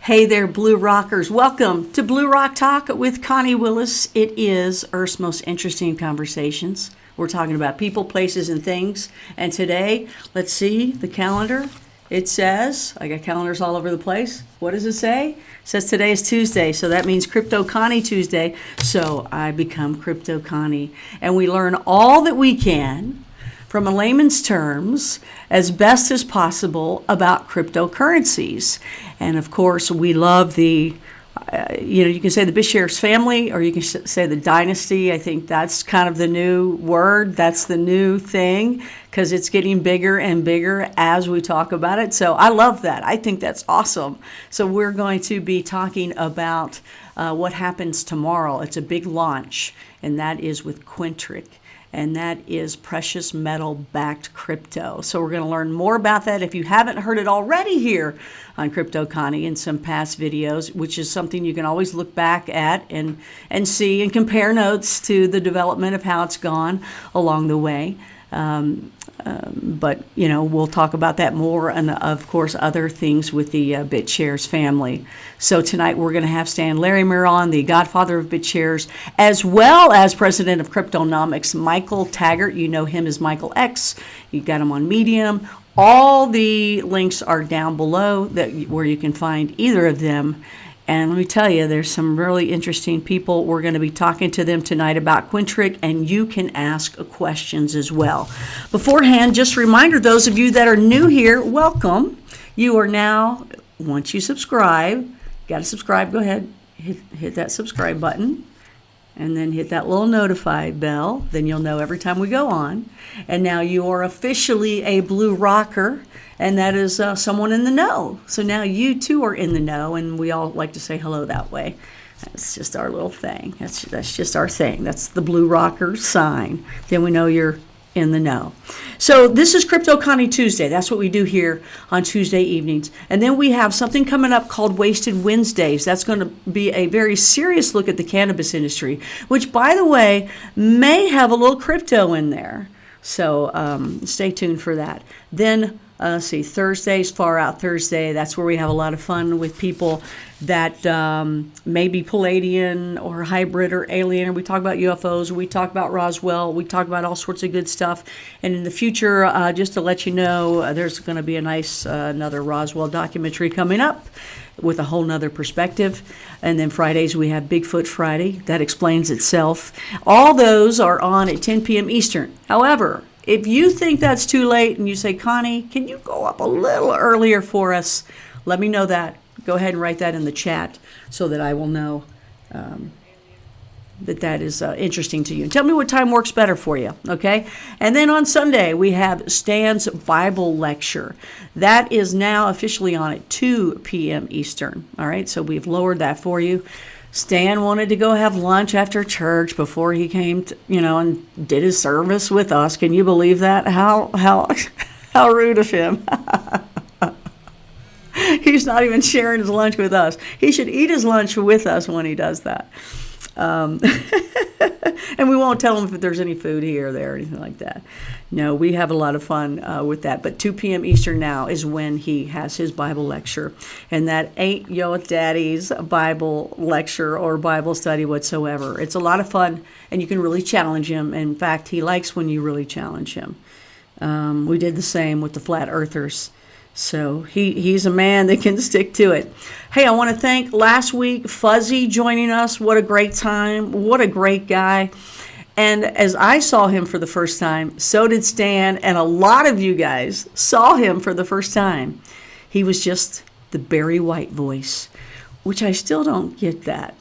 Hey there, Blue Rockers. Welcome to Blue Rock Talk with Connie Willis. It is Earth's most interesting conversations. We're talking about people, places, and things. And today, let's see the calendar. It says, I got calendars all over the place. What does it say? It says today is Tuesday, so that means CryptoConnie Tuesday. So I become CryptoConnie. And we learn all that we can from a layman's terms as best as possible about cryptocurrencies. And of course, we love the, you can say the bitshares family, or you can say the dynasty. I think that's kind of the new word. That's the new thing, because it's getting bigger and bigger as we talk about it. So I love that. I think that's awesome. So we're going to be talking about what happens tomorrow. It's a big launch, and that is with Quintric. And that is precious metal-backed crypto. So we're going to learn more about that. If you haven't heard it already here on CryptoConnie in some past videos, which is something you can always look back at and see and compare notes to the development of how it's gone along the way. But, we'll talk about that more, and of course, other things with the bitshares family. So tonight we're going to have Stan Larimer on, the godfather of bitshares, as well as president of Futurnomex, Michael Taggart. You know him as MichaelX. You got him on Medium. All the links are down below where you can find either of them. And let me tell you, there's some really interesting people. We're going to be talking to them tonight about Quintric, and you can ask questions as well. Beforehand, just a reminder, those of you that are new here, welcome. You are now, once you subscribe, got to subscribe, go ahead, hit that subscribe button, and then hit that little notify bell. Then you'll know every time we go on. And now you are officially a Blue Rocker, and that is someone in the know. So now you too are in the know, and we all like to say hello that way. That's just our little thing. That's just our thing. That's the Blue Rocker sign. Then we know you're in the know. So this is CryptoConnie Tuesday. That's what we do here on Tuesday evenings. And then we have something coming up called Wasted Wednesdays. That's going to be a very serious look at the cannabis industry, which, by the way, may have a little crypto in there. So stay tuned for that. Then Thursday's Far Out Thursday. That's where we have a lot of fun with people that may be Palladian or hybrid or alien, or we talk about UFOs, or we talk about Roswell, we talk about all sorts of good stuff. And in the future, just to let you know, there's going to be a nice another Roswell documentary coming up with a whole nother perspective. And then Fridays we have Bigfoot Friday. That explains itself. All those are on at 10 p.m. Eastern. However, if you think that's too late and you say, Connie, can you go up a little earlier for us? Let me know that. Go ahead and write that in the chat so that I will know that is interesting to you. Tell me what time works better for you, okay? And then on Sunday, we have Stan's Bible Lecture. That is now officially on at 2 p.m. Eastern, all right? So we've lowered that for you. Stan wanted to go have lunch after church before he came to, and did his service with us. Can you believe that? How rude of him. He's not even sharing his lunch with us. He should eat his lunch with us when he does that. And we won't tell him if there's any food here or there or anything like that. No, we have a lot of fun with that. But 2 p.m. Eastern now is when he has his Bible lecture. And that ain't your daddy's Bible lecture or Bible study whatsoever. It's a lot of fun, and you can really challenge him. In fact, he likes when you really challenge him. We did the same with the Flat Earthers. So he's a man that can stick to it. Hey, I want to thank last week Fuzzy joining us. What a great time. What a great guy. And as I saw him for the first time, so did Stan, and a lot of you guys saw him for the first time. He was just the Barry White voice, which I still don't get that.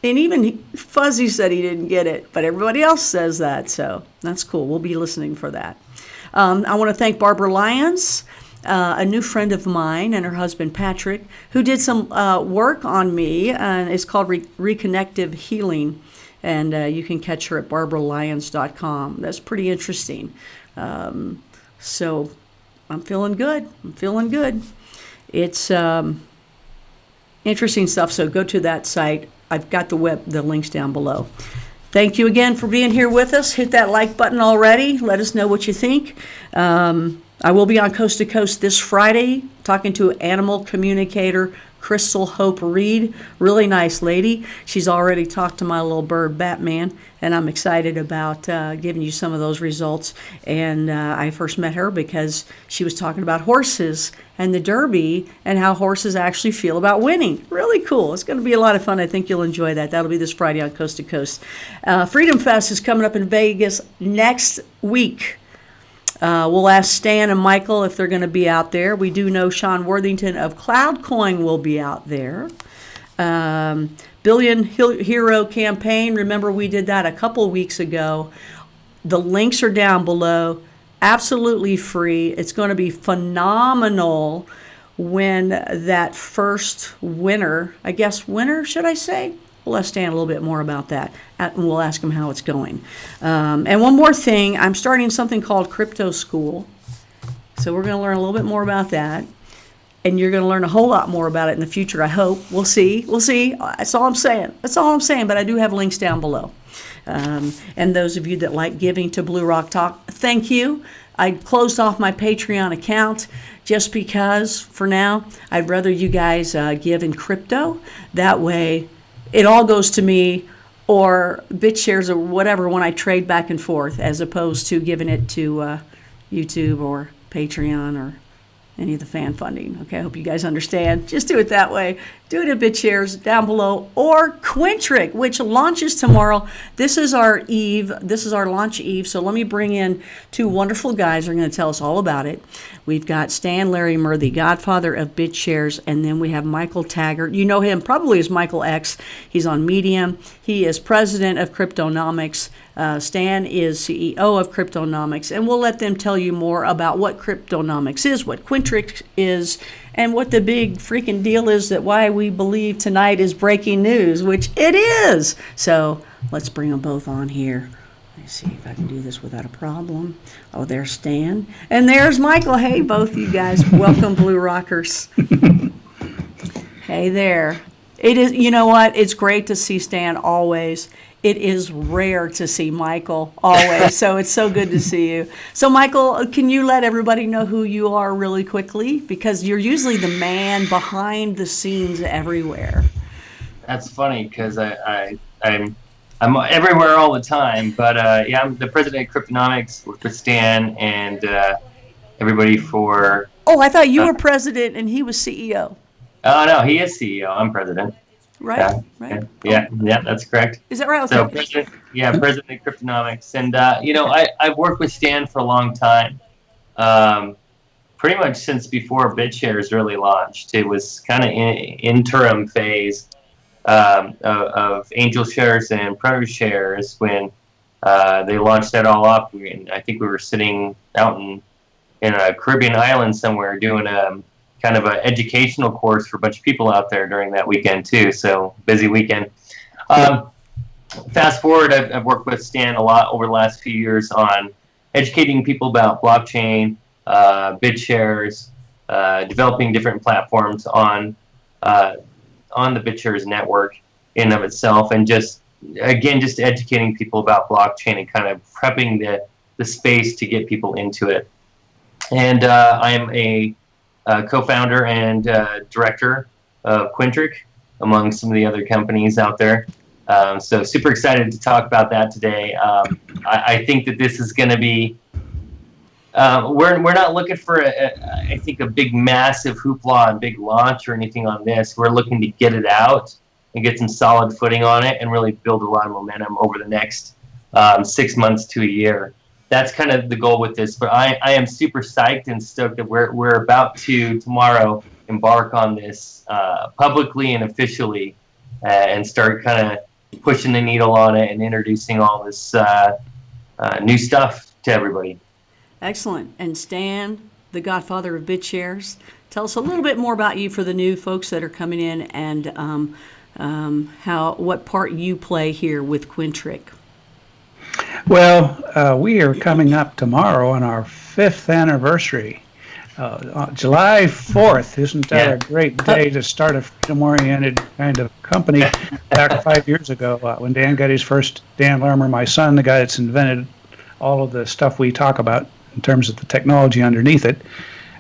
And even Fuzzy said he didn't get it, but everybody else says that, so that's cool. We'll be listening for that. I want to thank Barbara Lyons, a new friend of mine, and her husband Patrick, who did some work on me, and it's called Reconnective Healing, and you can catch her at barbaralyons.com. That's pretty interesting. So I'm feeling good. It's interesting stuff, so go to that site. I've got the links down below. Thank you again for being here with us. Hit that like button already. Let us know what you think. I will be on Coast to Coast this Friday talking to animal communicator Crystal Hope Reed. Really nice lady. She's already talked to my little bird Batman, and I'm excited about giving you some of those results. And I first met her because she was talking about horses and the Derby and how horses actually feel about winning. Really cool. It's going to be a lot of fun. I think you'll enjoy that. That'll be this Friday on Coast to Coast. Freedom Fest is coming up in Vegas next week. We'll ask Stan and Michael if they're going to be out there. We do know Sean Worthington of CloudCoin will be out there. Billion Hero Campaign, remember we did that a couple weeks ago. The links are down below. Absolutely free. It's going to be phenomenal when that first winner, should I say? We'll ask Stan a little bit more about that, and we'll ask him how it's going. And one more thing, I'm starting something called Crypto School. So we're going to learn a little bit more about that. And you're going to learn a whole lot more about it in the future, I hope. We'll see. That's all I'm saying. But I do have links down below. And those of you that like giving to Blue Rock Talk, thank you. I closed off my Patreon account just because, for now, I'd rather you guys give in crypto. That way, it all goes to me or bitshares or whatever when I trade back and forth, as opposed to giving it to YouTube or Patreon or any of the fan funding. Okay, I hope you guys understand. Just do it that way. Do it at bitshares down below, or Quintric, which launches tomorrow. This is our eve. This is our launch eve. So let me bring in two wonderful guys who are going to tell us all about it. We've got Stan Larimer, the godfather of bitshares, and then we have Michael Taggart. You know him probably as MichaelX. He's on Medium. He is president of Futurnomex. Stan is CEO of Futurnomex, and we'll let them tell you more about what Futurnomex is, what Quintric is, and what the big freaking deal is, that why we believe tonight is breaking news, which it is. So let's bring them both on here. Let me see if I can do this without a problem. Oh, there's Stan. And there's Michael. Hey, both you guys. Welcome, Blue Rockers. Hey there. It is, you know what? It's great to see Stan always. It is rare to see Michael always, so it's so good to see you. So, Michael, can you let everybody know who you are really quickly? Because you're usually the man behind the scenes everywhere. That's funny, because I'm everywhere all the time. But yeah, I'm the president of Cryptonomics, work with Stan and everybody for. Oh, I thought you were president and he was CEO. Oh no, he is CEO. I'm president. Right, yeah, right. Yeah, that's correct. Is that right? Okay. So president of Cryptonomics, and I've worked with Stan for a long time, pretty much since before BitShares really launched. It was kind of interim phase of angel shares and predator shares when they launched that all up. I think we were sitting out in a Caribbean island somewhere doing kind of an educational course for a bunch of people out there during that weekend too. So busy weekend. Fast forward, I've worked with Stan a lot over the last few years on educating people about blockchain, BitShares, developing different platforms on the BitShares network in and of itself, and just educating people about blockchain and kind of prepping the space to get people into it. And I'm a co-founder and director of Quintric, among some of the other companies out there. So super excited to talk about that today. I think that this is going to be, we're not looking for, I think, a big, massive hoopla and big launch or anything on this. We're looking to get it out and get some solid footing on it and really build a lot of momentum over the next 6 months to a year. That's kind of the goal with this, but I am super psyched and stoked that we're about to tomorrow embark on this publicly and officially, and start kind of pushing the needle on it and introducing all this new stuff to everybody. Excellent. And Stan, the godfather of BitShares, tell us a little bit more about you for the new folks that are coming in, and what part you play here with Quintric. Well, we are coming up tomorrow on our 5th anniversary. July 4th, isn't that a great day to start a freedom-oriented kind of company? Back 5 years ago, when Dan got his first, Dan Larimer, my son, the guy that's invented all of the stuff we talk about, in terms of the technology underneath it.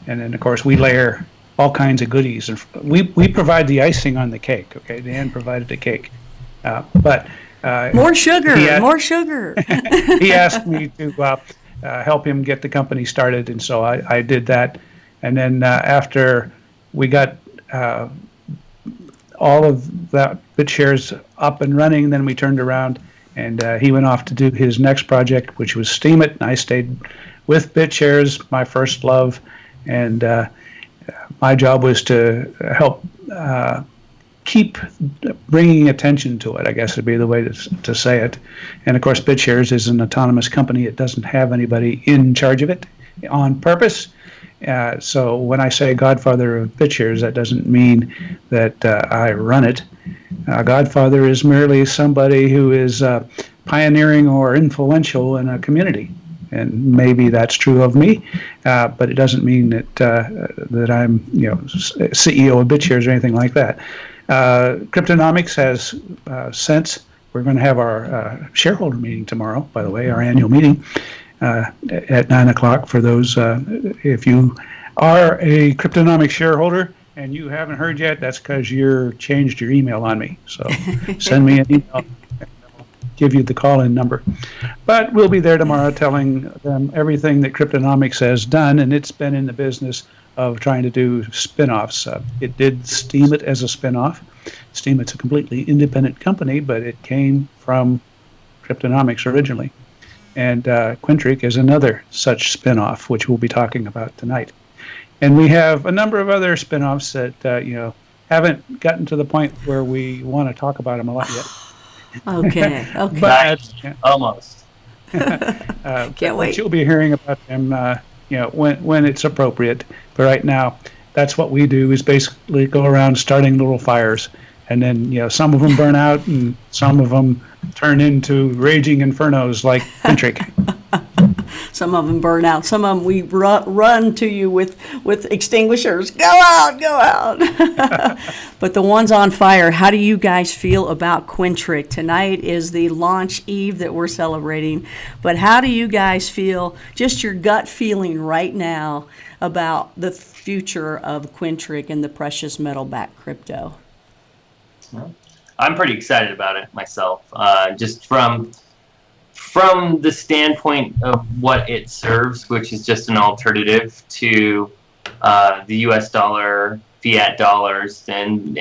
And then, of course, we layer all kinds of goodies. And we provide the icing on the cake, okay? Dan provided the cake. But more sugar, more sugar. he asked me to help him get the company started, and so I did that. And then after we got all of that BitShares up and running, then we turned around and he went off to do his next project, which was Steam It, and I stayed with BitShares, my first love, and my job was to help keep bringing attention to it, I guess would be the way to say it. And of course, BitShares is an autonomous company. It doesn't have anybody in charge of it on purpose. So when I say Godfather of BitShares, that doesn't mean that I run it. Godfather is merely somebody who is pioneering or influential in a community. And maybe that's true of me, but it doesn't mean that I'm, CEO of BitShares or anything like that. Futurnomex has since we're going to have our shareholder meeting tomorrow. By the way, our annual meeting at 9 o'clock. For those, if you are a Futurnomex shareholder and you haven't heard yet, that's because you changed your email on me. So send me an email. Give you the call-in number. But we'll be there tomorrow telling them everything that Futurnomex has done, and it's been in the business of trying to do spin-offs. It did Steam It as a spin-off. Steam It's a completely independent company, but it came from Futurnomex originally. And Quintric is another such spin-off, which we'll be talking about tonight. And we have a number of other spin-offs that, haven't gotten to the point where we want to talk about them a lot yet. Okay. But, almost. Can't wait. But you'll be hearing about them, when it's appropriate. But right now, that's what we do, is basically go around starting little fires, and then some of them burn out, and some of them turn into raging infernos like Quintric. Some of them burn out. Some of them we run to you with extinguishers. Go out. But the ones on fire, how do you guys feel about Quintric? Tonight is the launch eve that we're celebrating. But how do you guys feel, just your gut feeling right now, about the future of Quintric and the precious metal-backed crypto? I'm pretty excited about it myself. Just from the standpoint of what it serves, which is just an alternative to the U.S. dollar, fiat dollars, and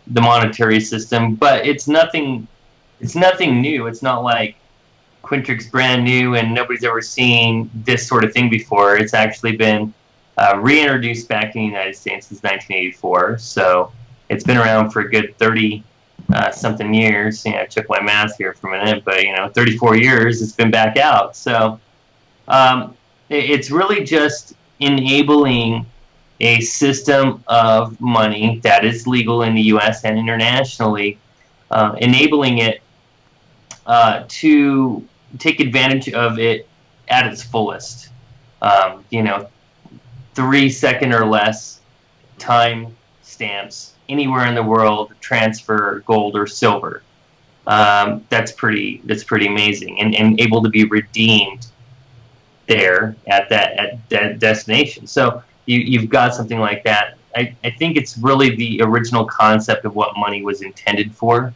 the monetary system. But it's nothing new. It's not like Quintric's brand new and nobody's ever seen this sort of thing before. It's actually been reintroduced back in the United States since 1984. So it's been around for a good 30 something years. I took my math here for a minute, but 34 years it's been back out. So it's really just enabling a system of money that is legal in the U.S. and internationally, enabling it to take advantage of it at its fullest. 3-second or less time stamps anywhere in the world transfer gold or silver. That's pretty amazing, and able to be redeemed there at that destination. So you've got something like that. I think it's really the original concept of what money was intended for.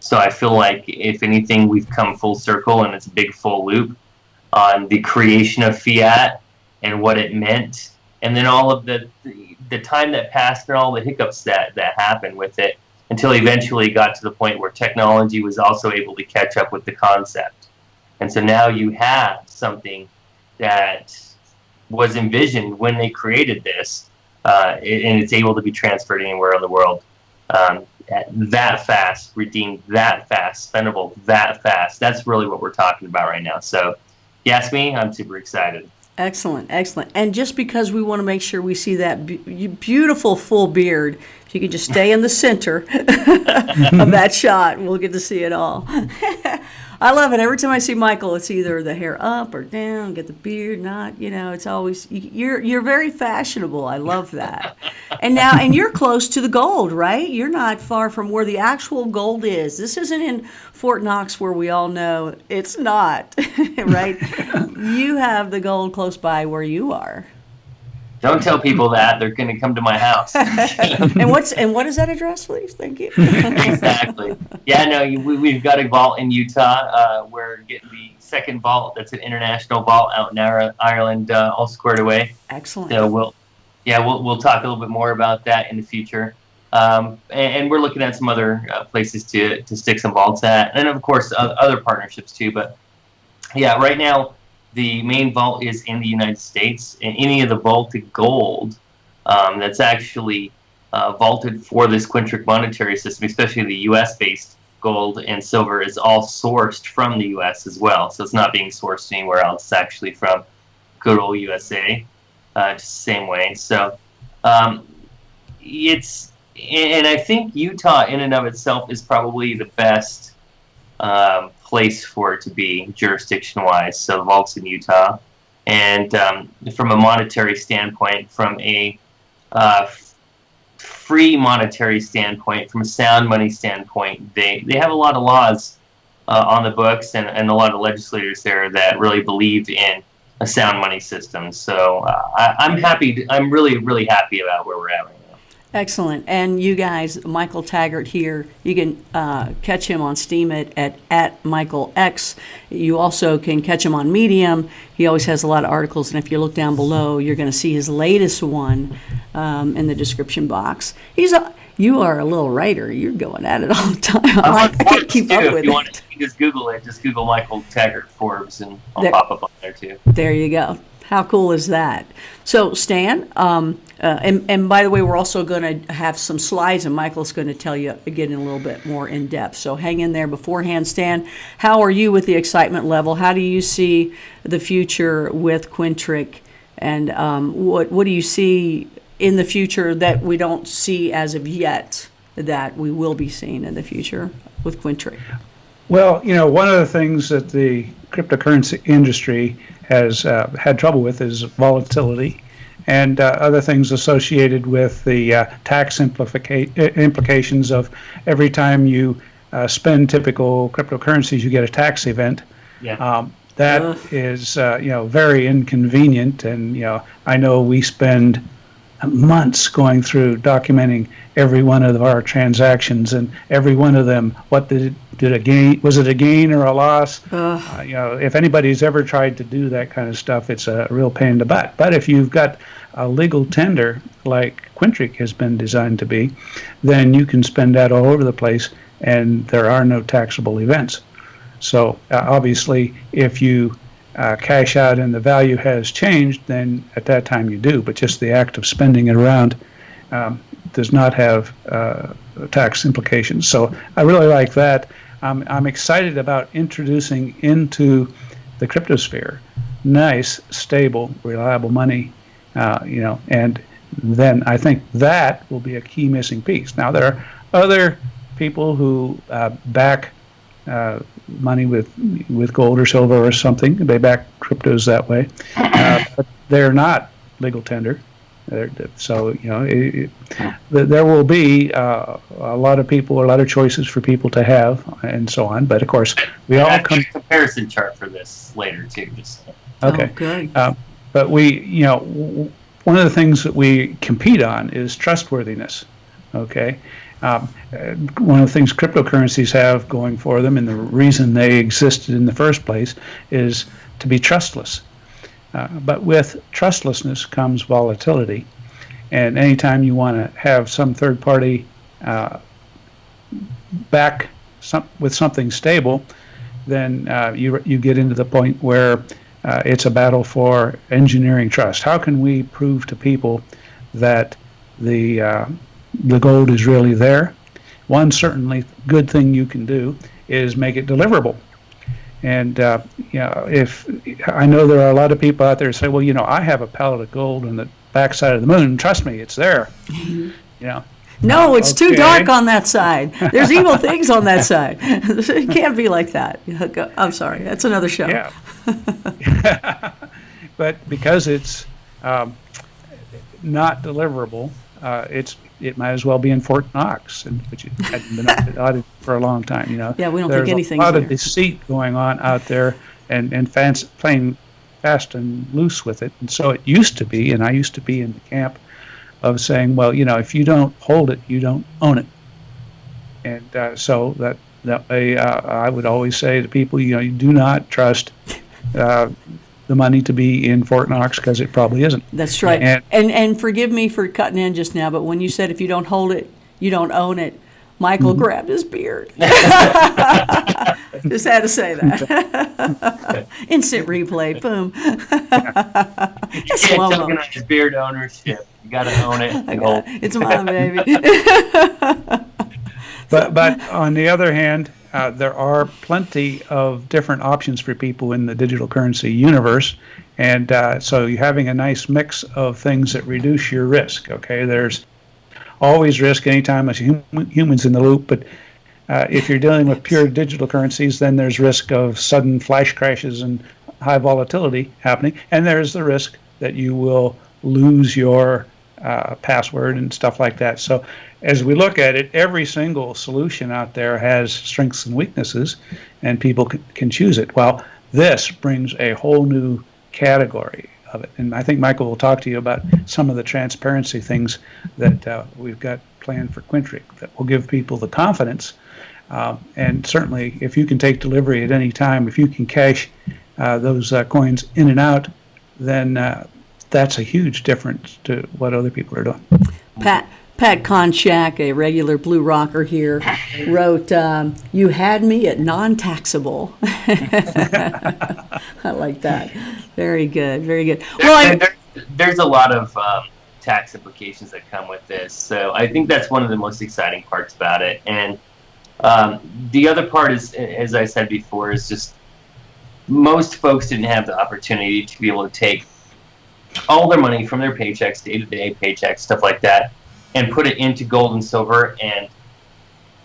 So I feel like, if anything, we've come full circle, and it's a big full loop on the creation of fiat and what it meant, and then all of the time that passed and all the hiccups that happened with it, until eventually got to the point where technology was also able to catch up with the concept. And so now you have something that was envisioned when they created this, and it's able to be transferred anywhere in the world that fast, redeemed that fast, spendable that fast. That's really what we're talking about right now. So, you ask me, I'm super excited. Excellent. And just because we want to make sure we see that beautiful full beard, If you could just stay in the center of that shot, we'll get to see it all. I love it. Every time I see Michael, it's either the hair up or down, get the beard, not, it's always, you're very fashionable. I love that. And you're close to the gold, right? You're not far from where the actual gold is. This isn't in Fort Knox where we all know it's not, right? You have the gold close by where you are. Don't tell people that. They're going to come to my house. And what is that address, please? Thank you. Exactly. Yeah, no, we've got a vault in Utah. We're getting the second vault. That's an international vault out in Ireland, all squared away. Excellent. So we'll talk a little bit more about that in the future. And we're looking at some other places to stick some vaults at, and of course other partnerships too. But yeah, right now, the main vault is in the United States, and any of the vaulted gold that's actually vaulted for this Quintric monetary system, especially the U.S.-based gold and silver, is all sourced from the U.S. as well. So it's not being sourced anywhere else. It's actually from good old USA, just the same way. So and I think Utah in and of itself is probably the best place for it to be jurisdiction-wise. So the vault's in Utah, and from a monetary standpoint, from a free monetary standpoint, from a sound money standpoint, they have a lot of laws on the books, and a lot of legislators there that really believe in a sound money system. So I'm happy. I'm really, really happy about where we're at right now. Excellent. And you guys, Michael Taggart here, you can catch him on Steam at MichaelX. You also can catch him on Medium. He always has a lot of articles, and if you look down below, you're going to see his latest one in the description box. You are a little writer. You're going at it all the time. I can't keep up with it. If you want to just Google it, just Google Michael Taggart Forbes, and I'll pop up on there too. There you go. How cool is that? So, Stan, and by the way, we're also going to have some slides, and Michael's going to tell you again a little bit more in depth. So hang in there beforehand. Stan, how are you with the excitement level? How do you see the future with Quintric, and what do you see in the future that we don't see as of yet that we will be seeing in the future with Quintric? Well, one of the things that the cryptocurrency industry has had trouble with is volatility and other things associated with the tax implications of every time you spend typical cryptocurrencies, you get a tax event. Yeah. That is, very inconvenient, and I know we spend months going through documenting every one of our transactions, and every one of them, what did a gain, was it a gain or a loss? If anybody's ever tried to do that kind of stuff, it's a real pain in the butt. But if you've got a legal tender like Quintric has been designed to be, then you can spend that all over the place, and there are no taxable events. So obviously, if you cash out and the value has changed, then at that time you do. But just the act of spending it around does not have tax implications. So I really like that. I'm excited about introducing into the cryptosphere nice, stable, reliable money, and then I think that will be a key missing piece. Now, there are other people who back money with gold or silver or something. They back cryptos that way, but they're not legal tender. So there will be a lot of people, a lot of choices for people to have, and so on. But of course, we all come. Comparison chart for this later too. Just okay. Oh, good. But we, one of the things that we compete on is trustworthiness. Okay. One of the things cryptocurrencies have going for them, and the reason they existed in the first place, is to be trustless. But with trustlessness comes volatility, and anytime you want to have some third party back with something stable, then you get into the point where it's a battle for engineering trust. How can we prove to people that the gold is really there? One certainly good thing you can do is make it deliverable. And if I know there are a lot of people out there who say, well, I have a pallet of gold on the backside of the moon. Trust me, it's there. No, it's too Okay. dark on that side. There's evil things on that side. It can't be like that. I'm sorry. That's another show. Yeah. But because it's not deliverable, it might as well be in Fort Knox, which hadn't been audited for a long time. Yeah, we don't There's think anything's a lot there. of deceit going on out there, and fans playing fast and loose with it. And so it used to be, and I used to be in the camp of saying, well, if you don't hold it, you don't own it. And so that way, I would always say to people, you do not trust the money to be in Fort Knox, because it probably isn't. That's right. And forgive me for cutting in just now, but when you said if you don't hold it, you don't own it, Michael grabbed his beard. Just had to say that. Instant replay. Boom. It's talking on his beard ownership. You got to own it. It's mine, baby. But on the other hand, there are plenty of different options for people in the digital currency universe. And so you're having a nice mix of things that reduce your risk. Okay, there's always risk anytime a human's in the loop. But if you're dealing with pure digital currencies, then there's risk of sudden flash crashes and high volatility happening. And there's the risk that you will lose your password and stuff like that. So as we look at it, every single solution out there has strengths and weaknesses, and people can choose it. Well, this brings a whole new category of it. And I think Michael will talk to you about some of the transparency things that we've got planned for Quintric that will give people the confidence. And certainly, if you can take delivery at any time, if you can cash those coins in and out, then that's a huge difference to what other people are doing. Pat Konchak, a regular Blue Rocker here, wrote, "You had me at non-taxable." I like that. Very good, very good. There's a lot of tax implications that come with this, so I think that's one of the most exciting parts about it. And the other part is, as I said before, is just most folks didn't have the opportunity to be able to take all their money from their paychecks, day-to-day paychecks, stuff like that, and put it into gold and silver and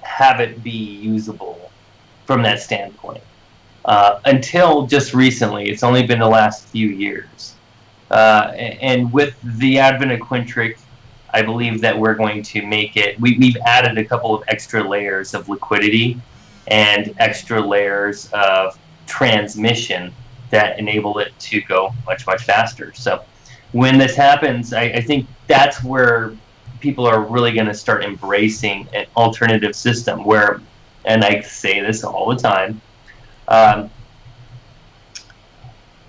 have it be usable from that standpoint. Until just recently, it's only been the last few years. And with the advent of Quintric, I believe that we're going to make it, we've added a couple of extra layers of liquidity and extra layers of transmission that enable it to go much, much faster. So when this happens, I think that's where people are really going to start embracing an alternative system where, and I say this all the time,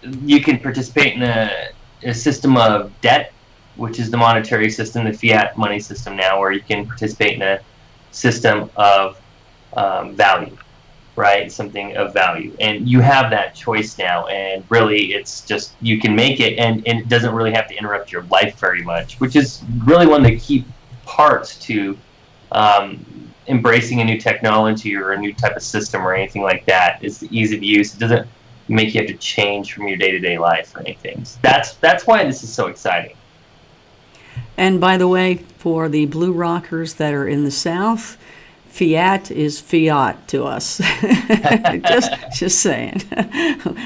you can participate in a system of debt, which is the monetary system, the fiat money system now, where you can participate in a system of value, right? Something of value. And you have that choice now, and really it's just, you can make it, and it doesn't really have to interrupt your life very much, which is really one of the key parts to embracing a new technology or a new type of system or anything like that, is the ease of use. It doesn't make you have to change from your day-to-day life or anything. So that's why this is so exciting. And by the way, for the Blue Rockers that are in the South, fiat is fiat to us. just saying.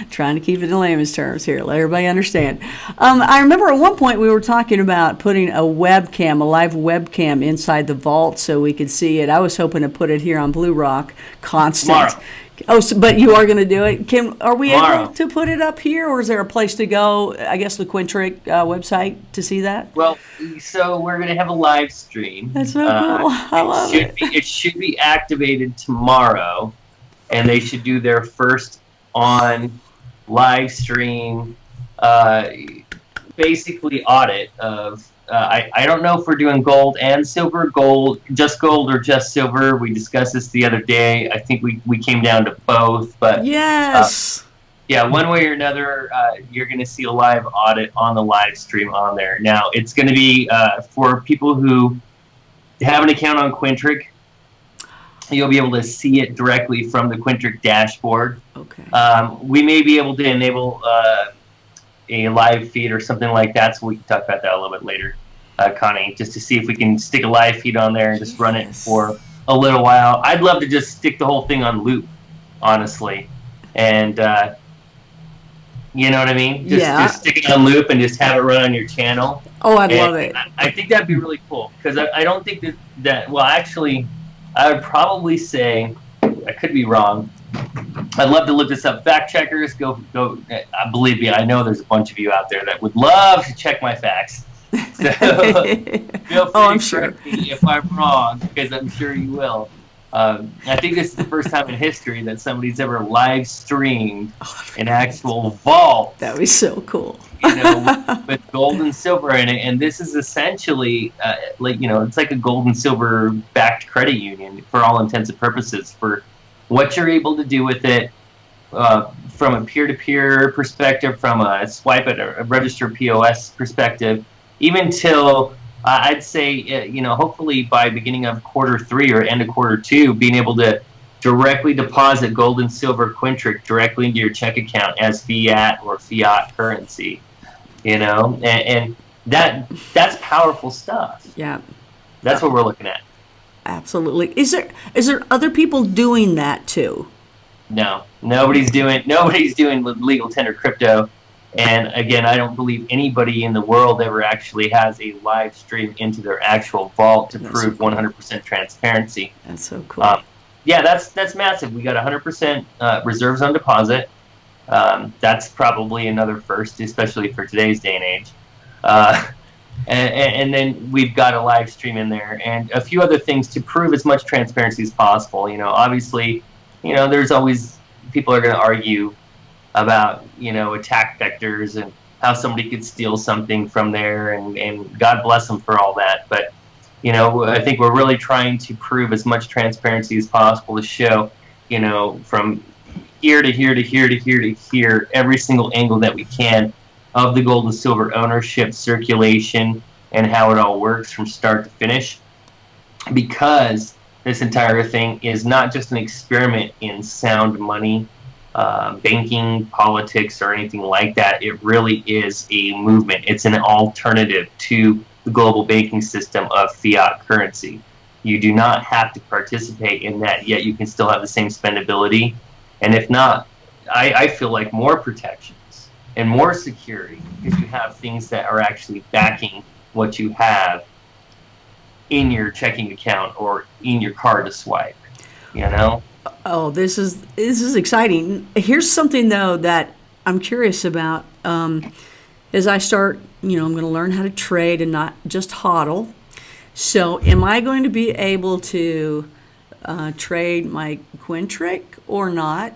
Trying to keep it in layman's terms here. Let everybody understand. I remember at one point we were talking about putting a live webcam inside the vault so we could see it. I was hoping to put it here on Blue Rock Constant. Tomorrow. Oh, but you are going to do it. Are we Tomorrow. able to put it up here, or is there a place to go? I guess the Quintric website to see that. Well, so we're going to have a live stream. That's so cool. I love it. It should be activated tomorrow, and they should do their first on live stream, basically audit of. I don't know if we're doing gold and silver, gold or just silver. We discussed this the other day. I think we came down to both, but yes. Yeah, one way or another, you're going to see a live audit on the live stream on there. Now, it's going to be for people who have an account on Quintric. You'll be able to see it directly from the Quintric dashboard. Okay. We may be able to enable a live feed or something like that, so we can talk about that a little bit later. Connie, just to see if we can stick a live feed on there and just run it for a little while. I'd love to just stick the whole thing on loop, honestly, and you know what I mean? Just stick it on loop and just have it run on your channel. Oh, I'd love it. I think that'd be really cool, because I don't think that well, actually, I would probably say, I could be wrong. I'd love to look this up. Fact checkers, go. Believe me, I know there's a bunch of you out there that would love to check my facts. So feel free I'm to correct me if I'm wrong, because I'm sure you will. I think this is the first time in history that somebody's ever live streamed an actual vault. That would be so cool. With gold and silver in it, and this is essentially it's like a gold and silver backed credit union for all intents and purposes, for what you're able to do with it, from a peer-to-peer perspective, from a swipe at a registered POS perspective, even till I'd say, hopefully by beginning of Q3 or end of Q2, being able to directly deposit gold and silver Quintric directly into your check account as fiat or fiat currency, and that's powerful stuff. Yeah. That's what we're looking at. Absolutely. Is there other people doing that too? No, nobody's doing legal tender crypto. And again, I don't believe anybody in the world ever actually has a live stream into their actual vault to prove 100% transparency. That's so cool. Yeah, that's massive. We got 100% reserves on deposit. That's probably another first, especially for today's day and age. And then we've got a live stream in there and a few other things to prove as much transparency as possible. Obviously, there's always people are going to argue about attack vectors and how somebody could steal something from there, and God bless them for all that. But I think we're really trying to prove as much transparency as possible to show from here to here to here to here to here, every single angle that we can of the gold and silver ownership, circulation, and how it all works from start to finish, because this entire thing is not just an experiment in sound money, banking, politics, or anything like that. It really is a movement. It's an alternative to the global banking system of fiat currency. You do not have to participate in that, yet you can still have the same spendability. And if not, I feel like more protections and more security, because you have things that are actually backing what you have in your checking account or in your card to swipe, Oh, this is exciting. Here's something though that I'm curious about. As I start, I'm going to learn how to trade and not just hodl. So, am I going to be able to trade my Quintric or not?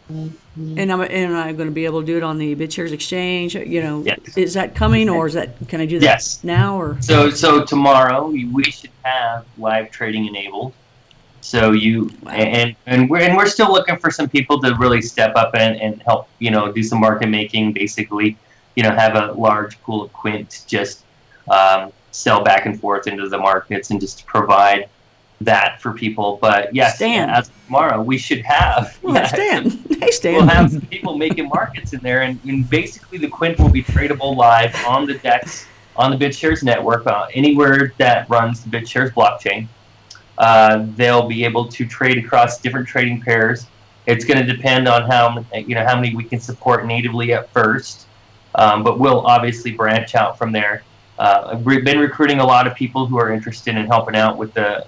And am I going to be able to do it on the BitShares exchange? Yes. Is that coming, or can I do that Yes. now? Or so tomorrow we should have live trading enabled. So and we're still looking for some people to really step up and help, do some market making, basically, have a large pool of Quint, just sell back and forth into the markets and just provide that for people. But yes, Stan. as of tomorrow we should have. Stan. Hey, Stan. We'll have some people making markets in there, and basically the Quint will be tradable live on the DEX, on the BitShares network, anywhere that runs the BitShares blockchain. They'll be able to trade across different trading pairs. It's going to depend on how many we can support natively at first, but we'll obviously branch out from there. We've been recruiting a lot of people who are interested in helping out with the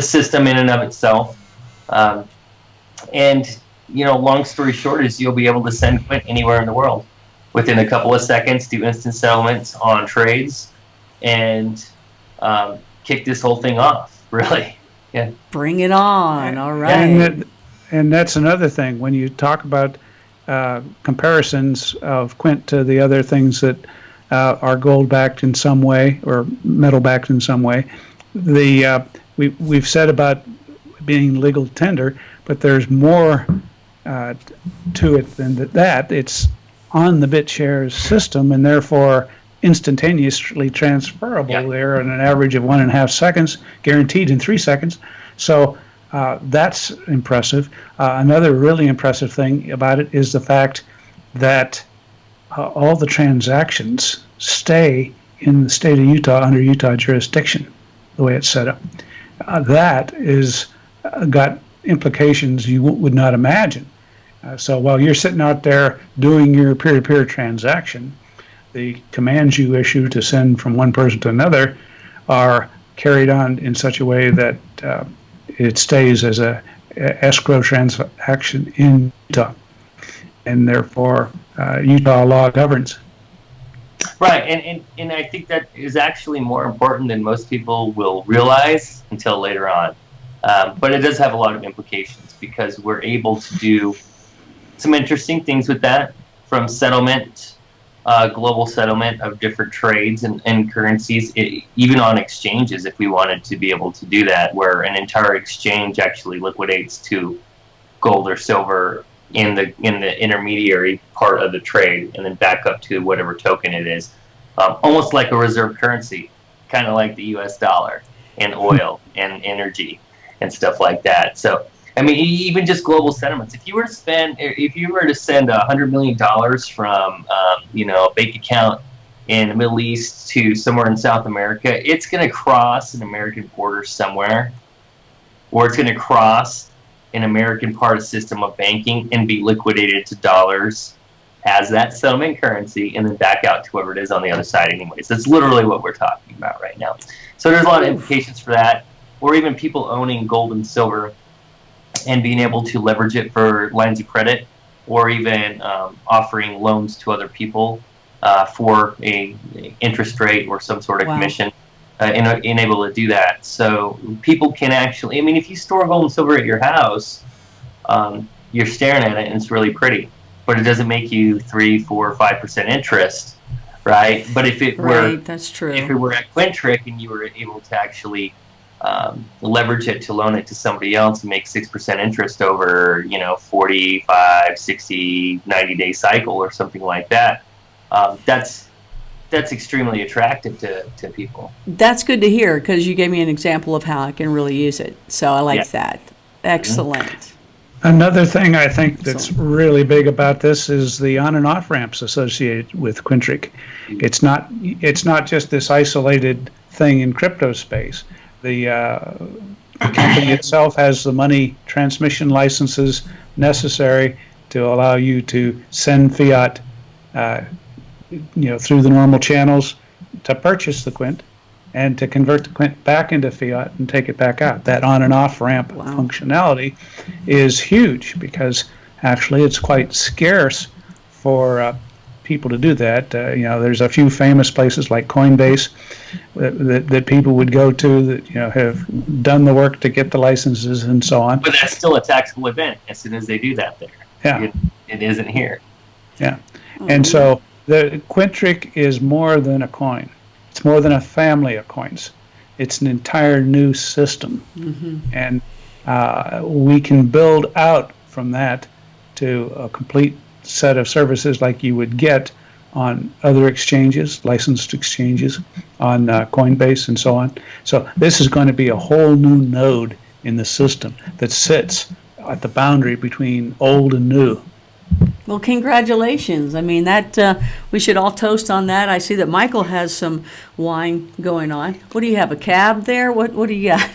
system in and of itself. And long story short is you'll be able to send Quint anywhere in the world within a couple of seconds, do instant settlements on trades, and kick this whole thing off. Really, yeah. Bring it on. All right. And that's another thing. When you talk about comparisons of Quint to the other things that are gold-backed in some way or metal-backed in some way, we've said about being legal tender, but there's more to it than that. It's on the BitShares system, and therefore instantaneously transferable. Yeah. There at an average of 1.5 seconds, guaranteed in 3 seconds. So that's impressive. Another really impressive thing about it is the fact that all the transactions stay in the state of Utah under Utah jurisdiction, the way it's set up. That is got implications you would not imagine. So while you're sitting out there doing your peer-to-peer transaction, the commands you issue to send from one person to another are carried on in such a way that it stays as a escrow transaction in Utah, and therefore Utah law governs. Right, and I think that is actually more important than most people will realize until later on. But it does have a lot of implications because we're able to do some interesting things with that, from settlement, global settlement of different trades and currencies, even on exchanges if we wanted to be able to do that, where an entire exchange actually liquidates to gold or silver in the intermediary part of the trade and then back up to whatever token it is. Almost like a reserve currency, kind of like the US dollar and oil and energy and stuff like that. So, I mean, even just global settlements. If you were to send $100 million from, a bank account in the Middle East to somewhere in South America, it's going to cross an American border somewhere, or it's going to cross an American part of system of banking and be liquidated to dollars as that settlement currency, and then back out to whoever it is on the other side anyways. That's literally what we're talking about right now. So there's a lot of implications for that, or even people owning gold and silver and being able to leverage it for lines of credit, or even offering loans to other people for a interest rate or some sort of commission, and able to do that. So people can actually, I mean, if you store gold and silver at your house, you're staring at it and it's really pretty, but it doesn't make you 3, 4, 5% interest, right? But if it were, that's true. If it were at Quintric and you were able to actually leverage it to loan it to somebody else and make 6% interest over, 45, 60, 90-day cycle or something like that, that's extremely attractive to people. That's good to hear, because you gave me an example of how I can really use it. So I like that. Excellent. Mm-hmm. Another thing I think that's really big about this is the on and off ramps associated with Quintric. It's not just this isolated thing in crypto space. The company itself has the money transmission licenses necessary to allow you to send fiat, through the normal channels to purchase the Quint, and to convert the Quint back into fiat and take it back out. That on and off ramp functionality is huge, because actually it's quite scarce for people to do that. There's a few famous places like Coinbase that people would go to that have done the work to get the licenses and so on. But that's still a taxable event as soon as they do that there. Yeah. It isn't here. Yeah. And so the Quintric is more than a coin. It's more than a family of coins. It's an entire new system. Mm-hmm. And we can build out from that to a complete set of services like you would get on other exchanges, licensed exchanges, on Coinbase and so on. So this is going to be a whole new node in the system that sits at the boundary between old and new. Well, congratulations. I mean, that we should all toast on that. I see that Michael has some wine going on. What do you have, a cab there? What do you got?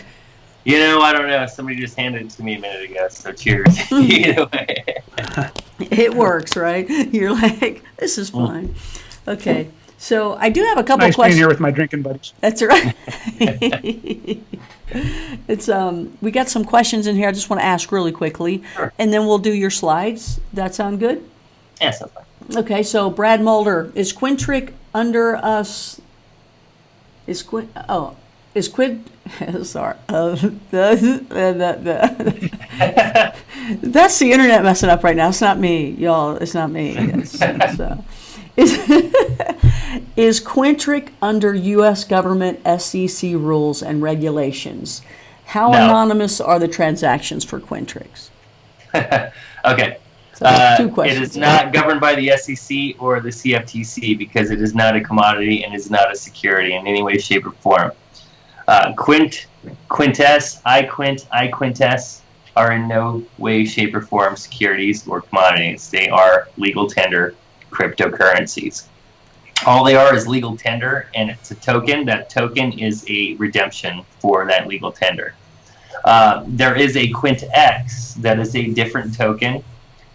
I don't know. Somebody just handed it to me a minute ago, so cheers. Either way. It works, right? You're like, this is fine. Okay, so I do have a couple nice questions. Being here with my drinking buddies. That's right. It's we got some questions in here. I just want to ask really quickly, and then we'll do your slides. That sound good? Yeah, sounds fine. Okay, so Brad Mulder, is Quintric under us? Is Quint? Oh, is Quint? Sorry, that's the internet messing up right now. It's not me, y'all. It's not me. Is Quintric under U.S. government SEC rules and regulations? How anonymous are the transactions for Quintrics? Okay. So 2 questions. It is not governed by the SEC or the CFTC because it is not a commodity and is not a security in any way, shape, or form. Quint, Quintess, iQuint, iQuintess are in no way, shape, or form securities or commodities. They are legal tender cryptocurrencies. All they are is legal tender, and it's a token. That token is a redemption for that legal tender. There is a QUINTX that is a different token.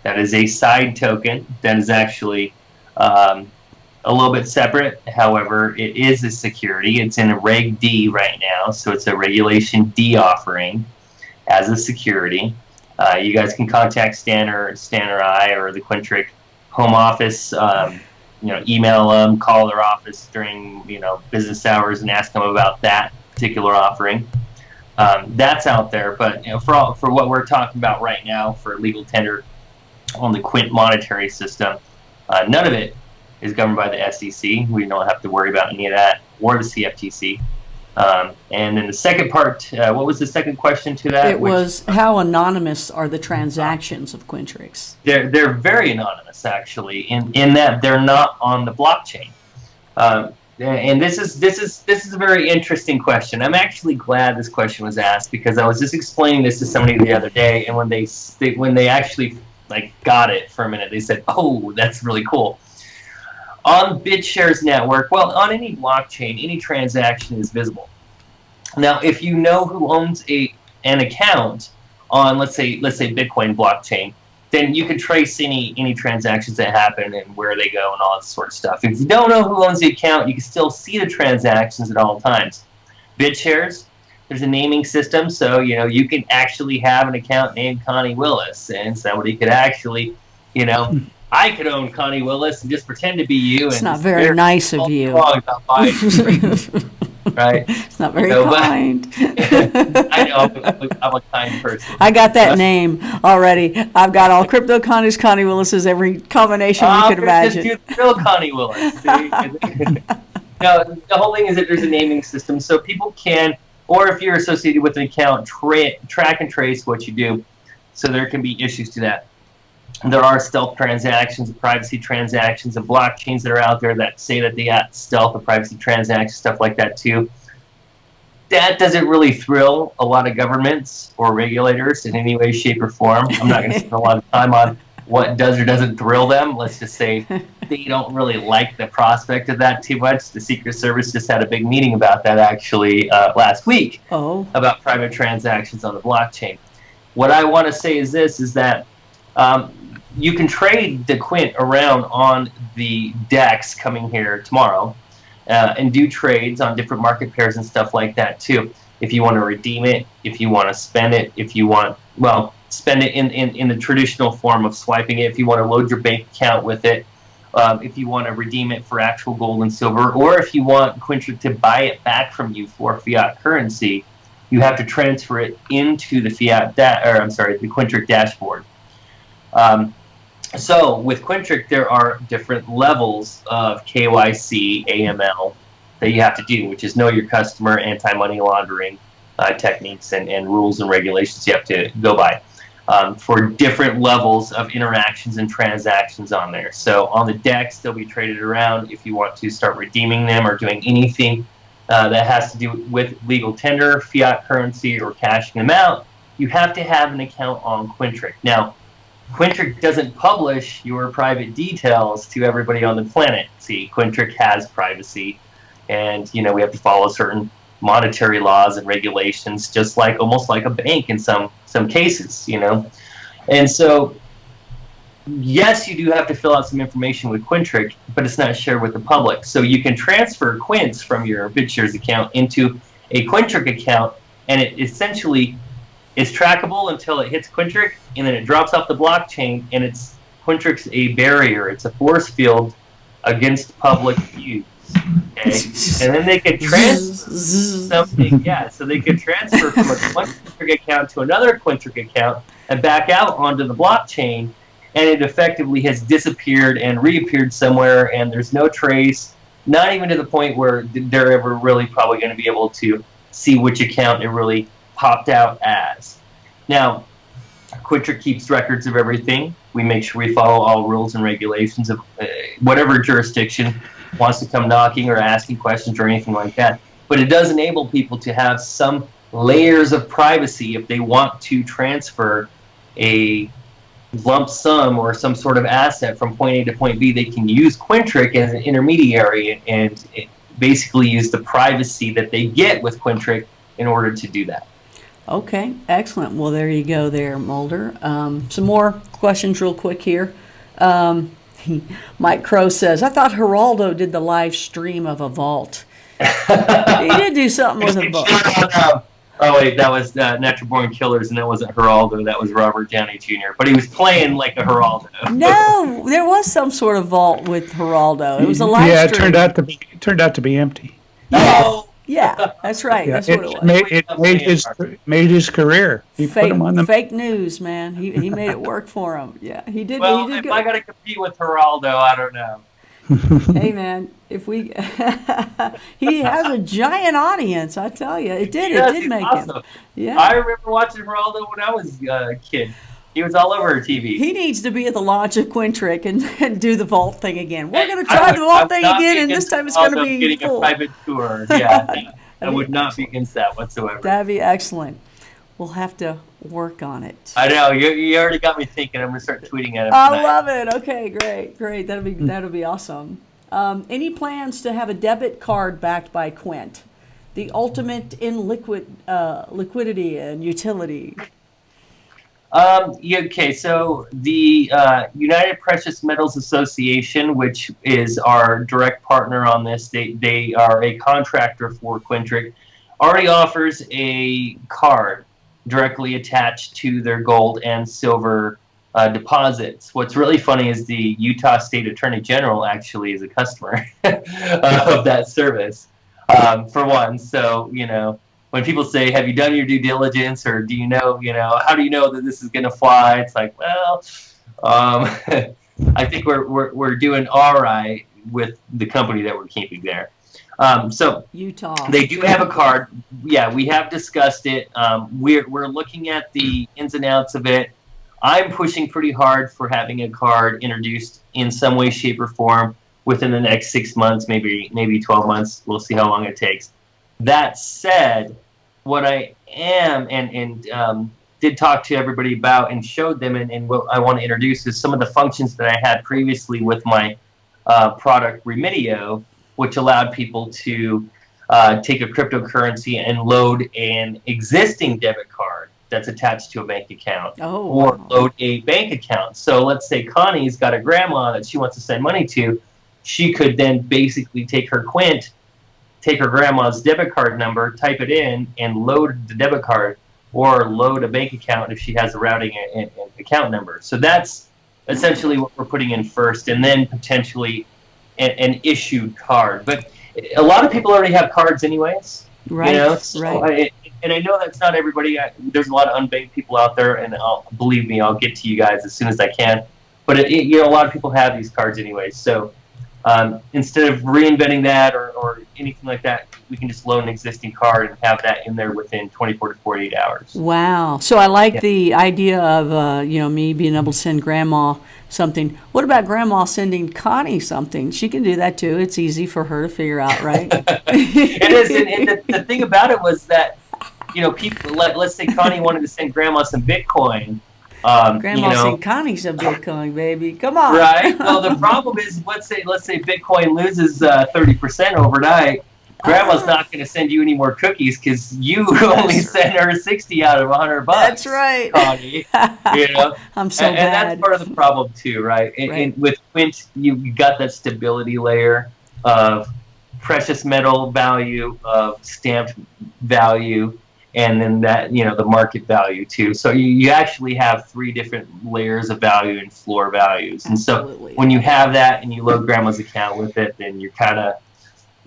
That is a side token that is actually a little bit separate. However, it is a security. It's in a Reg D right now, so it's a Regulation D offering as a security. You guys can contact Stan or I or the Quintric home office. Email them, call their office during business hours and ask them about that particular offering. That's out there, but for what we're talking about right now for legal tender on the QUINT monetary system, none of it is governed by the SEC. We don't have to worry about any of that, or the CFTC. And then the second part, what was the second question to that? It was how anonymous are the transactions of Quintrics? They're very anonymous, actually, in that they're not on the blockchain. And this is a very interesting question. I'm actually glad this question was asked, because I was just explaining this to somebody the other day, and when they actually got it for a minute, they said, "Oh, that's really cool." On BitShares network, well, on any blockchain, any transaction is visible. Now, if you know who owns an account on, let's say Bitcoin blockchain, then you can trace any transactions that happen and where they go and all that sort of stuff. If you don't know who owns the account, you can still see the transactions at all times. BitShares, there's a naming system, so you can actually have an account named Connie Willis, and somebody could actually, I could own Connie Willis and just pretend to be you. It's not very nice of you. Right? It's not very kind. I know, I'm a kind person. I got that name already. I've got all cryptoconnies, Connie Willis's, every combination you could imagine. Just do the real Connie Willis. See? No, the whole thing is that there's a naming system, so people can, or if you're associated with an account, track and trace what you do. So there can be issues to that. There are stealth transactions, privacy transactions, and blockchains that are out there that say that they got stealth or privacy transactions, stuff like that too. That doesn't really thrill a lot of governments or regulators in any way, shape, or form. I'm not going to spend a lot of time on what does or doesn't thrill them. Let's just say they don't really like the prospect of that too much. The Secret Service just had a big meeting about that actually last week about private transactions on the blockchain. What I want to say is this, is that you can trade the Quint around on the DEX coming here tomorrow and do trades on different market pairs and stuff like that too. If you want to redeem it, if you want to spend it, if you want, spend it in the traditional form of swiping it, if you want to load your bank account with it, if you want to redeem it for actual gold and silver, or if you want Quintric to buy it back from you for fiat currency, you have to transfer it into the the Quintric dashboard. So with Quintric, there are different levels of KYC, AML that you have to do, which is know your customer, anti-money laundering techniques and rules and regulations you have to go by for different levels of interactions and transactions on there. So on the DEX, they'll be traded around. If you want to start redeeming them or doing anything that has to do with legal tender, fiat currency, or cashing them out, you have to have an account on Quintric. Now, Quintric doesn't publish your private details to everybody on the planet. See, Quintric has privacy, and we have to follow certain monetary laws and regulations, just like almost like a bank in some cases, And so, yes, you do have to fill out some information with Quintric, but it's not shared with the public. So you can transfer Quints from your BitShares account into a Quintric account, and it essentially is trackable until it hits Quintric, and then it drops off the blockchain, and Quintric's a barrier. It's a force field against public use. Okay? And then they could transfer something, so they could transfer from one Quintric account to another Quintric account and back out onto the blockchain, and it effectively has disappeared and reappeared somewhere, and there's no trace, not even to the point where they're ever really probably going to be able to see which account it really popped out as. Now, Quintric keeps records of everything. We make sure we follow all rules and regulations of whatever jurisdiction wants to come knocking or asking questions or anything like that. But it does enable people to have some layers of privacy if they want to transfer a lump sum or some sort of asset from point A to point B, they can use Quintric as an intermediary and basically use the privacy that they get with Quintric in order to do that. Okay, excellent. Well, there you go there, Mulder. Some more questions real quick here. Mike Crow says, I thought Geraldo did the live stream of a vault. He did do something with a vault. Oh, wait, that was Natural Born Killers, and that wasn't Geraldo. That was Robert Downey Jr. But he was playing like a Geraldo. No, there was some sort of vault with Geraldo. It was a live stream. Yeah, it turned out to be empty. Oh! Yeah, that's right. Yeah, That's what it was. It made his career. He put him on the Fake news, man. He made it work for him. Yeah, he did. Well, he did if good. I got to compete with Geraldo, I don't know. Hey, man, if we, he has a giant audience. I tell you, it did make awesome. him. Yeah, I remember watching Geraldo when I was a kid. He was all over TV. he needs to be at the launch of Quintric and do the vault thing again. We're going to try the vault thing again, and this time it's going to be getting full. a private tour. Yeah, I would not be against that whatsoever. That'd be excellent. We'll have to work on it. I know you already got me thinking. I'm gonna start tweeting at him. I tonight. love it. Okay, great. That'll be awesome. Any plans to have a debit card backed by Quint, the ultimate in liquidity and utility? Okay, so the United Precious Metals Association, which is our direct partner on this, they are a contractor for Quintric, already offers a card directly attached to their gold and silver deposits. What's really funny is the Utah State Attorney General actually is a customer of that service, for one. So, when people say, have you done your due diligence, or do you know, how do you know that this is going to fly? It's like, well, I think we're doing all right with the company that we're keeping there. So Utah. They do have a card. Yeah, we have discussed it. We're looking at the ins and outs of it. I'm pushing pretty hard for having a card introduced in some way, shape, or form within the next 6 months, maybe 12 months. We'll see how long it takes. That said, what I am and did talk to everybody about and showed them and what I want to introduce is some of the functions that I had previously with my product Remitio, which allowed people to take a cryptocurrency and load an existing debit card that's attached to a bank account, or load a bank account. So let's say Connie's got a grandma that she wants to send money to. She could then basically take her Quint, take her grandma's debit card number, type it in, and load the debit card, or load a bank account if she has a routing and account number. So that's essentially what we're putting in first, and then potentially an issued card. But a lot of people already have cards anyways. Right, so right. And I know that's not everybody. There's a lot of unbanked people out there, and believe me, I'll get to you guys as soon as I can. But a lot of people have these cards anyways. So instead of reinventing that or anything like that, we can just load an existing card and have that in there within 24 to 48 hours. Wow. So I like the idea of me being able to send grandma something. What about grandma sending Connie something? She can do that too. It's easy for her to figure out, right? It is. And the thing about it was that, people, let's say Connie wanted to send grandma some Bitcoin. Grandma sent Connie some Bitcoin, baby. Come on. Right. Well, the problem is, let's say Bitcoin loses 30% overnight. Grandma's not going to send you any more cookies because you only sent her 60 out of $100. That's right. Connie, I'm so bad. And that's part of the problem too, right? And with Quint, you got that stability layer of precious metal value, of stamped value, and then that, the market value too. So you actually have 3 different layers of value and floor values. And so when you have that and you load grandma's account with it, then you're kind of,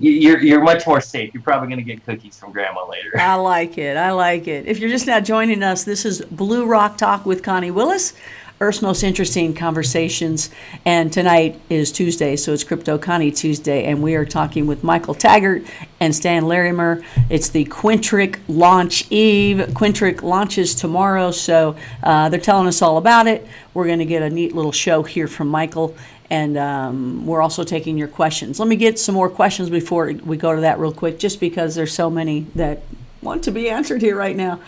you're much more safe. You're probably going to get cookies from grandma later. I like it. If you're just now joining us, this is Blue Rock Talk with Connie Willis, Earth's most interesting conversations. And tonight is Tuesday, so it's Crypto Connie Tuesday, and we are talking with Michael Taggart and Stan Larimer. It's the Quintric Launch Eve. Quintric launches tomorrow, so they're telling us all about it. We're going to get a neat little show here from Michael. And we're also taking your questions. Let me get some more questions before we go to that real quick, just because there's so many that want to be answered here right now.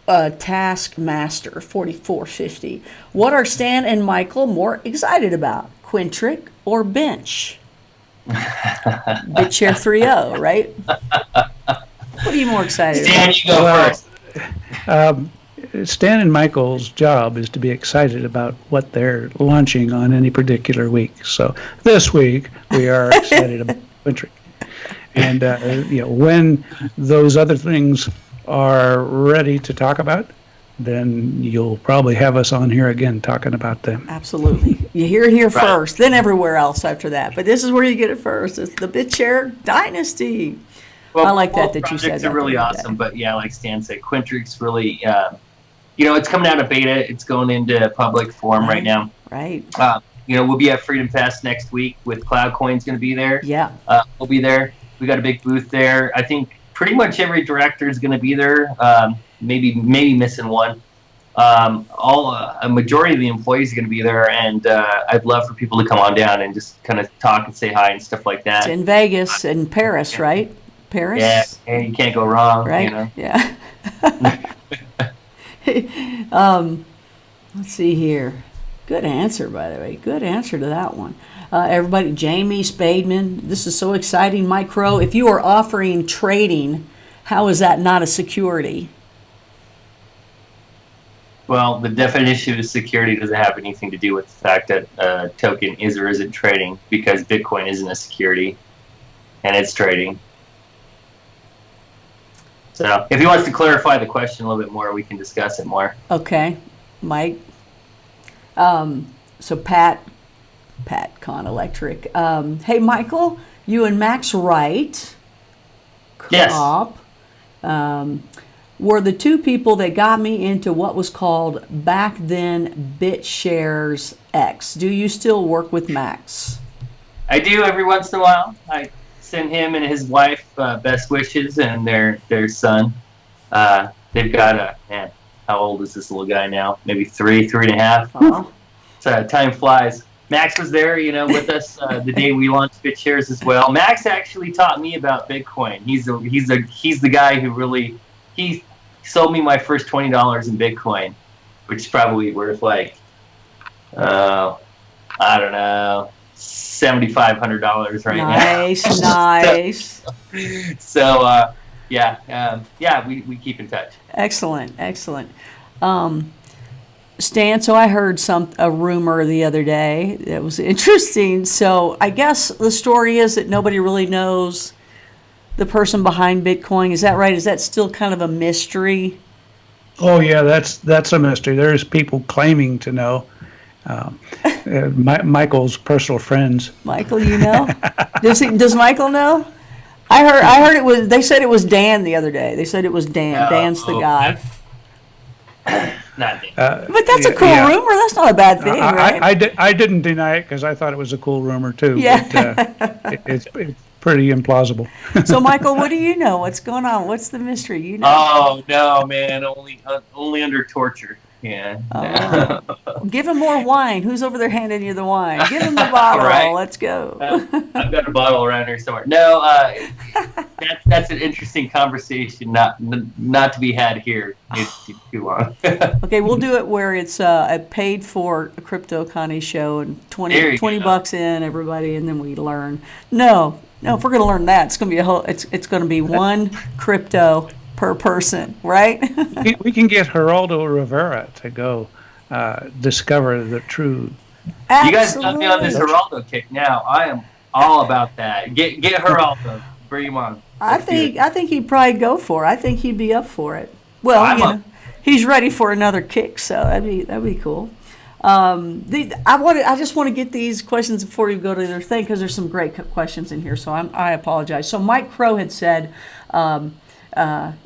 Taskmaster 4450. What are Stan and Michael more excited about, Quintric or Bench? BitShare 3.0, right? What are you more excited Stan, about? you go first. Stan and Michael's job is to be excited about what they're launching on any particular week. So this week we are excited about Quintric, and when those other things are ready to talk about, then you'll probably have us on here again talking about them. Absolutely. You hear it here first, then everywhere else after that. But this is where you get it first. It's the BitShare Dynasty. Well, I like that both you said projects that are really the other awesome, day. but yeah, like Stan said, Quintric's really, it's coming out of beta. It's going into public form right now. Right. We'll be at Freedom Fest next week with Cloud Coin's going to be there. Yeah. We'll be there. We got a big booth there. I think pretty much every director is going to be there. Maybe missing one. A majority of the employees are going to be there, and I'd love for people to come on down and just kind of talk and say hi and stuff like that. It's in Vegas and Paris, right? Paris? Yeah, and you can't go wrong, right? Yeah. Let's see here. Good answer, by the way. Good answer to that one. Everybody, Jamie Spademan, this is so exciting. Mike Crow, if you are offering trading, how is that not a security? Well, the definition of security doesn't have anything to do with the fact that a token is or isn't trading, because Bitcoin isn't a security, and it's trading. So if he wants to clarify the question a little bit more, we can discuss it more. Okay, Mike. So Pat Con Electric. Hey, Michael, you and Max Wright. Yes. Were the two people that got me into what was called back then BitShares X. Do you still work with Max? I do every once in a while. I send him and his wife best wishes and their son. They've got how old is this little guy now? Maybe 3.5. Uh-huh. So time flies. Max was there, with us the day we launched BitShares as well. Max actually taught me about Bitcoin. He's the guy who really he sold me my first $20 in Bitcoin, which is probably worth like I don't know, $7,500 right now. Nice. So we keep in touch. Excellent. Stan, so I heard a rumor the other day that was interesting. So I guess the story is that nobody really knows the person behind Bitcoin. Is that right? Is that still kind of a mystery? Oh yeah, that's a mystery. There's people claiming to know. Michael's personal friends. Michael, you know? Does Michael know? I heard it was. They said it was Dan the other day. They said it was Dan. Dan's the guy. Not Dan. But that's a cool rumor. That's not a bad thing, right? I didn't deny it because I thought it was a cool rumor too. Yeah. But, it's pretty implausible. So, Michael, what do you know? What's going on? What's the mystery? You know? Oh no, man! Only under torture. Yeah. Oh. Give him more wine. Who's over there handing you the wine? Give him the bottle. Right. Let's go. I've got a bottle around here somewhere. No, that's an interesting conversation, not to be had here. It's too long. Okay, we'll do it where it's a paid for CryptoConnie show and 20 bucks in, everybody, and then we learn. No, if we're going to learn that, it's going to be it's going to be one crypto per person, right? We can get Geraldo Rivera to go discover the true. Absolutely. You guys got me on this Geraldo kick now. I am all about that. Get Geraldo. Bring him on. I think he'd probably go for it. I think he'd be up for it. Well, he's ready for another kick, so that'd be cool. I just want to get these questions before you go to their thing because there's some great questions in here. So I apologize. So Mike Crow had said,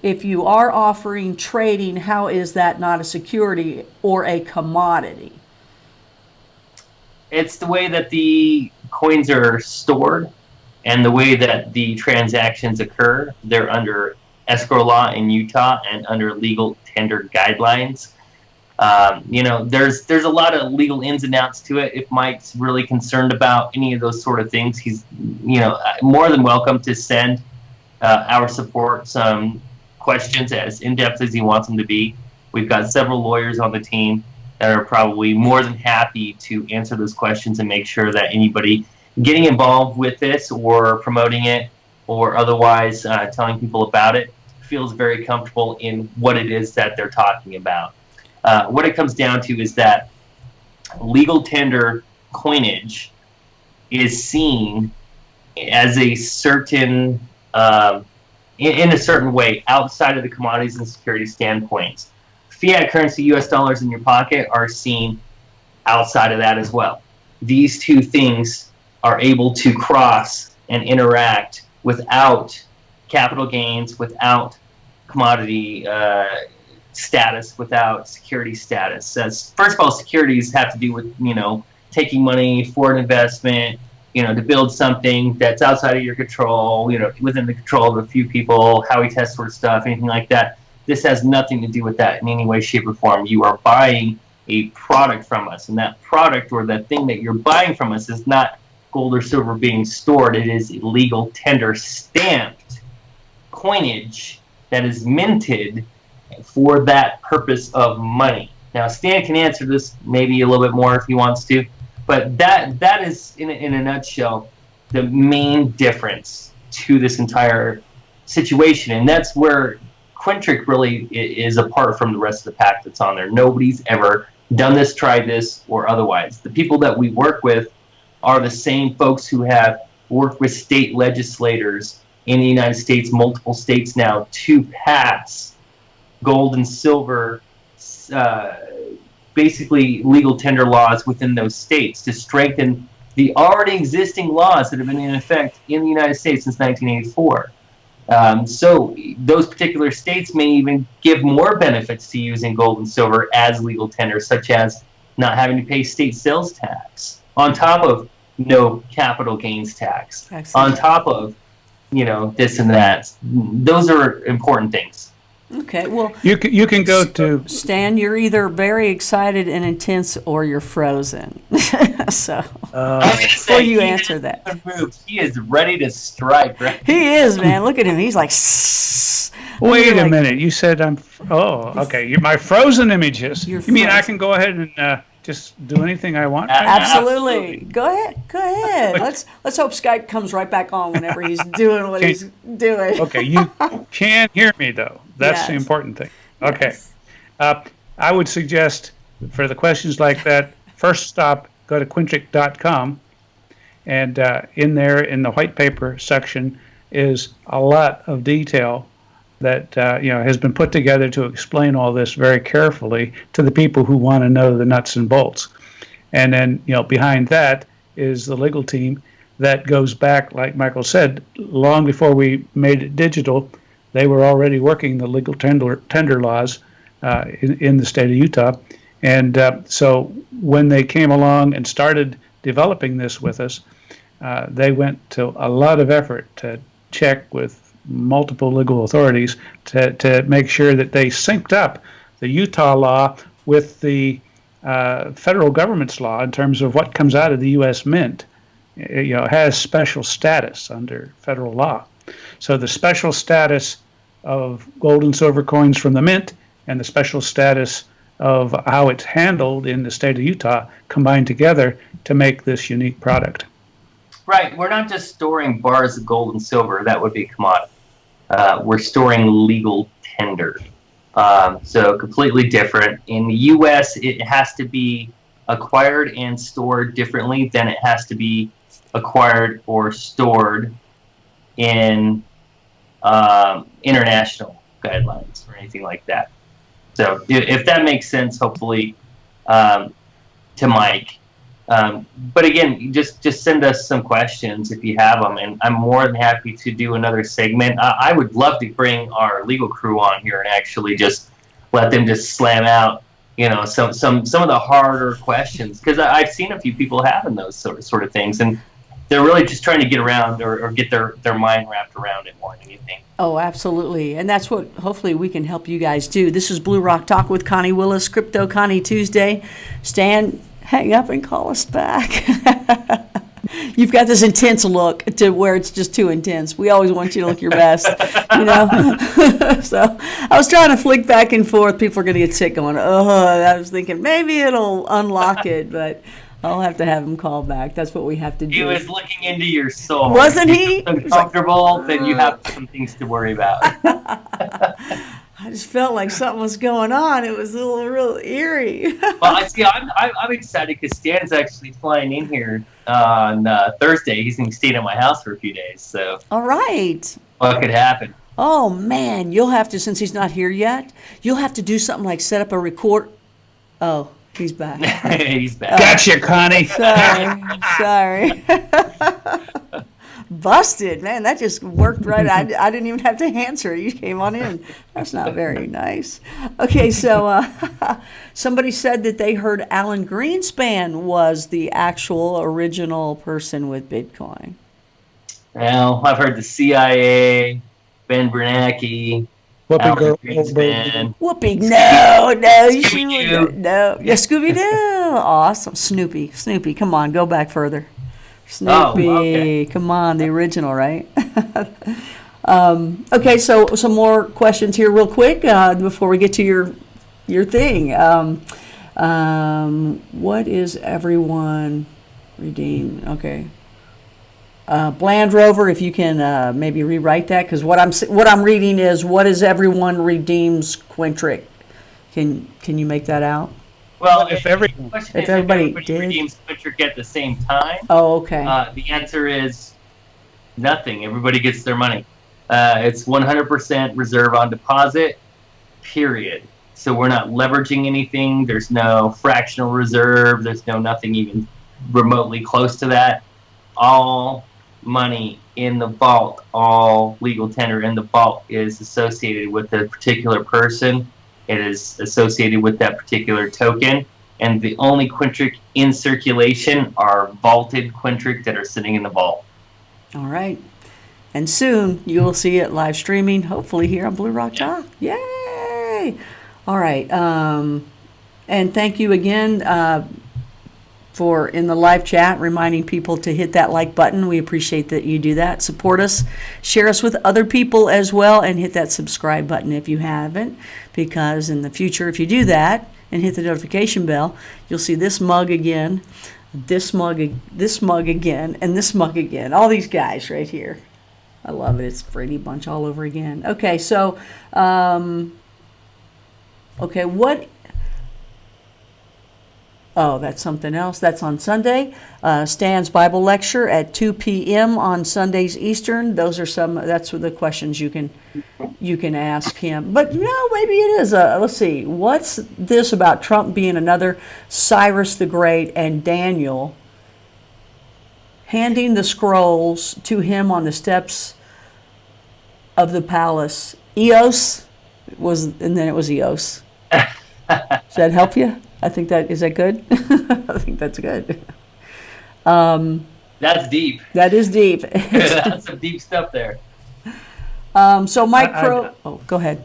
if you are offering trading, how is that not a security or a commodity? It's the way that the coins are stored and the way that the transactions occur. They're under escrow law in Utah and under legal tender guidelines. There's a lot of legal ins and outs to it. If Mike's really concerned about any of those sort of things, he's more than welcome to send our support some questions as in-depth as he wants them to be. We've got several lawyers on the team that are probably more than happy to answer those questions and make sure that anybody getting involved with this or promoting it or otherwise telling people about it feels very comfortable in what it is that they're talking about. What it comes down to is that legal tender coinage is seen as a certain, in a certain way, outside of the commodities and security standpoints. Fiat currency, US dollars in your pocket, are seen outside of that as well. These two things are able to cross and interact without capital gains, without commodity status, without security status. First of all, securities have to do with, taking money for an investment, to build something that's outside of your control, within the control of a few people, how we test sort of stuff, anything like that. This has nothing to do with that in any way, shape, or form. You are buying a product from us, and that product or that thing that you're buying from us is not gold or silver being stored. It is legal tender stamped coinage that is minted for that purpose of money. Now, Stan can answer this maybe a little bit more if he wants to, but that is, in a nutshell, the main difference to this entire situation, and that's where Quintric really is apart from the rest of the pack that's on there. Nobody's ever done this, tried this, or otherwise. The people that we work with are the same folks who have worked with state legislators in the United States, multiple states now, to pass gold and silver, basically legal tender laws within those states to strengthen the already existing laws that have been in effect in the United States since 1984. So those particular states may even give more benefits to using gold and silver as legal tender, such as not having to pay state sales tax, on top of no capital gains tax, Excellent. on top of, this and that. Those are important things. Okay, well, You can go to Stan, you're either very excited and intense or you're frozen. So, before you answer that. He is ready to strike, right? He is, man. Look at him. He's like, Wait a minute. You said okay. My frozen images. You mean I can go ahead and just do anything I want? Right now? Absolutely. Go ahead. Let's hope Skype comes right back on whenever he's doing what he's doing. Okay, you can hear me though. That's the Yes. important thing. Okay. Yes. I would suggest for the questions like that, first stop, go to quintric.com, and in there in the white paper section is a lot of detail that has been put together to explain all this very carefully to the people who want to know the nuts and bolts. And then behind that is the legal team that goes back, like Michael said, long before we made it digital. They were already working the legal tender laws in the state of Utah. And so when they came along and started developing this with us, they went to a lot of effort to check with multiple legal authorities to make sure that they synced up the Utah law with the federal government's law in terms of what comes out of the U.S. Mint. It has special status under federal law. So the special status of gold and silver coins from the Mint and the special status of how it's handled in the state of Utah combined together to make this unique product. Right. We're not just storing bars of gold and silver. That would be commodity. We're storing legal tender. So completely different. In the U.S., it has to be acquired and stored differently than it has to be acquired or stored in international guidelines or anything like that. So if that makes sense, hopefully, to Mike. But again, just send us some questions if you have them, and I'm more than happy to do another segment. I would love to bring our legal crew on here and actually just let them just slam out, some of the harder questions, because I've seen a few people having those sort of things, and they're really just trying to get around or get their mind wrapped around it more than anything. Oh, absolutely. And that's what hopefully we can help you guys do. This is Blue Rock Talk with Connie Willis, Crypto Connie Tuesday. Stan, hang up and call us back. You've got this intense look to where it's just too intense. We always want you to look your best, you know. So I was trying to flick back and forth. People are going to get sick going, oh, I was thinking maybe it'll unlock it, but I'll have to have him call back. That's what we have to do. He was looking into your soul. Wasn't he? If you're uncomfortable, then you have some things to worry about. I just felt like something was going on. It was a little real eerie. Well, I see. I'm excited because Stan's actually flying in here on Thursday. He's going to stay at my house for a few days. So, all right. What could happen? Oh man, you'll have to, since he's not here yet, you'll have to do something like set up a record. Oh, he's back. He's back. Gotcha, Connie. Sorry. Busted, man. That just worked right. I didn't even have to answer. You came on in. That's not very nice. Okay, so somebody said that they heard Alan Greenspan was the actual original person with Bitcoin. Well, I've heard the CIA, Ben Bernanke, Alan Greenspan. Whoopee, no, yeah, Scooby-Doo. Awesome. Snoopy, come on, go back further. Snoopy, okay. Come on, the original, right? Okay, so some more questions here real quick before we get to your thing. What is everyone redeem? Okay. Bland Rover, if you can maybe rewrite that, because what I'm reading is what is everyone redeems Quintric. Can you make that out? Well, if everybody did redeems Quintric at the same time, oh, okay. The answer is nothing. Everybody gets their money. It's 100% reserve on deposit, period. So we're not leveraging anything. There's no fractional reserve. There's no nothing even remotely close to that. All money in the vault, all legal tender in the vault is associated with a particular person. It is associated with that particular token, and the only Quintric in circulation are vaulted Quintric that are sitting in the vault. All right. And soon you will see it live streaming, hopefully here on Blue Rock Talk. Yay! All right. And thank you again for in the live chat reminding people to hit that like button. We appreciate that you do that. Support us, share us with other people as well, and hit that subscribe button if you haven't, because in the future, if you do that and hit the notification bell, you'll see this mug again, this mug again, and this mug again. All these guys right here. I love it. It's Brady Bunch all over again. Okay, so, okay, what... Oh, that's something else. That's on Sunday. Stan's Bible lecture at 2 p.m. on Sundays Eastern. Those are that's the questions you can ask him. But no, maybe it is. Let's see. What's this about Trump being another Cyrus the Great and Daniel handing the scrolls to him on the steps of the palace? Eos and then it was Eos. Does that help you? Is that good? I think that's good. That's deep. That is deep. That's some deep stuff there. So Mike Crow, go ahead.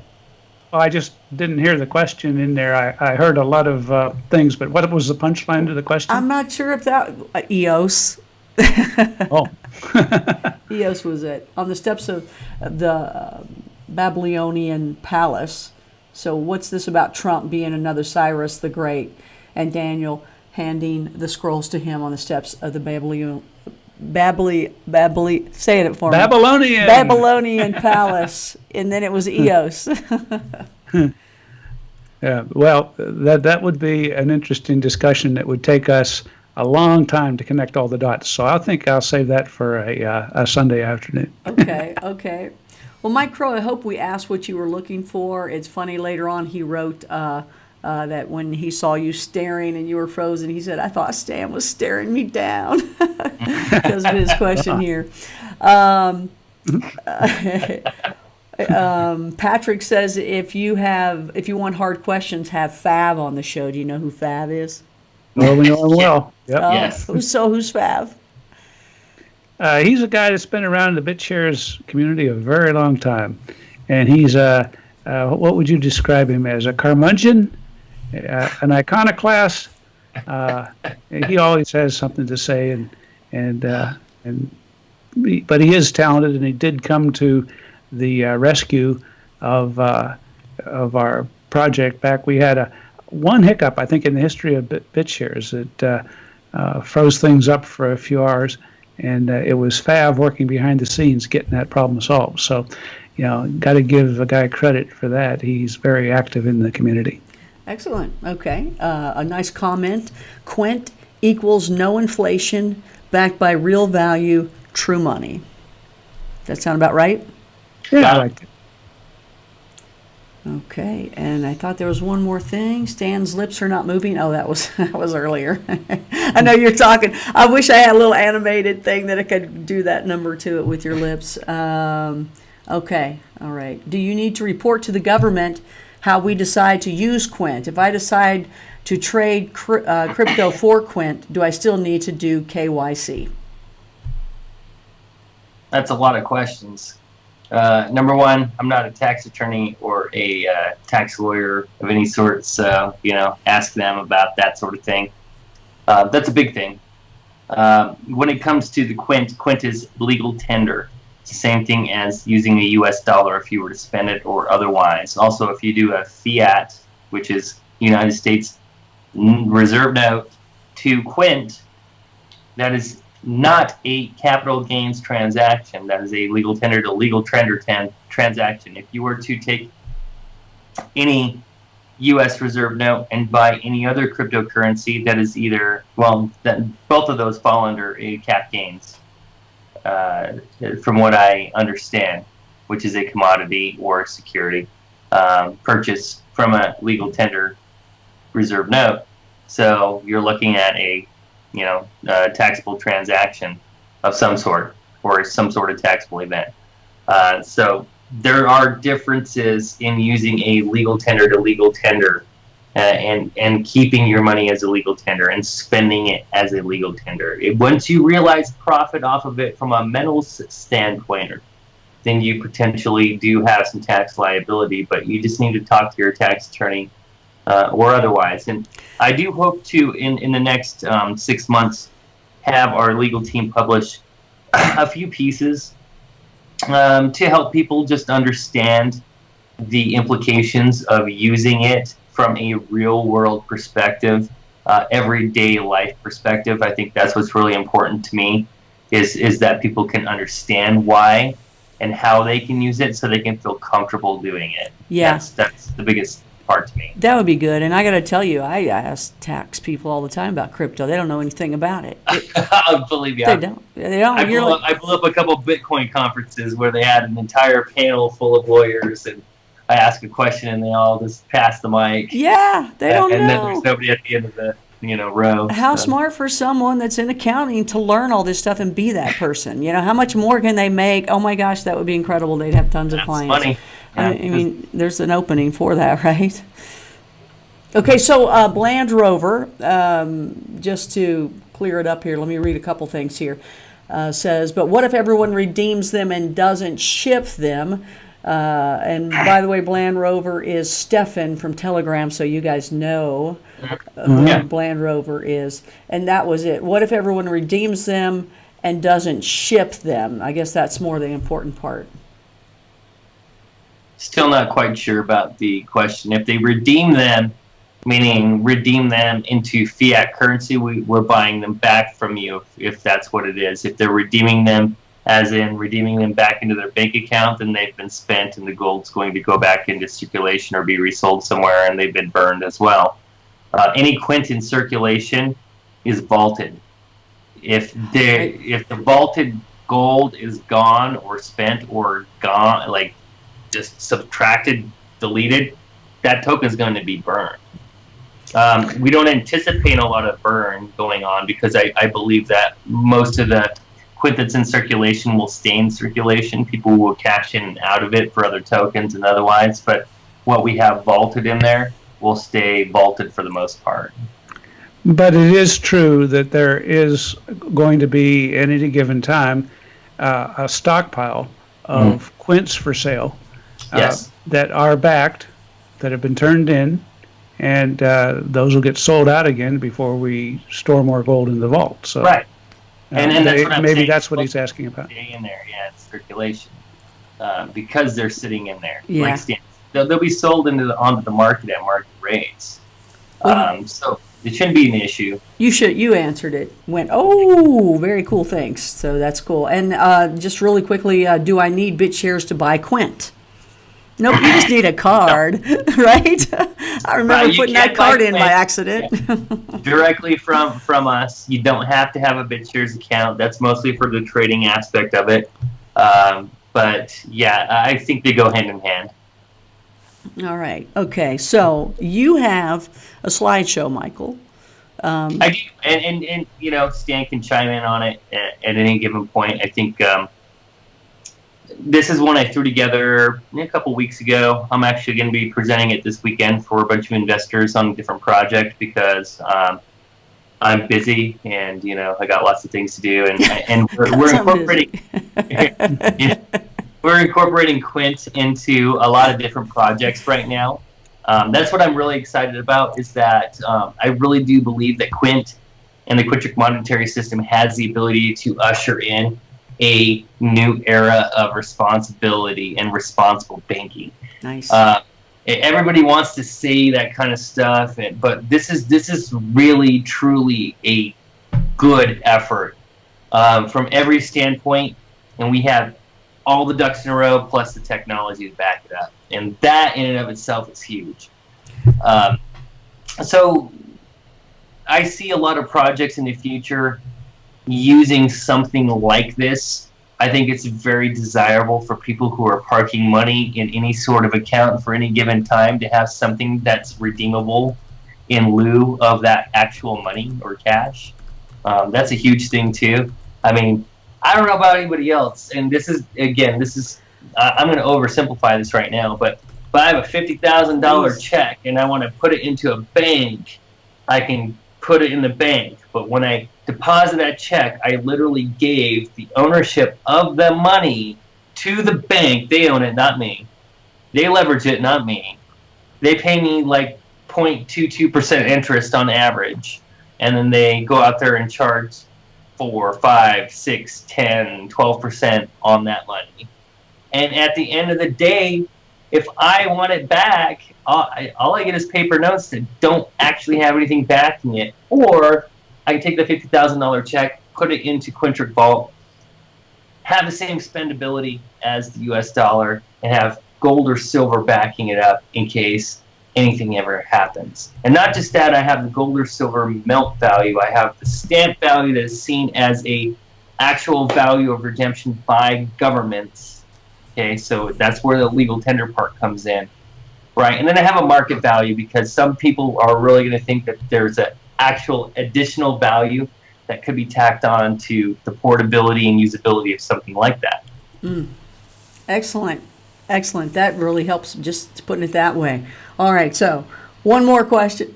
Well, I just didn't hear the question in there. I heard a lot of things, but what was the punchline to the question? I'm not sure if that, Eos. Oh. Eos was it. On the steps of the Babylonian palace. So what's this about Trump being another Cyrus the Great and Daniel handing the scrolls to him on the steps of the Babylonian palace, and then it was Eos. Yeah, well, that would be an interesting discussion that would take us a long time to connect all the dots. So I think I'll save that for a Sunday afternoon. Okay. Well, Mike Crow, I hope we asked what you were looking for. It's funny, later on he wrote that when he saw you staring and you were frozen, he said, I thought Stan was staring me down because of his question here. Patrick says, if you want hard questions, have Fav on the show. Do you know who Fav is? Well, we know him well. Yep. Yes. Who's Fav? He's a guy that's been around the BitShares community a very long time, and he's what would you describe him as? A curmudgeon, an iconoclast. He always has something to say, and but he is talented, and he did come to the rescue of our project back. We had one hiccup, I think, in the history of BitShares. It froze things up for a few hours, and it was Fav working behind the scenes getting that problem solved. So, got to give a guy credit for that. He's very active in the community. Excellent. Okay. A nice comment. QUINT equals no inflation, backed by real value, true money. That sound about right? Yeah, I like it. Okay, and I thought there was one more thing. Stan's lips are not moving. Oh, that was earlier. I know you're talking. I wish I had a little animated thing that I could do that number to it with your lips. Okay, all right. Do you need to report to the government how we decide to use QUINT? If I decide to trade crypto for QUINT, do I still need to do KYC? That's a lot of questions. Number one, I'm not a tax attorney or a tax lawyer of any sort, so, ask them about that sort of thing. That's a big thing. When it comes to the QUINT is legal tender. It's the same thing as using a US dollar if you were to spend it or otherwise. Also, if you do a fiat, which is United States reserve note, to QUINT, that is not a capital gains transaction. That is a legal tender to legal tender transaction. If you were to take any U.S. reserve note and buy any other cryptocurrency, that is either, both of those fall under a cap gains, from what I understand, which is a commodity or a security purchase from a legal tender reserve note. So you're looking at a taxable transaction of some sort or some sort of taxable event. So there are differences in using a legal tender to legal tender and keeping your money as a legal tender and spending it as a legal tender. Once you realize profit off of it from a mental standpoint, then you potentially do have some tax liability, but you just need to talk to your tax attorney or otherwise. And I do hope to, in the next 6 months, have our legal team publish a few pieces to help people just understand the implications of using it from a real-world perspective, everyday life perspective. I think that's what's really important to me, is that people can understand why and how they can use it so they can feel comfortable doing it. Yeah. That's the biggest part to me. That would be good. And I got to tell you, I ask tax people all the time about crypto. They don't know anything about it. I believe you. They don't. I blew up a couple Bitcoin conferences where they had an entire panel full of lawyers, and I ask a question and they all just pass the mic. Yeah, they don't know. And then there's nobody at the end of the row. How smart for someone that's in accounting to learn all this stuff and be that person. How much more can they make? Oh my gosh, that would be incredible. They'd have tons of clients. Money. I mean, there's an opening for that, right? Okay, so Bland Rover, just to clear it up here, let me read a couple things here. Says, but what if everyone redeems them and doesn't ship them? And by the way, Bland Rover is Stefan from Telegram, so you guys know who Bland Rover is. And that was it. What if everyone redeems them and doesn't ship them? I guess that's more the important part. Still not quite sure about the question. If they redeem them, meaning redeem them into fiat currency, we're buying them back from you if that's what it is. If they're redeeming them, as in redeeming them back into their bank account, then they've been spent and the gold's going to go back into circulation or be resold somewhere, and they've been burned as well. Any QUINT in circulation is vaulted. If the vaulted gold is gone or spent or gone, like just subtracted, deleted, that token is going to be burned. We don't anticipate a lot of burn going on because I believe that most of the QUINT that's in circulation will stay in circulation. People will cash in and out of it for other tokens and otherwise, but what we have vaulted in there will stay vaulted for the most part. But it is true that there is going to be, at any given time, a stockpile of QUINTs for sale that are backed, that have been turned in, and those will get sold out again before we store more gold in the vault. So. Right. And that's what I'm maybe saying. that's what he's asking about. Stay in there, yeah, it's circulation, because they're sitting in there. Yeah. Like Stan, they'll be sold onto the market at market rates. So it shouldn't be an issue. You answered it. Went, oh, very cool, thanks. So that's cool. And just really quickly, do I need BitShares to buy Quint? Nope, you just need a card, right? I remember putting that card in by accident. Directly from us. You don't have to have a BitShares account. That's mostly for the trading aspect of it. But yeah, I think they go hand in hand. All right. Okay. So you have a slideshow, Michael. I do, and you know, Stan can chime in on it at any given point. I think this is one I threw together a couple weeks ago. I'm actually going to be presenting it this weekend for a bunch of investors on a different project because I'm busy and you know I got lots of things to do, and we're incorporating. We're incorporating Quint into a lot of different projects right now. That's what I'm really excited about is that I really do believe that Quint and the Quintric monetary system has the ability to usher in a new era of responsibility and responsible banking. Nice. Everybody wants to say that kind of stuff, but this is really, truly a good effort from every standpoint, and we have all the ducks in a row plus the technology to back it up. And that in and of itself is huge. So I see a lot of projects in the future using something like this. I think it's very desirable for people who are parking money in any sort of account for any given time to have something that's redeemable in lieu of that actual money or cash. That's a huge thing too. I mean, I don't know about anybody else, and this is I'm going to oversimplify this right now, but if I have a $50,000 check and I want to put it into a bank, I can put it in the bank. But when I deposit that check, I literally gave the ownership of the money to the bank. They own it, not me. They leverage it, not me. They pay me like 0.22% interest on average, and then they go out there and charge 4, 5, 6, 10, 12% on that money. And at the end of the day, if I want it back, all I get is paper notes that don't actually have anything backing it. Or I can take the $50,000 check, put it into Quintric Vault, have the same spendability as the US dollar, and have gold or silver backing it up in case anything ever happens. And not just that, I have the gold or silver melt value. I have the stamp value that is seen as a actual value of redemption by governments. Okay, so that's where the legal tender part comes in, right? And then I have a market value because some people are really going to think that there's an actual additional value that could be tacked on to the portability and usability of something like that. Excellent. Excellent. That really helps, just putting it that way. All right, so one more question,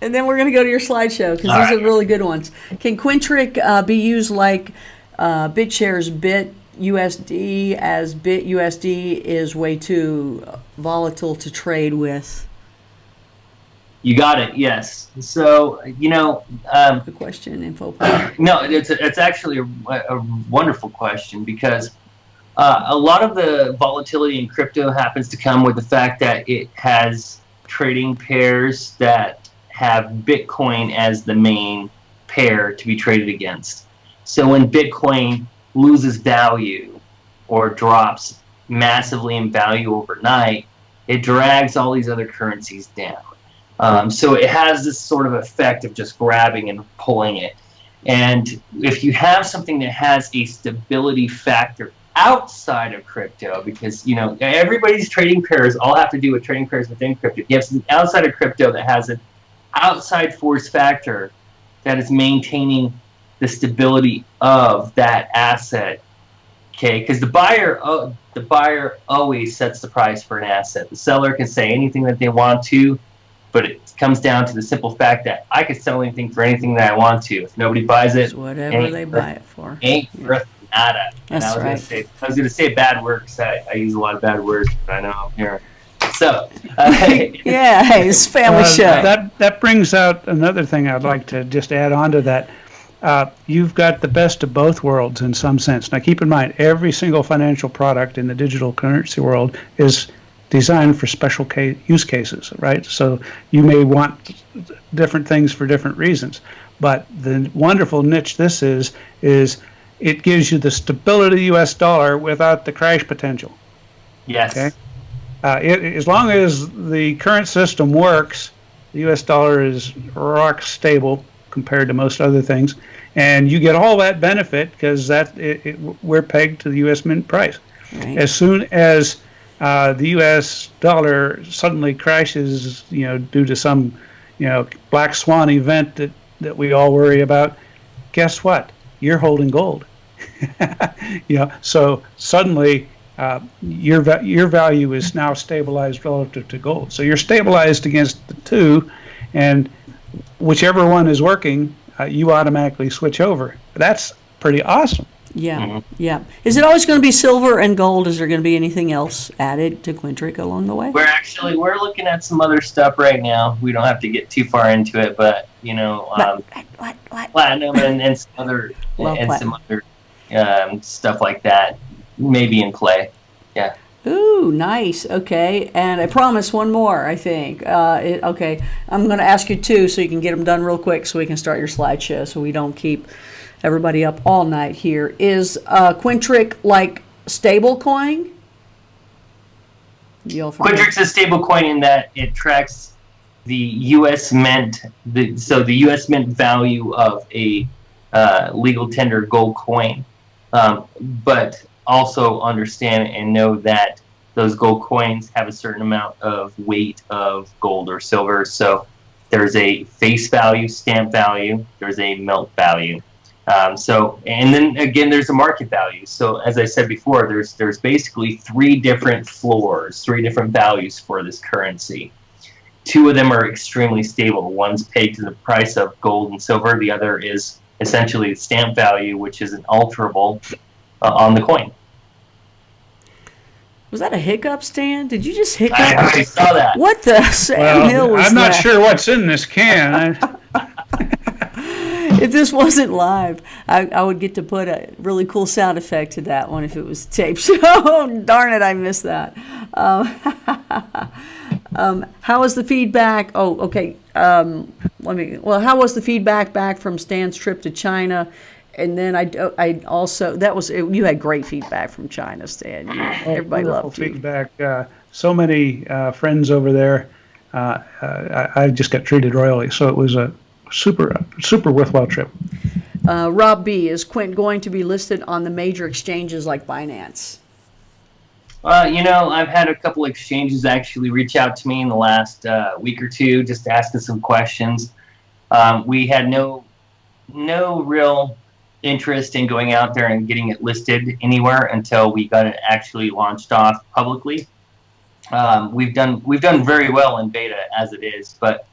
and then we're going to go to your slideshow because these are really good ones. Can Quintric be used like BitShares BitUSD, as BitUSD is way too volatile to trade with? You got it. Yes. So you know, Good question. Info. no, it's actually a wonderful question because a lot of the volatility in crypto happens to come with the fact that it has trading pairs that have Bitcoin as the main pair to be traded against. So when Bitcoin loses value or drops massively in value overnight, it drags all these other currencies down. So it has this sort of effect of just grabbing and pulling it. And if you have something that has a stability factor outside of crypto, because you know everybody's trading pairs all have to do with trading pairs within crypto. If you have something outside of crypto that has an outside force factor that is maintaining the stability of that asset, okay? Because the buyer always sets the price for an asset. The seller can say anything that they want to, but it comes down to the simple fact that I could sell anything for anything that I want to. If nobody buys it, It's whatever they buy it for. ain't worth nada. And That's I was gonna say bad words. I use a lot of bad words, but I know I'm here. So Yeah, hey, it's a family show. That brings out another thing I'd like to just add on to that. you've got the best of both worlds in some sense. Now, keep in mind, every single financial product in the digital currency world is designed for special use cases, right? So you may want different things for different reasons. But the wonderful niche this is it gives you the stability of the U.S. dollar without the crash potential. Yes. Okay? As long as the current system works, the U.S. dollar is rock stable compared to most other things, and you get all that benefit because we're pegged to the U.S. Mint price. Right. As soon as the U.S. dollar suddenly crashes, due to some, black swan event that we all worry about, guess what? You're holding gold. So suddenly your value is now stabilized relative to gold. So you're stabilized against the two, and whichever one is working, you automatically switch over. That's pretty awesome. Yeah, Mm-hmm. yeah. Is it always going to be silver and gold? Is there going to be anything else added to Quintric along the way? We're looking at some other stuff right now. We don't have to get too far into it, but What? platinum and some other stuff like that may be in play. Yeah. Ooh, nice. Okay, and I promise one more, I think. Okay, I'm going to ask you two so you can get them done real quick so we can start your slideshow so we don't keep everybody up all night here. Is Quintric like stable coin? Quintric's a stable coin in that it tracks the U.S. Mint, the U.S. Mint value of a legal tender gold coin, but also understand and know that those gold coins have a certain amount of weight of gold or silver. So there's a face value, stamp value, there's a melt value. And then again, there's a market value. So as I said before, there's basically three different floors, three different values for this currency. Two of them are extremely stable. One's pegged to the price of gold and silver. The other is essentially the stamp value, which is an alterable on the coin. Was that a hiccup, Stan? Did you just hiccup? I saw that. What the Sam Hill was I'm not that? sure what's in this can. If this wasn't live, I would get to put a really cool sound effect to that one if it was taped. Oh, darn it, I missed that. How was the feedback? Oh, okay. How was the feedback back from Stan's trip to China? And then I also, you had great feedback from China, Stan. Everybody loved you. Feedback. So many friends over there. I just got treated royally, so it was a super worthwhile trip. Rob B, is Quint going to be listed on the major exchanges like Binance? I've had a couple exchanges actually reach out to me in the last week or two, just asking some questions. We had no real interest in going out there and getting it listed anywhere until we got it actually launched off publicly. We've done very well in beta as it is, but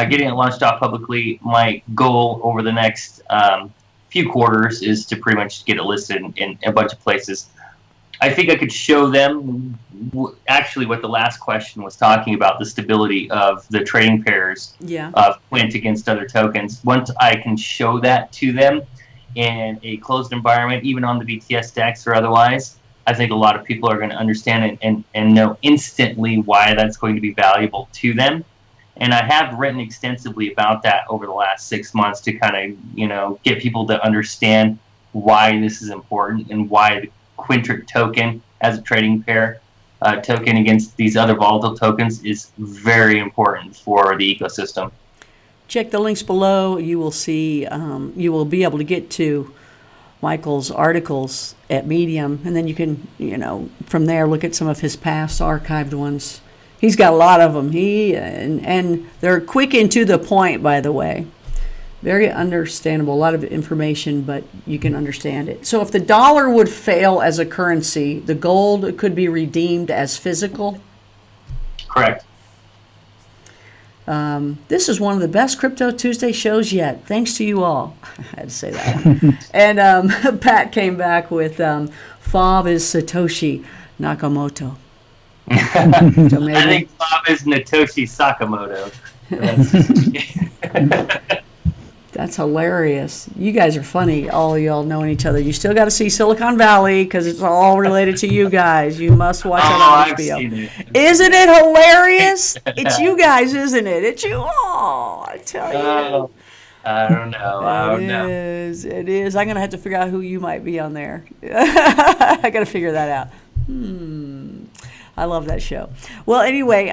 getting it launched off publicly, my goal over the next few quarters is to pretty much get it listed in a bunch of places. I think I could show them actually what the last question was talking about, the stability of the trading pairs of Quint against other tokens. Once I can show that to them in a closed environment, even on the BTS DEX or otherwise, I think a lot of people are going to understand and know instantly why that's going to be valuable to them. And I have written extensively about that over the last 6 months to kind of, get people to understand why this is important and why the Quintric token as a trading pair token against these other volatile tokens is very important for the ecosystem. Check the links below. You will see, you will be able to get to Michael's articles at Medium, and then you can, from there look at some of his past archived ones. He's got a lot of them. And they're quick and to the point, by the way. Very understandable. A lot of information, but you can understand it. So if the dollar would fail as a currency, the gold could be redeemed as physical? Correct. This is one of the best Crypto Tuesday shows yet. Thanks to you all. I had to say that. And Pat came back with FOB is Satoshi Nakamoto. So maybe, I think FOB is Natoshi Sakamoto. That's hilarious. You guys are funny, all of y'all knowing each other. You still got to see Silicon Valley because it's all related to you guys. You must watch it on I've HBO. seen it. Isn't it hilarious? It's you guys, isn't it? It's you. Oh, I tell you. Oh, I don't know. It is. I'm going to have to figure out who you might be on there. I got to figure that out. I love that show. Well, anyway,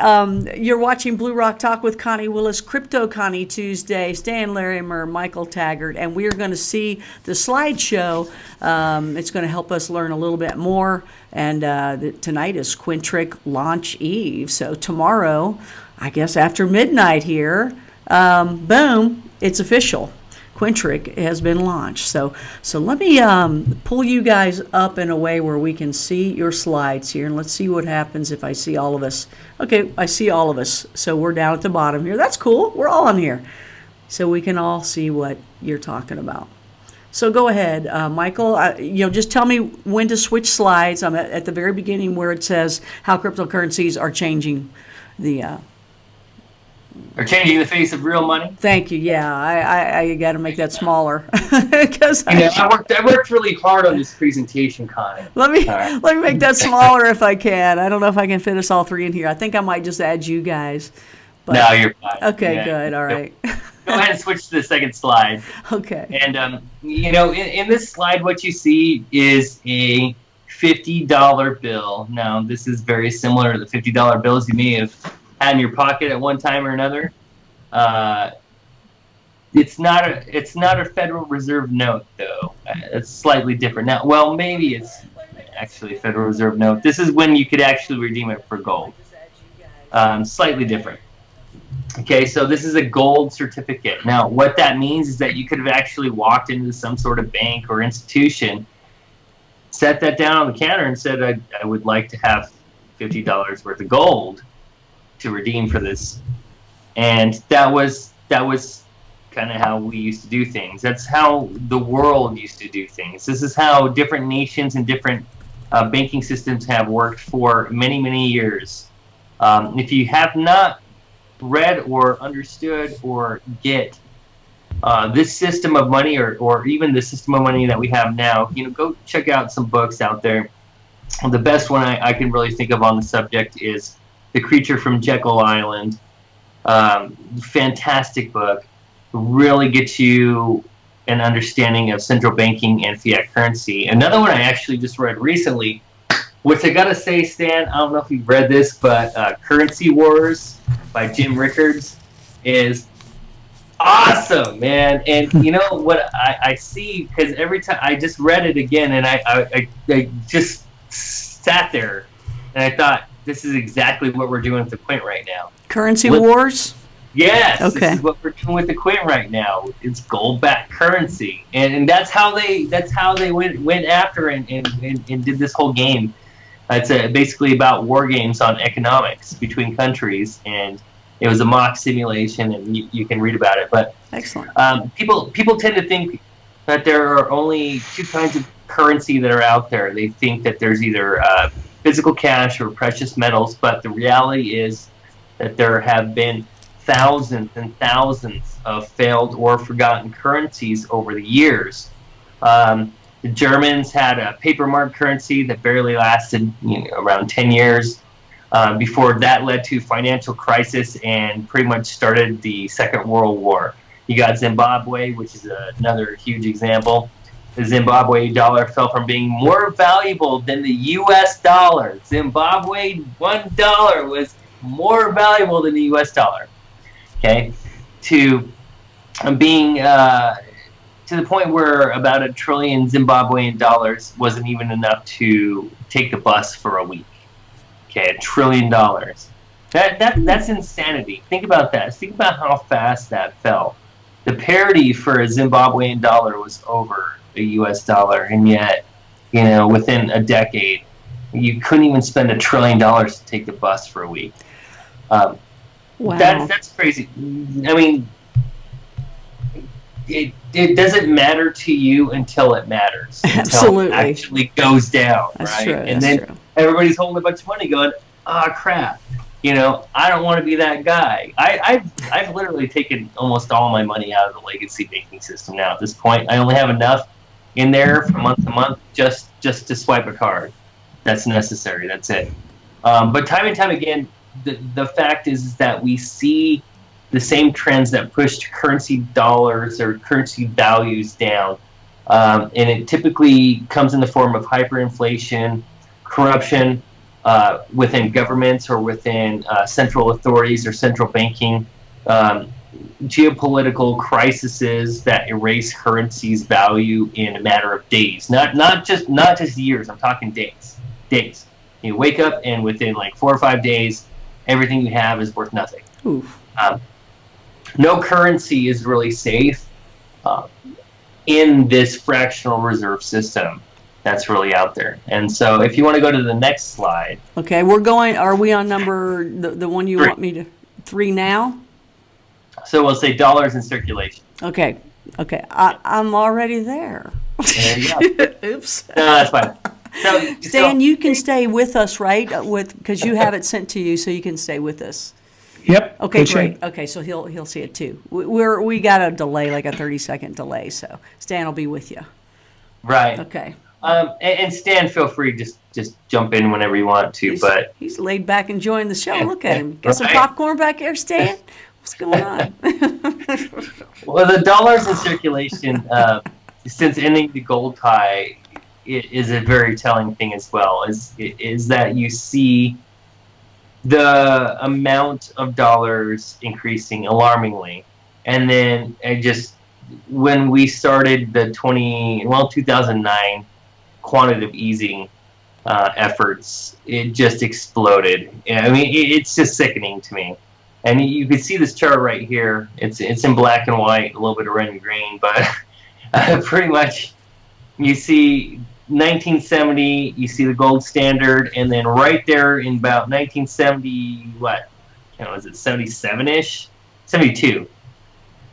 you're watching Blue Rock Talk with Connie Willis, Crypto Connie Tuesday, Stan Larimer, Michael Taggart, and we are going to see the slideshow. It's going to help us learn a little bit more. And tonight is Quintric Launch Eve. So tomorrow, I guess after midnight here, boom, it's official. Quintric has been launched. So let me pull you guys up in a way where we can see your slides here, and let's see what happens if I see all of us. Okay, I see all of us. So we're down at the bottom here. That's cool. We're all on here. So we can all see what you're talking about. So go ahead, Michael. Just tell me when to switch slides. I'm at the very beginning where it says how cryptocurrencies are changing the Or changing the face of real money. Thank you. Yeah, I got to make that smaller because I worked really hard on this presentation, Connie. Let me make that smaller if I can. I don't know if I can fit us all three in here. I think I might just add you guys. But, no, you're fine. Okay, yeah. good. All right. Go ahead and switch to the second slide. Okay. And in this slide, what you see is a $50 bill. Now, this is very similar to the $50 bills you may have had in your pocket at one time or another. It's not a Federal Reserve note, though. It's slightly different. Now, well, maybe it's actually a Federal Reserve note. This is when you could actually redeem it for gold. Slightly different. Okay, so this is a gold certificate. Now, what that means is that you could have actually walked into some sort of bank or institution, set that down on the counter, and said, I would like to have $50 worth of gold to redeem for this. And that was kind of how we used to do things. That's how the world used to do things. This is how different nations and different banking systems have worked for many, many years. If you have not read or understood or get this system of money or even the system of money that we have now, go check out some books out there. The best one I can really think of on the subject is The Creature from Jekyll Island. Fantastic book. Really gets you an understanding of central banking and fiat currency. Another one I actually just read recently, which I gotta say, Stan, I don't know if you've read this, but Currency Wars by Jim Rickards is awesome, man. And you know what I see, because every time I just read it again, and I just sat there and I thought, this is exactly what we're doing with the Quint right now. Currency Wars? Yes. Okay. This is what we're doing with the Quint right now. It's gold-backed currency, and that's how they went after and did this whole game. It's basically about war games on economics between countries, and it was a mock simulation, and you can read about it. But excellent. People tend to think that there are only two kinds of currency that are out there. They think that there's either physical cash or precious metals, but the reality is that there have been thousands and thousands of failed or forgotten currencies over the years. The Germans had a paper mark currency that barely lasted around 10 years before that led to financial crisis and pretty much started the Second World War. You got Zimbabwe, which is another huge example. The Zimbabwe dollar fell from being more valuable than the U.S. dollar. Zimbabwe $1 was more valuable than the U.S. dollar. Okay, to being to the point where about $1 trillion Zimbabwean dollars wasn't even enough to take the bus for a week. Okay, $1 trillion. That's insanity. Think about that. Think about how fast that fell. The parity for a Zimbabwean dollar was over the U.S. dollar, and yet, within a decade, you couldn't even spend $1 trillion to take the bus for a week. Wow. That's crazy. I mean, it doesn't matter to you until it matters. Absolutely. Until it actually goes down, That's right? true. And then everybody's holding a bunch of money going, crap. You know, I don't want to be that guy. I've literally taken almost all my money out of the legacy banking system now at this point. I only have enough in there from month to month just to swipe a card. That's necessary. That's it. But time and time again, the fact is that we see the same trends that pushed currency dollars or currency values down. And it typically comes in the form of hyperinflation, corruption within governments or within central authorities or central banking, geopolitical crises that erase currency's value in a matter of days, not just years. I'm talking days. Days. You wake up and within like 4 or 5 days, everything you have is worth nothing. No currency is really safe in this fractional reserve system that's really out there. And so if you want to go to the next slide. Okay, are we on number, the one you 3. want me to, 3 now? So we'll say dollars in circulation. Okay, I'm already there. There you go. Oops. No, that's fine. Stan, you can stay with us, right? Because you have it sent to you, so you can stay with us. Yep. Okay, great. Okay, so he'll see it too. We got a delay, like a 30-second delay, so Stan will be with you. Right. Okay. And Stan, feel free just jump in whenever you want to. But he's laid back enjoying the show. Look at him. Got some popcorn back there, Stan. What's going on? Well, the dollars in circulation, since ending the gold tie, is a very telling thing as well. Is that you see the amount of dollars increasing alarmingly, and then when we started the 2009 quantitative easing efforts, it just exploded. I mean, it's just sickening to me. And you can see this chart right here. It's in black and white, a little bit of red and green, but pretty much you see 1970, you see the gold standard, and then right there in about 1970, was it 77-ish? 72. I'm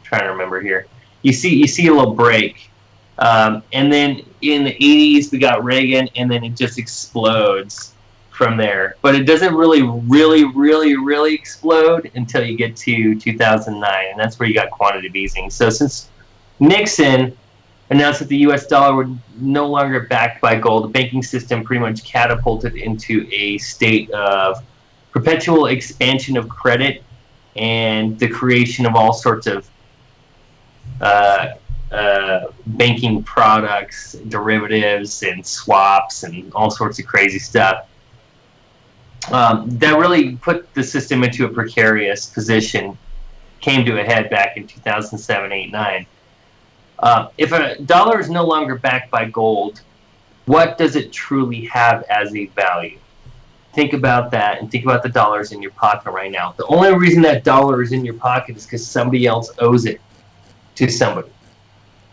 trying to remember here. You see a little break. And then in the 80s, we got Reagan, and then it just explodes from there. But it doesn't really explode until you get to 2009, and that's where you got quantitative easing. So since Nixon announced that the U.S. dollar would no longer backed by gold, the banking system pretty much catapulted into a state of perpetual expansion of credit and the creation of all sorts of banking products, derivatives, and swaps, and all sorts of crazy stuff. That really put the system into a precarious position, came to a head back in 2007, 8, 9. If a dollar is no longer backed by gold, what does it truly have as a value? Think about that, and think about the dollars in your pocket right now. The only reason that dollar is in your pocket is because somebody else owes it to somebody.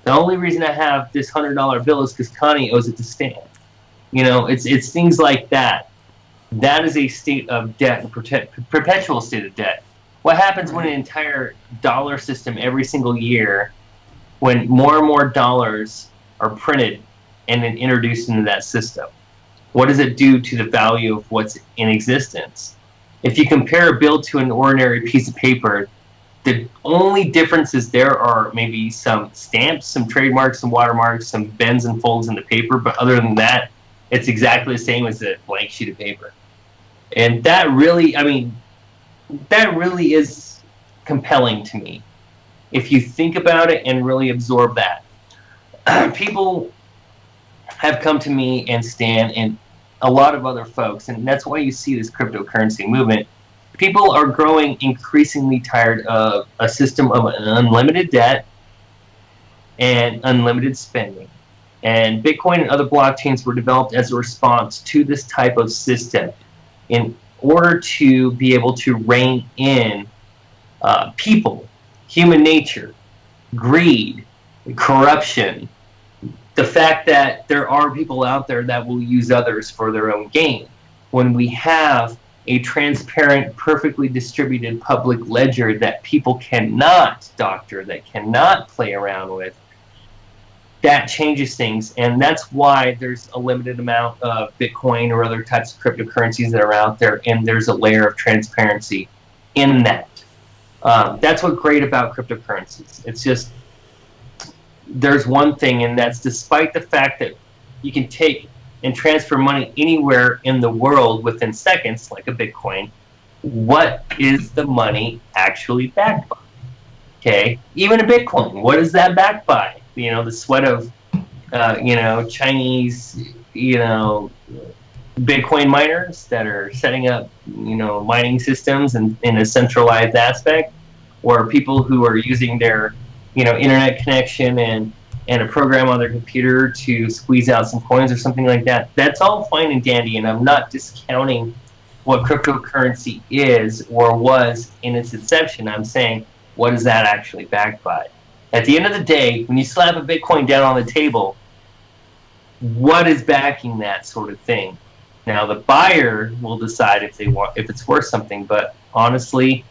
The only reason I have this $100 bill is because Connie owes it to Stan. You know, it's things like that. That is a state of debt, perpetual state of debt. What happens when an entire dollar system every single year, when more and more dollars are printed and then introduced into that system? What does it do to the value of what's in existence? If you compare a bill to an ordinary piece of paper, the only differences there are maybe some stamps, some trademarks, some watermarks, some bends and folds in the paper, but other than that, it's exactly the same as a blank sheet of paper. And that really, that really is compelling to me. If you think about it and really absorb that. People have come to me and Stan and a lot of other folks, and that's why you see this cryptocurrency movement. People are growing increasingly tired of a system of unlimited debt and unlimited spending. And Bitcoin and other blockchains were developed as a response to this type of system in order to be able to rein in people, human nature, greed, corruption, the fact that there are people out there that will use others for their own gain. When we have a transparent, perfectly distributed public ledger that people cannot doctor, that cannot play around with, that changes things, and that's why there's a limited amount of Bitcoin or other types of cryptocurrencies that are out there, and there's a layer of transparency in that. That's what's great about cryptocurrencies. It's just, there's one thing, and that's despite the fact that you can take and transfer money anywhere in the world within seconds, like a Bitcoin, what is the money actually backed by? Okay, even a Bitcoin, what is that backed by? You know, the sweat of, Chinese, Bitcoin miners that are setting up, mining systems in a centralized aspect, or people who are using their, internet connection and a program on their computer to squeeze out some coins or something like that. That's all fine and dandy, and I'm not discounting what cryptocurrency is or was in its inception. I'm saying, what is that actually backed by? At the end of the day, when you slap a Bitcoin down on the table, what is backing that sort of thing? Now, the buyer will decide if it's worth something, but honestly,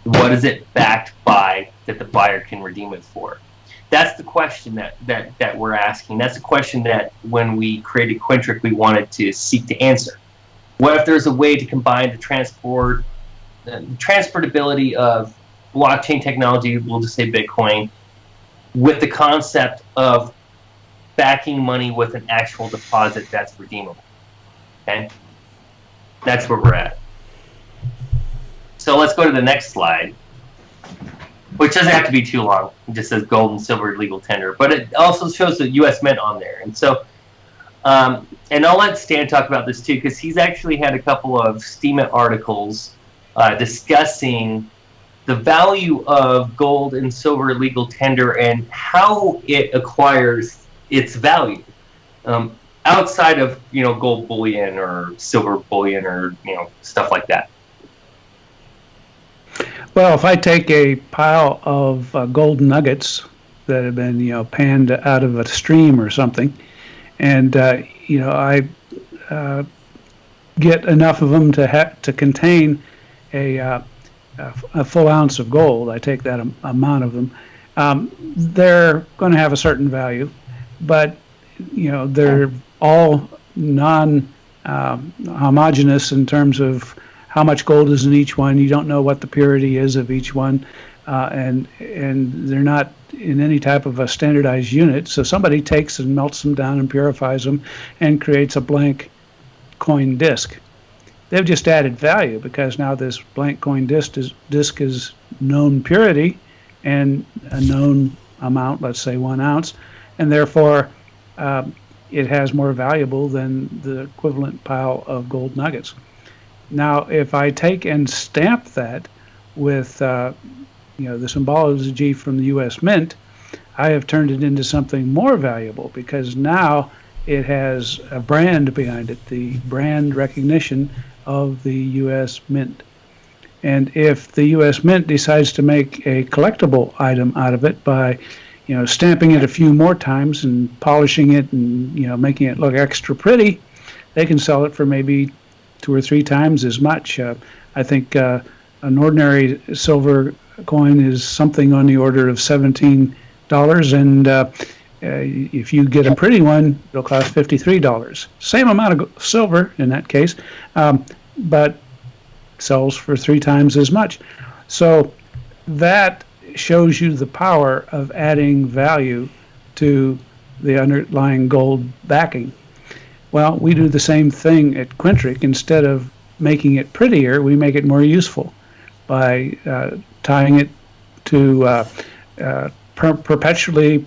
what is it backed by that the buyer can redeem it for? That's the question that we're asking. That's the question that when we created Quintric, we wanted to seek to answer. What if there's a way to combine the transportability of blockchain technology, we'll just say Bitcoin, with the concept of backing money with an actual deposit that's redeemable? Okay? That's where we're at. So let's go to the next slide, which doesn't have to be too long. It just says gold and silver legal tender, but it also shows the U.S. Mint on there. And so, and I'll let Stan talk about this too, because he's actually had a couple of Steemit articles discussing the value of gold and silver legal tender and how it acquires its value outside of gold bullion or silver bullion or stuff like that. Well, if I take a pile of gold nuggets that have been panned out of a stream or something, and I get enough of them to contain a full ounce of gold, I take that amount of them, they're going to have a certain value, but they're all non-homogeneous in terms of how much gold is in each one. You don't know what the purity is of each one, and they're not in any type of a standardized unit. So somebody takes and melts them down and purifies them and creates a blank coin disc. They've just added value because now this blank coin disc is known purity and a known amount, let's say 1 ounce, and therefore it has more valuable than the equivalent pile of gold nuggets. Now, if I take and stamp that with the symbology from the U.S. Mint, I have turned it into something more valuable because now it has a brand behind it, the brand recognition of the U.S. Mint. And if the U.S. Mint decides to make a collectible item out of it by stamping it a few more times and polishing it and making it look extra pretty, they can sell it for maybe 2 or 3 times as much. I think an ordinary silver coin is something on the order of $17, and if you get a pretty one, it'll cost $53. Same amount of silver in that case, but sells for 3 times as much. So that shows you the power of adding value to the underlying gold backing. Well, we do the same thing at Quintric. Instead of making it prettier, we make it more useful by tying it to permanently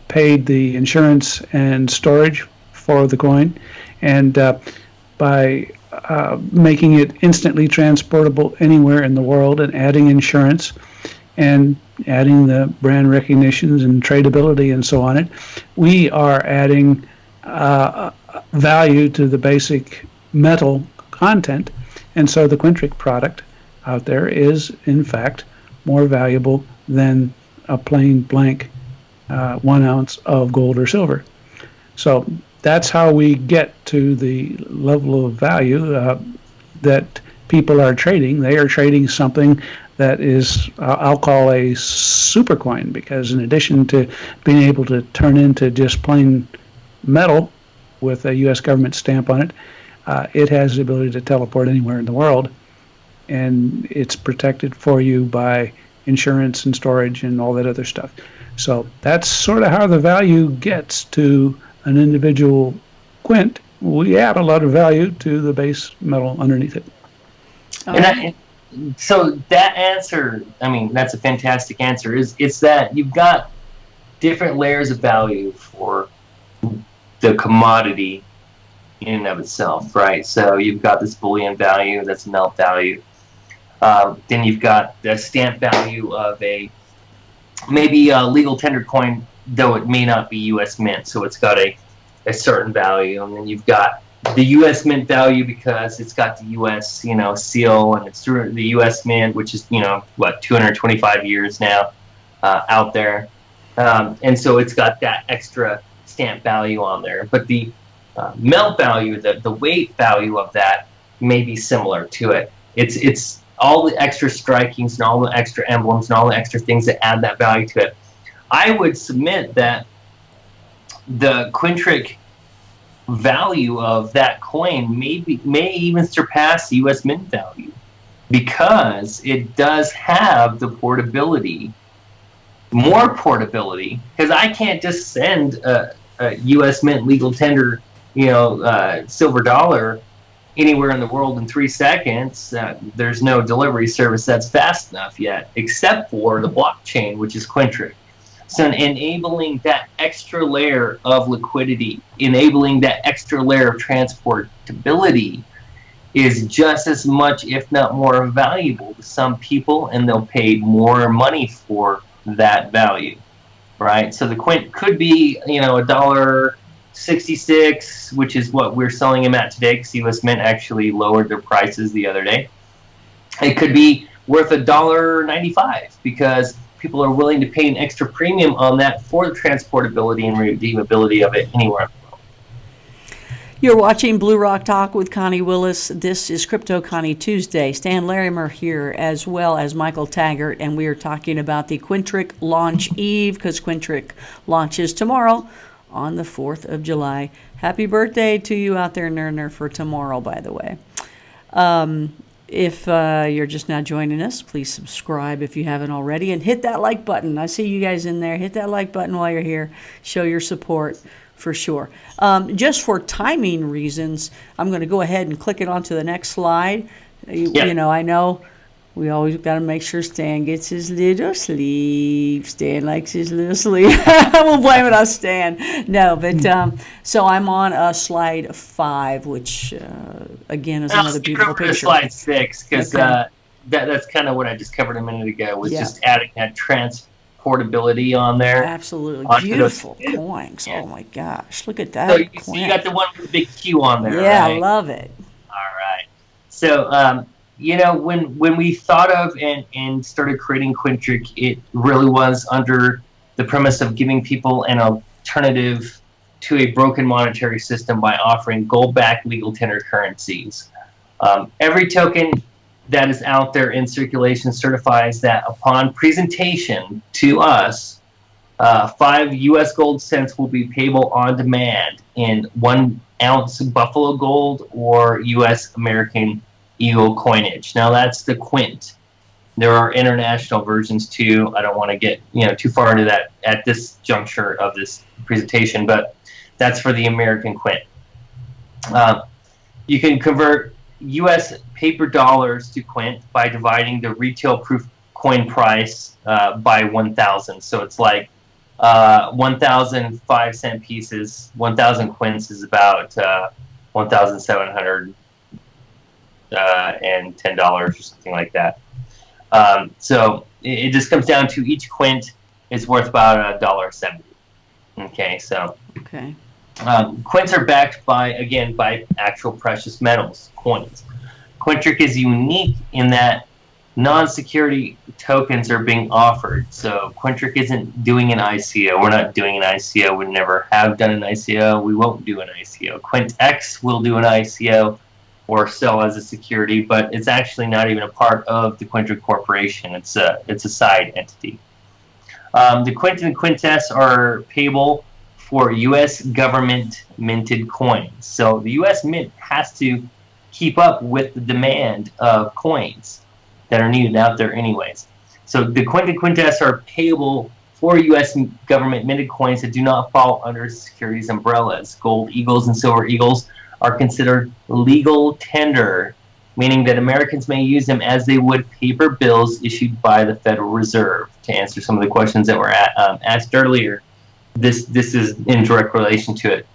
paid the insurance and storage for the coin, and by making it instantly transportable anywhere in the world and adding insurance and adding the brand recognitions and tradability and so on it, we are adding value to the basic metal content, and so the Quintric product out there is in fact more valuable than a plain blank 1 ounce of gold or silver. So that's how we get to the level of value that people are trading. They are trading something that is, I'll call a super coin, because in addition to being able to turn into just plain metal with a U.S. government stamp on it, it has the ability to teleport anywhere in the world, and it's protected for you by insurance and storage and all that other stuff. So that's sort of how the value gets to an individual quint. We add a lot of value to the base metal underneath it. So that answer, I mean, that's a fantastic answer. It's that you've got different layers of value for the commodity in and of itself, right? So you've got this bullion value, that's melt value. Then you've got the stamp value of maybe a legal tender coin, though it may not be U.S. mint, so it's got a certain value. And then you've got the U.S. mint value because it's got the U.S. seal, and it's through the U.S. mint, which is 225 years now out there, and so it's got that extra stamp value on there. But the melt value, the weight value of that may be similar to it. It's all the extra strikings and all the extra emblems and all the extra things that add that value to it. I would submit that the Quintric value of that coin may even surpass the U.S. mint value, because it does have the portability, more portability, because I can't just send a U.S. mint legal tender, silver dollar anywhere in the world in 3 seconds. There's no delivery service that's fast enough yet, except for the blockchain, which is Quintric. So enabling that extra layer of liquidity, enabling that extra layer of transportability is just as much, if not more, valuable to some people, and they'll pay more money for that value, right? So the quint could be, $1.66, which is what we're selling them at today, because U.S. Mint actually lowered their prices the other day. It could be worth $1.95 because people are willing to pay an extra premium on that for the transportability and redeemability of it anywhere in the world. You're watching Blue Rock Talk with Connie Willis. This is Crypto Connie Tuesday. Stan Larimer here, as well as Michael Taggart, and we are talking about the Quintric Launch Eve, because Quintric launches tomorrow on the 4th of July. Happy birthday to you out there, Nerner, for tomorrow, by the way. If you're just now joining us, please subscribe if you haven't already, and hit that like button. I see you guys in there. Hit that like button while you're here. Show your support for sure. Just for timing reasons, I'm going to go ahead and click it onto the next slide. I know we always got to make sure Stan gets his little sleeve. Stan likes his little sleeve. We'll blame it on Stan. No, but so I'm on slide 5, which again is another beautiful picture. Slide 6, because that's kind of what I just covered a minute ago. Was just adding that transportability on there. Absolutely beautiful coins. Yeah. Oh my gosh, look at that! So you got the one with the big Q on there. Yeah, right? I love it. All right. So when we thought of and started creating Quintric, it really was under the premise of giving people an alternative to a broken monetary system by offering gold-backed legal tender currencies. Every token that is out there in circulation certifies that upon presentation to us, 5 U.S. gold cents will be payable on demand in 1 ounce Buffalo gold or U.S. American Eagle coinage. Now that's the quint. There are international versions too. I don't want to get too far into that at this juncture of this presentation, but that's for the American quint. You can convert U.S. paper dollars to quint by dividing the retail proof coin price by 1,000. So it's like 1,000 5-cent pieces. 1,000 quints is about 1,700 and $10 or something like that. So it just comes down to each quint is worth about $1.70. Okay, so quints are backed by actual precious metals, coins. Quintric is unique in that non-security tokens are being offered. So Quintric isn't doing an ICO. We're not doing an ICO. We never have done an ICO. We won't do an ICO. QuintX will do an ICO. or sell as a security, but it's actually not even a part of the Quintric Corporation. It's a side entity. The Quint and Quintess are payable for U.S. government minted coins. So the U.S. Mint has to keep up with the demand of coins that are needed out there anyways. So the Quint and Quintess are payable for U.S. government minted coins that do not fall under securities umbrellas. Gold eagles and silver eagles are considered legal tender, meaning that Americans may use them as they would paper bills issued by the Federal Reserve. To answer some of the questions that were asked earlier, this is in direct relation to it.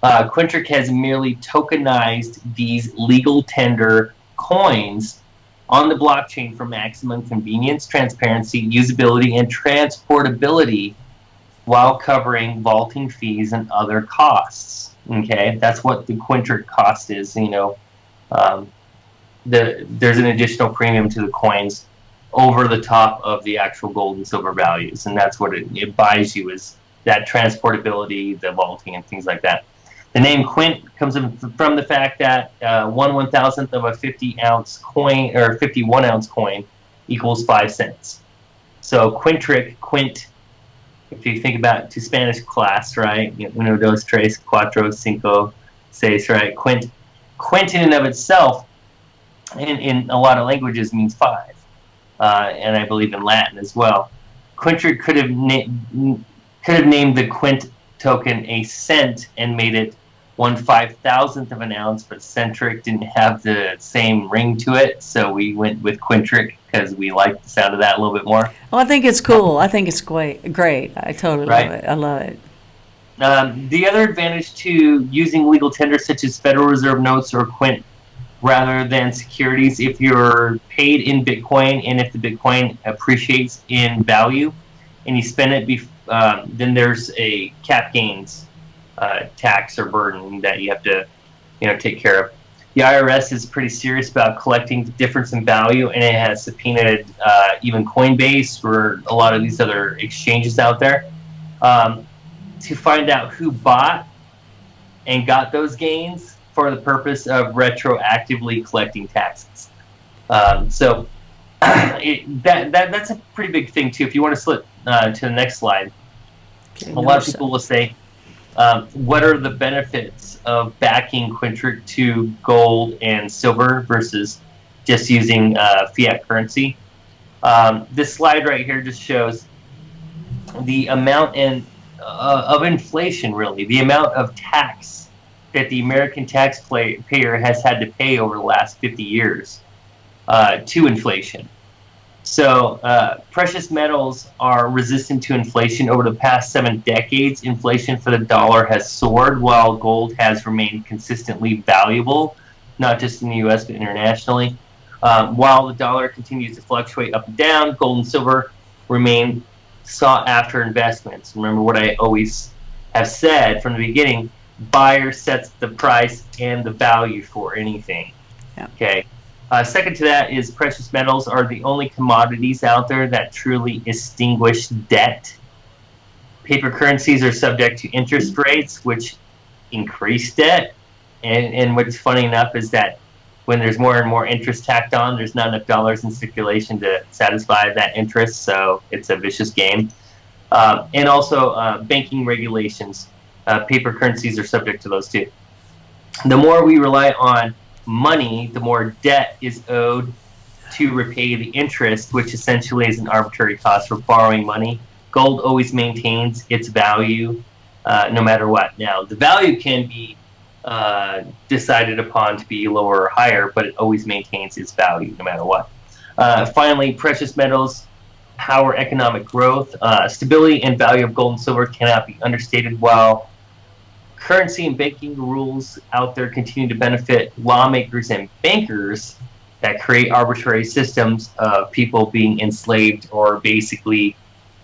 Quintric has merely tokenized these legal tender coins on the blockchain for maximum convenience, transparency, usability, and transportability while covering vaulting fees and other costs. Okay, that's what the Quintric cost is. There's an additional premium to the coins over the top of the actual gold and silver values, and that's what it buys you, is that transportability, the vaulting, and things like that. The name Quint comes from the fact that 1/1000th of a 50-ounce coin or 51-ounce coin equals 5 cents. So Quintric, Quint, if you think about to Spanish class, right? Uno, dos, tres, cuatro, cinco, seis, right? Quint in and of itself, in a lot of languages, means 5, and I believe in Latin as well. Quintric could have named the Quint token a cent and made it 1/5000th of an ounce, but centric didn't have the same ring to it, so we went with Quintric because we like the sound of that a little bit more. Well, I think it's cool. I think it's great. I totally love it. I love it. The other advantage to using legal tenders such as Federal Reserve notes or Quint rather than securities, if you're paid in Bitcoin and if the Bitcoin appreciates in value and you spend it, then there's a cap gains tax or burden that you have to take care of. The IRS is pretty serious about collecting the difference in value, and it has subpoenaed even Coinbase or a lot of these other exchanges out there to find out who bought and got those gains for the purpose of retroactively collecting taxes. So that's a pretty big thing too. If you want to slip to the next slide, Okay, a lot of people will say, what are the benefits of backing Quintric to gold and silver versus just using fiat currency? This slide right here just shows the amount of inflation, really, the amount of tax that the American taxpayer has had to pay over the last 50 years to inflation. So precious metals are resistant to inflation. Over the past 7 decades, inflation for the dollar has soared while gold has remained consistently valuable, not just in the U.S. but internationally. While the dollar continues to fluctuate up and down, gold and silver remain sought-after investments. Remember what I always have said from the beginning, buyer sets the price and the value for anything. Yeah. Okay. Second to that is precious metals are the only commodities out there that truly extinguish debt. Paper currencies are subject to interest rates, which increase debt. And what's funny enough is that when there's more and more interest tacked on, there's not enough dollars in circulation to satisfy that interest, so it's a vicious game. And also banking regulations. Paper currencies are subject to those too. The more we rely on money, the more debt is owed to repay the interest, which essentially is an arbitrary cost for borrowing money. Gold always maintains its value no matter what. Now, the value can be decided upon to be lower or higher, but it always maintains its value no matter what. Finally, precious metals power economic growth. Stability and value of gold and silver cannot be understated. While currency and banking rules out there continue to benefit lawmakers and bankers that create arbitrary systems of people being enslaved or basically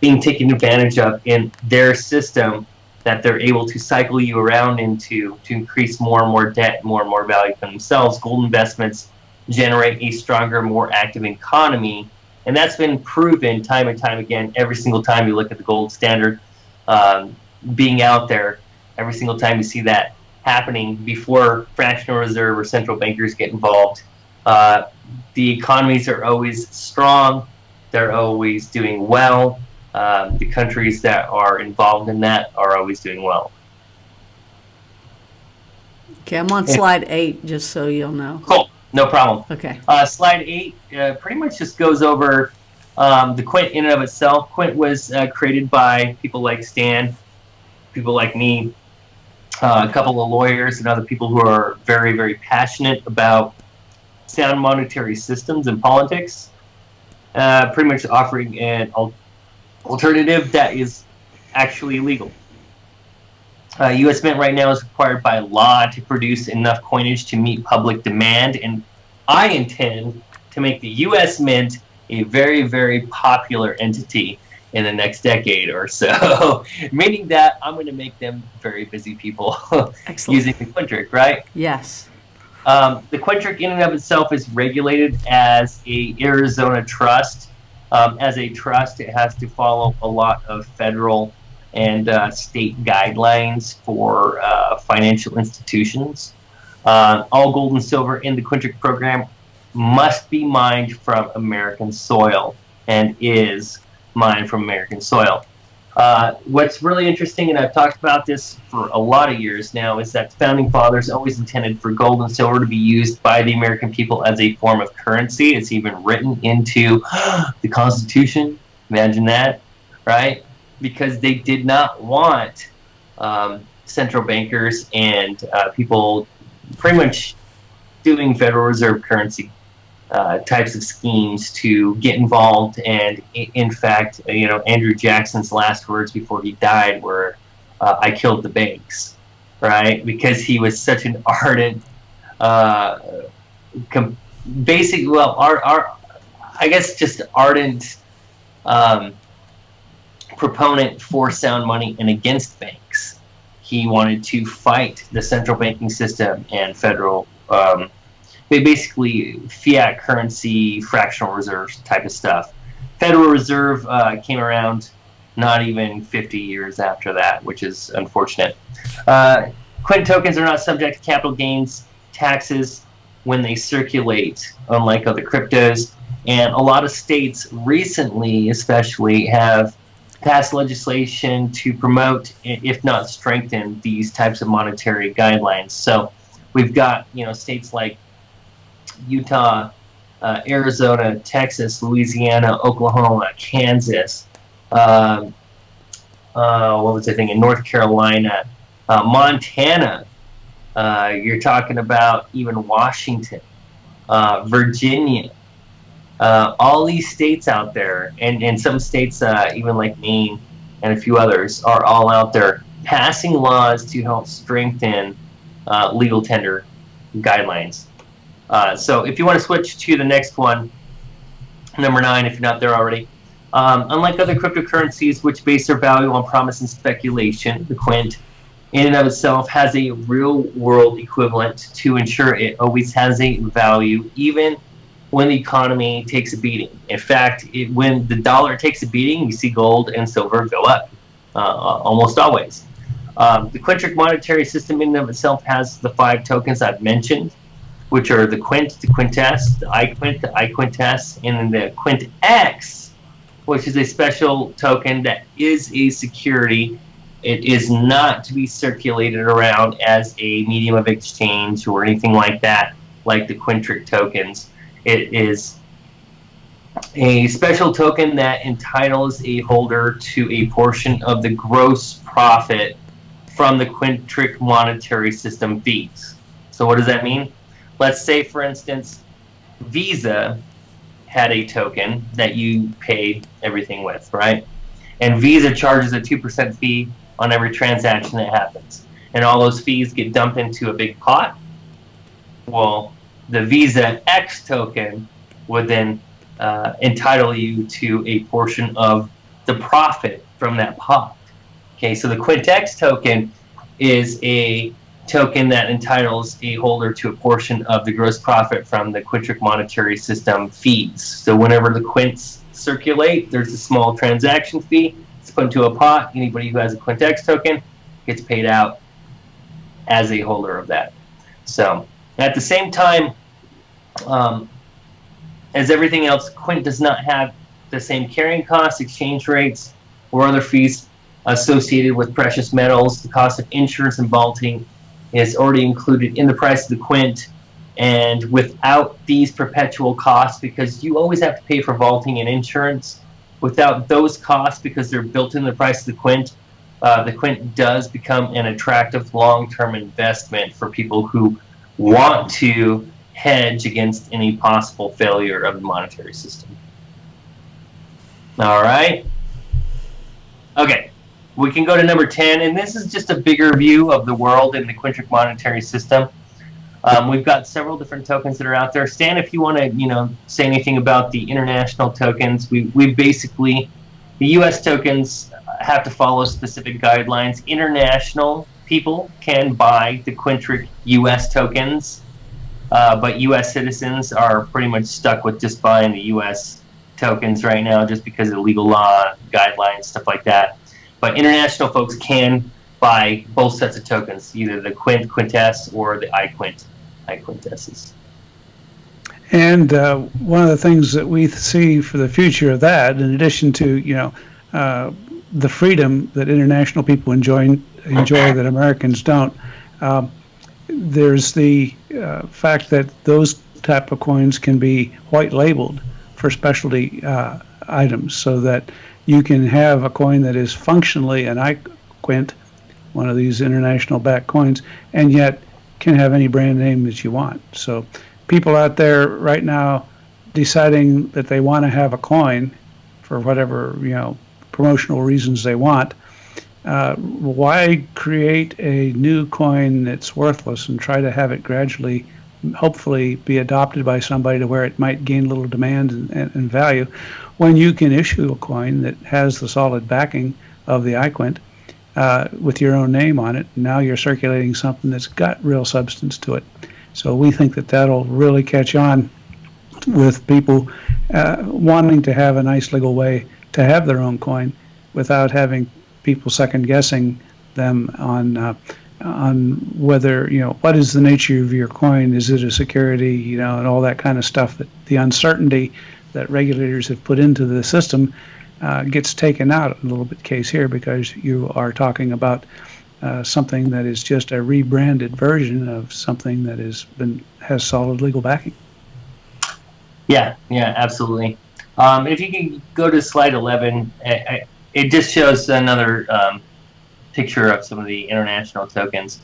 being taken advantage of in their system that they're able to cycle you around into to increase more and more debt, more and more value for themselves. Gold investments generate a stronger, more active economy, and that's been proven time and time again. Every single time you look at the gold standard being out there, every single time you see that happening before fractional reserve or central bankers get involved. The economies are always strong. They're always doing well. The countries that are involved in that are always doing well. Okay, I'm on slide 8, just so you'll know. Cool, no problem. Okay. Slide 8 pretty much just goes over the QUINT in and of itself. QUINT was created by people like Stan, people like me, a couple of lawyers and other people who are very, very passionate about sound monetary systems and politics, pretty much offering an alternative that is actually legal. U.S. Mint right now is required by law to produce enough coinage to meet public demand, and I intend to make the U.S. Mint a very, very popular entity in the next decade or so, meaning that I'm going to make them very busy people using the Quintric, right? Yes. The Quintric in and of itself is regulated as a Arizona trust. As a trust, it has to follow a lot of federal and state guidelines for financial institutions. All gold and silver in the Quintric program must be mined from American soil and is mined from American soil. What's really interesting, and I've talked about this for a lot of years now, is that the Founding Fathers always intended for gold and silver to be used by the American people as a form of currency. It's even written into the Constitution. Imagine that, right? Because they did not want central bankers and people pretty much doing Federal Reserve currency types of schemes to get involved. And in fact, Andrew Jackson's last words before he died were, "I killed the banks," right? Because he was such an ardent, I guess just ardent proponent for sound money and against banks. He wanted to fight the central banking system and federal, basically fiat currency, fractional reserves type of stuff. Federal Reserve came around not even 50 years after that, which is unfortunate. QUINT tokens are not subject to capital gains taxes when they circulate, unlike other cryptos. And a lot of states recently, especially, have passed legislation to promote, if not strengthen, these types of monetary guidelines. So we've got, states like Utah, Arizona, Texas, Louisiana, Oklahoma, Kansas, what was I thinking? North Carolina, Montana. You're talking about even Washington, Virginia. All these states out there, and some states, even like Maine and a few others, are all out there passing laws to help strengthen legal tender guidelines. So if you want to switch to the next one, number 9, if you're not there already. Unlike other cryptocurrencies, which base their value on promise and speculation, the QUINT in and of itself has a real-world equivalent to ensure it always has a value, even when the economy takes a beating. In fact, when the dollar takes a beating, you see gold and silver go up, almost always. The Quintric monetary system in and of itself has the 5 tokens I've mentioned, which are the QUINT, the QUINTess, the iQuint, the iQuintess, and then the QUINTX, which is a special token that is a security. It is not to be circulated around as a medium of exchange or anything like that, like the Quintric tokens. It is a special token that entitles a holder to a portion of the gross profit from the Quintric monetary system fees. So what does that mean? Let's say, for instance, Visa had a token that you paid everything with, right? And Visa charges a 2% fee on every transaction that happens. And all those fees get dumped into a big pot. Well, the Visa X token would then entitle you to a portion of the profit from that pot. Okay, so the QuintX token is a token that entitles a holder to a portion of the gross profit from the Quintric monetary system fees. So whenever the Quints circulate, there's a small transaction fee. It's put into a pot. Anybody who has a QuintX token gets paid out as a holder of that. So at the same time, as everything else, Quint does not have the same carrying costs, exchange rates, or other fees associated with precious metals. The cost of insurance and vaulting is already included in the price of the Quint. And without these perpetual costs, because you always have to pay for vaulting and insurance, without those costs, because they're built in the price of the Quint does become an attractive long-term investment for people who want to hedge against any possible failure of the monetary system. All right. Okay, we can go to number 10, and this is just a bigger view of the world in the Quintric monetary system. We've got several different tokens that are out there. Stan, if you want to, say anything about the international tokens, we basically, the U.S. tokens have to follow specific guidelines. International people can buy the Quintric U.S. tokens, but U.S. citizens are pretty much stuck with just buying the U.S. tokens right now, just because of legal law, guidelines, stuff like that. But international folks can buy both sets of tokens, either the Quint, Quintess, or the iQuint, iQuintesses. And one of the things that we see for the future of that, in addition to the freedom that international people enjoy that Americans don't, there's the fact that those type of coins can be white labeled for specialty items, so that you can have a coin that is functionally an iQuint, one of these international backed coins, and yet can have any brand name that you want. So people out there right now deciding that they want to have a coin for whatever promotional reasons they want, why create a new coin that's worthless and try to have it gradually, hopefully, be adopted by somebody to where it might gain a little demand and value, when you can issue a coin that has the solid backing of the iQuint with your own name on it. Now you're circulating something that's got real substance to it. So we think that that'll really catch on with people wanting to have a nice legal way to have their own coin without having people second guessing them on whether, what is the nature of your coin? Is it a security, and all that kind of stuff. That the uncertainty that regulators have put into the system gets taken out a little bit case here, because you are talking about something that is just a rebranded version of something that has solid legal backing. Yeah, absolutely. If you can go to slide 11, it just shows another picture of some of the international tokens.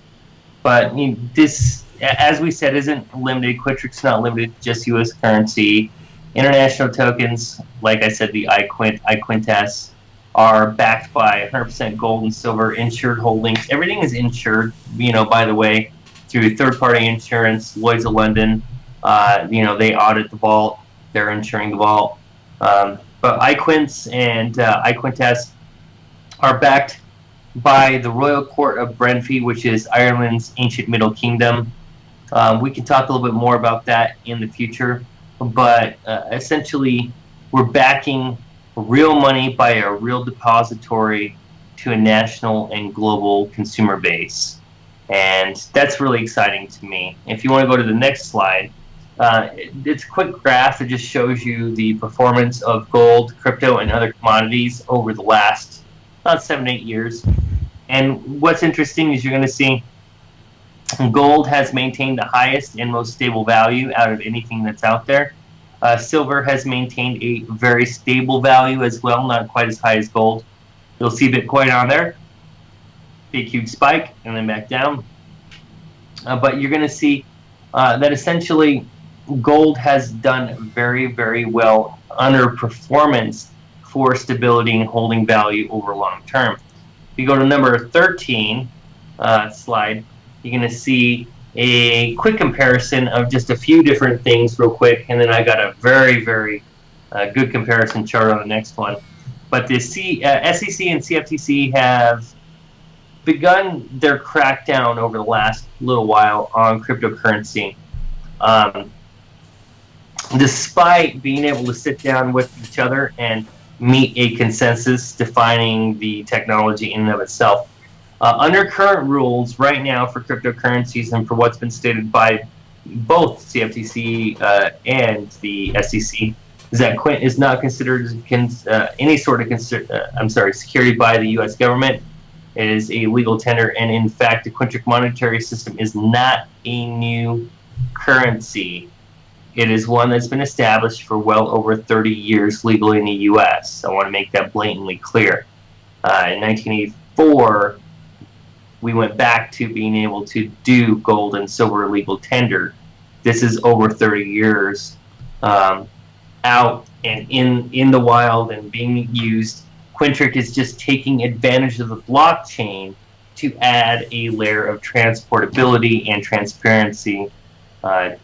But this, as we said, isn't limited. Quintric's not limited to just U.S. currency. International tokens, like I said, the iQuint, iQuintess, are backed by 100% gold and silver insured holdings. Everything is insured, by the way, through third-party insurance. Lloyd's of London, they audit the vault. They're insuring the vault. But iQuints and iQuintess are backed by the Royal Court of Brenfi, which is Ireland's ancient Middle Kingdom. We can talk a little bit more about that in the future. But essentially, we're backing real money by a real depository to a national and global consumer base. And that's really exciting to me. If you want to go to the next slide, it's a quick graph that just shows you the performance of gold, crypto, and other commodities over the last about 7-8 years. And what's interesting is you're going to see gold has maintained the highest and most stable value out of anything that's out there. Silver has maintained a very stable value as well, not quite as high as gold. You'll see Bitcoin on there, big huge spike, and then back down. But you're going to see that essentially gold has done very, very well under performance for stability and holding value over long term. If you go to number 13 slide, you're going to see a quick comparison of just a few different things real quick, and then I got a very, very good comparison chart on the next one. But the SEC and CFTC have begun their crackdown over the last little while on cryptocurrency. Despite being able to sit down with each other and meet a consensus defining the technology in and of itself. Under current rules, right now for cryptocurrencies and for what's been stated by both CFTC and the SEC, is that Quint is not considered any sort of security by the U.S. government. It is a legal tender, and in fact, the Quintric monetary system is not a new currency. It is one that's been established for well over 30 years legally in the U.S. I want to make that blatantly clear. In 1984, we went back to being able to do gold and silver legal tender. This is over 30 years out and in the wild and being used. Quintric is just taking advantage of the blockchain to add a layer of transportability and transparency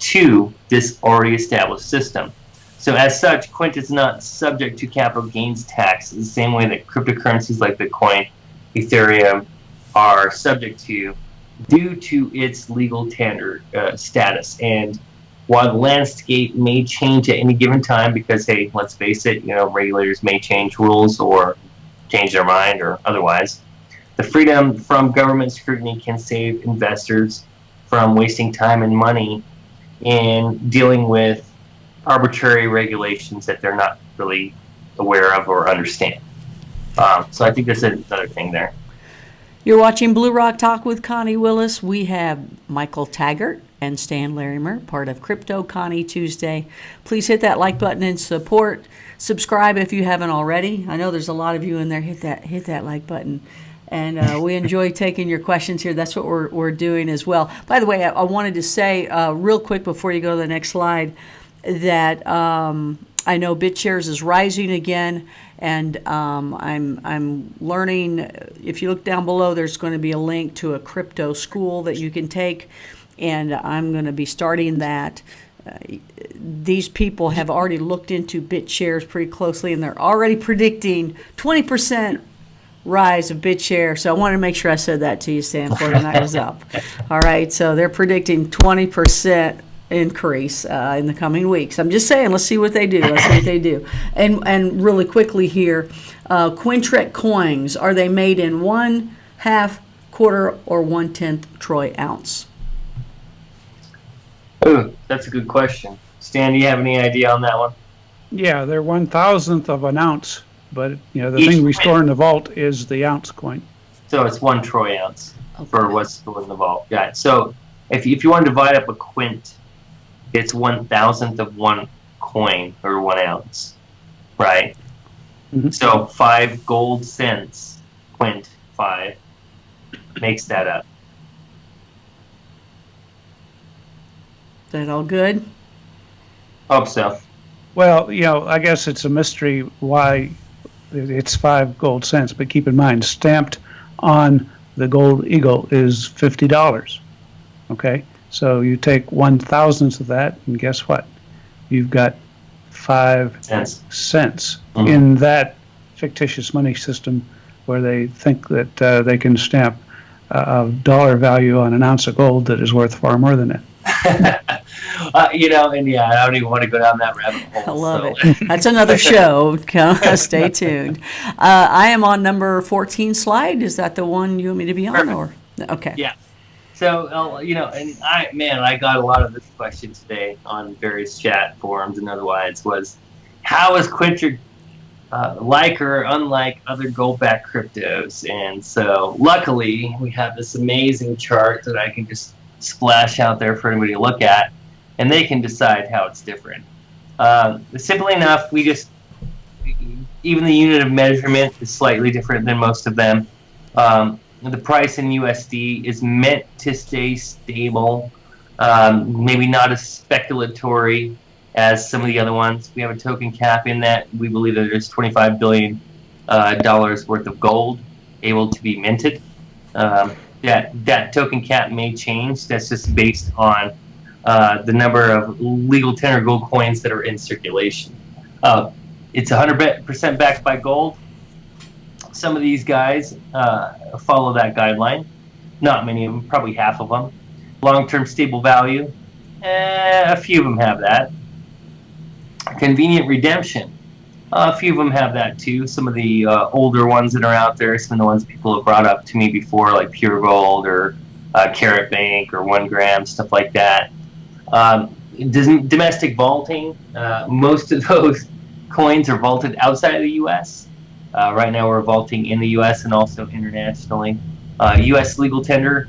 to this already established system. So as such, Quint is not subject to capital gains tax the same way that cryptocurrencies like Bitcoin, Ethereum are subject to, due to its legal tender status. And while the landscape may change at any given time, because hey, let's face it, regulators may change rules or change their mind or otherwise, the freedom from government scrutiny can save investors from wasting time and money in dealing with arbitrary regulations that they're not really aware of or understand. So I think there's another thing there. You're watching Blue Rock Talk with Connie Willis. We have Michael Taggart and Stan Larimer, part of CryptoConnie Tuesday. Please hit that like button and support. Subscribe if you haven't already. I know there's a lot of you in there. Hit that like button. And we enjoy taking your questions here. That's what we're doing as well. By the way, I wanted to say real quick before you go to the next slide that I know BitShares is rising again, and I'm learning. If you look down below, there's going to be a link to a crypto school that you can take, and I'm going to be starting that. These people have already looked into BitShares pretty closely, and they're already predicting 20% rise of BitShares. So I wanted to make sure I said that to you, Stan, before the night was up. All right, so they're predicting 20% increase in the coming weeks. I'm just saying, let's see what they do. And really quickly here, Quintric coins, are they made in 1/2, quarter, or 1/10 troy ounce? Ooh, that's a good question. Stan, do you have any idea on that one? Yeah, they're 1,000th of an ounce, but the Each thing we coin. store in the vault is the ounce coin. So it's 1 troy ounce Okay. for what's stored in the vault. Yeah. So if you want to divide up a quint, it's 1,000th of one coin or 1 ounce, right? Mhm. So 5 gold cents, quint 5, makes that up. Is that all good? Hope so. Well, I guess it's a mystery why it's 5 gold cents, but keep in mind, stamped on the gold eagle is $50. Okay? So you take 1,000th of that, and guess what? You've got 5 cents in that fictitious money system where they think that they can stamp a dollar value on an ounce of gold that is worth far more than it. And yeah, I don't even want to go down that rabbit hole. I love it. That's another show. Stay tuned. I am on number 14 slide. Is that the one you want me to be on? Perfect. Or okay. Yeah. So, and I got a lot of this question today on various chat forums and otherwise was, how is Quintric like or unlike other gold-backed cryptos? And so, luckily, we have this amazing chart that I can just splash out there for anybody to look at, and they can decide how it's different. Simply enough, even the unit of measurement is slightly different than most of them. The price in USD is meant to stay stable, maybe not as speculatory as some of the other ones. We have a token cap in that we believe that there's $25 billion worth of gold able to be minted. That token cap may change. That's just based on the number of legal tender gold coins that are in circulation. It's 100% backed by gold. Some of these guys follow that guideline. Not many of them, probably half of them. Long-term stable value, a few of them have that. Convenient redemption. A few of them have that too. Some of the older ones that are out there, some of the ones people have brought up to me before, like Pure Gold or Carrot Bank or 1 gram, stuff like that. Domestic vaulting, most of those coins are vaulted outside of the U.S. Right now we're vaulting in the U.S. and also internationally. U.S. legal tender,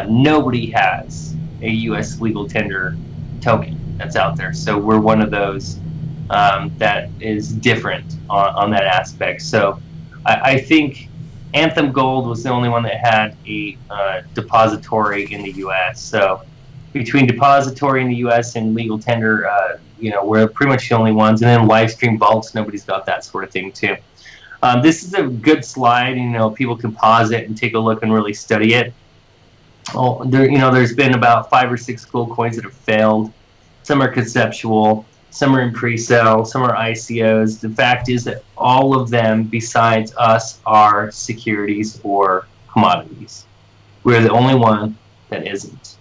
nobody has a U.S. legal tender token that's out there. So we're one of those that is different on that aspect. So I think Anthem Gold was the only one that had a depository in the U.S. So between depository in the U.S. and legal tender, we're pretty much the only ones. And then live stream vaults, nobody's got that sort of thing too. This is a good slide. People can pause it and take a look and really study it. There's been about 5 or 6 gold coins that have failed. Some are conceptual, some are in pre-sale, some are ICOs. The fact is that all of them, besides us, are securities or commodities. We're the only one that isn't.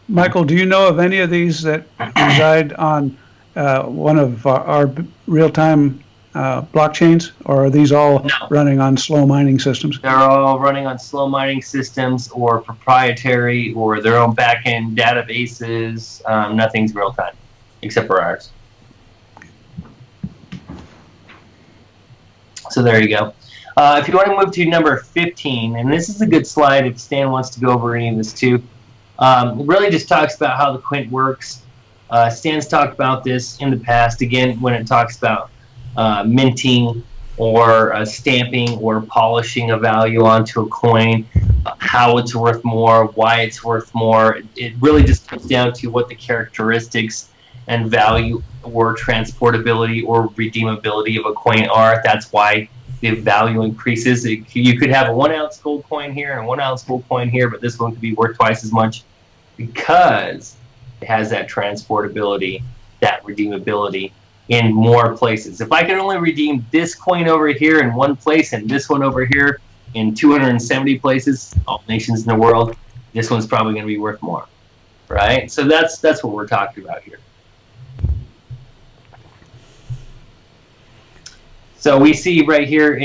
Michael, do you know of any of these that reside on one of our real-time blockchains, or are these all running on slow mining systems? They're all running on slow mining systems or proprietary or their own back-end databases. Nothing's real-time, except for ours. So there you go. If you want to move to number 15, and this is a good slide if Stan wants to go over any of this too. It really just talks about how the QUINT works. Stan's talked about this in the past, again, when it talks about minting or stamping or polishing a value onto a coin, how it's worth more, why it's worth more. It really just comes down to what the characteristics and value or transportability or redeemability of a coin are. That's why the value increases. You could have a 1 ounce gold coin here and a 1 ounce gold coin here, but this one could be worth twice as much because it has that transportability, that redeemability in more places. If I can only redeem this coin over here in one place and this one over here in 270 places, all nations in the world, this one's probably going to be worth more, right? So that's what we're talking about here. So we see right here,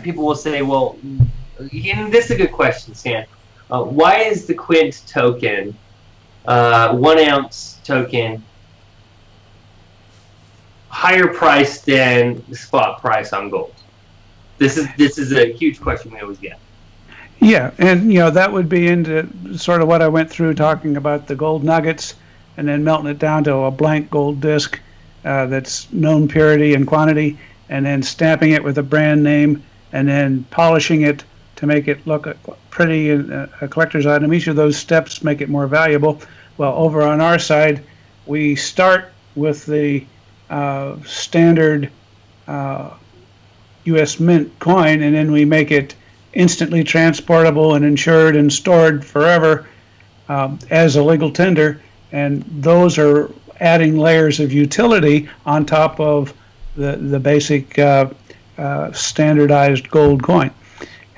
people will say, well, this is a good question, Stan. Why is the QUINT token, 1 ounce token, higher price than the spot price on gold? This is a huge question we always get. Yeah, and that would be into sort of what I went through talking about the gold nuggets and then melting it down to a blank gold disc that's known purity and quantity, and then stamping it with a brand name and then polishing it to make it look pretty a collector's item. Each of those steps make it more valuable. Well, over on our side, we start with the standard U.S. Mint coin, and then we make it instantly transportable and insured and stored forever as a legal tender, and those are adding layers of utility on top of the basic standardized gold coin.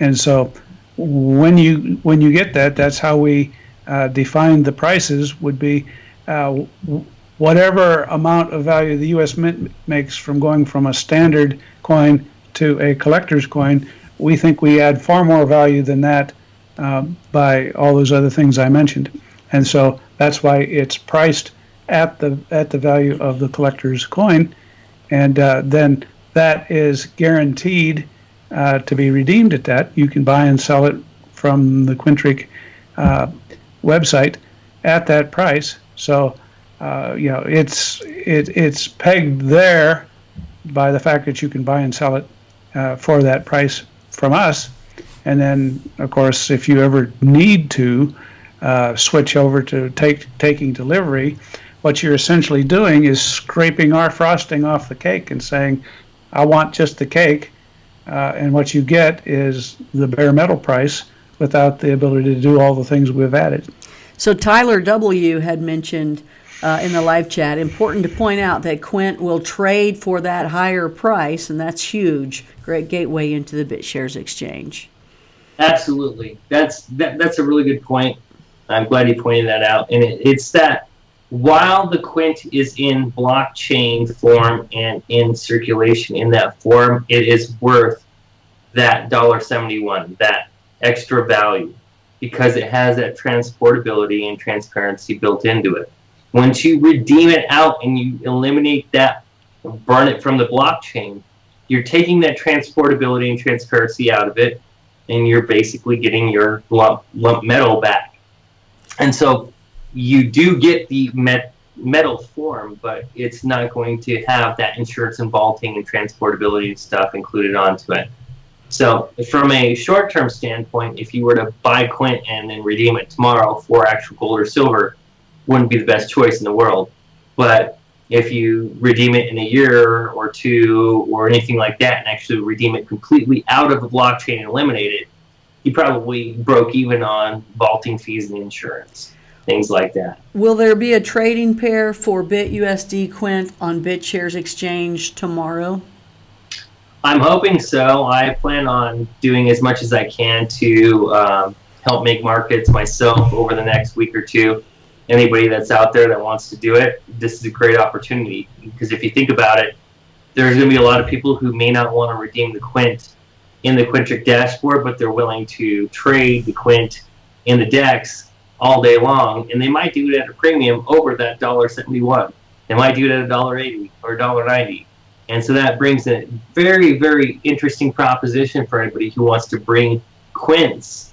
And so when you get that, that's how we define the prices. Would be whatever amount of value the U.S. Mint makes from going from a standard coin to a collector's coin. We think we add far more value than that by all those other things I mentioned, and so that's why it's priced at the value of the collector's coin, and then that is guaranteed to be redeemed at that. You can buy and sell it from the Quintric website at that price. So it's pegged there by the fact that you can buy and sell it for that price from us. And then, of course, if you ever need to switch over to taking delivery, what you're essentially doing is scraping our frosting off the cake and saying, I want just the cake, and what you get is the bare metal price without the ability to do all the things we've added. So Tyler W. had mentioned in the live chat, important to point out that QUINT will trade for that higher price, and that's huge. Great gateway into the BitShares exchange. Absolutely. That's a really good point. I'm glad you pointed that out. And it's that while the Quint is in blockchain form and in circulation in that form, it is worth that $1.71, that extra value, because it has that transportability and transparency built into it. Once you redeem it out and you eliminate that, burn it from the blockchain, you're taking that transportability and transparency out of it, and you're basically getting your lump metal back. And so you do get the metal form, but it's not going to have that insurance and vaulting and transportability and stuff included onto it. So from a short-term standpoint, if you were to buy Quint and then redeem it tomorrow for actual gold or silver, wouldn't be the best choice in the world. But if you redeem it in a year or two or anything like that and actually redeem it completely out of the blockchain and eliminate it, you probably broke even on vaulting fees and insurance, things like that. Will there be a trading pair for BitUSD Quint on BitShares Exchange tomorrow? I'm hoping so. I plan on doing as much as I can to help make markets myself over the next week or two. Anybody that's out there that wants to do it, this is a great opportunity, because if you think about it, there's going to be a lot of people who may not want to redeem the Quint in the Quintric dashboard, but they're willing to trade the Quint in the DEX all day long, and they might do it at a premium over that $1.71. They might do it at $1.80 or $1.90. And so that brings a very, very interesting proposition for anybody who wants to bring Quints,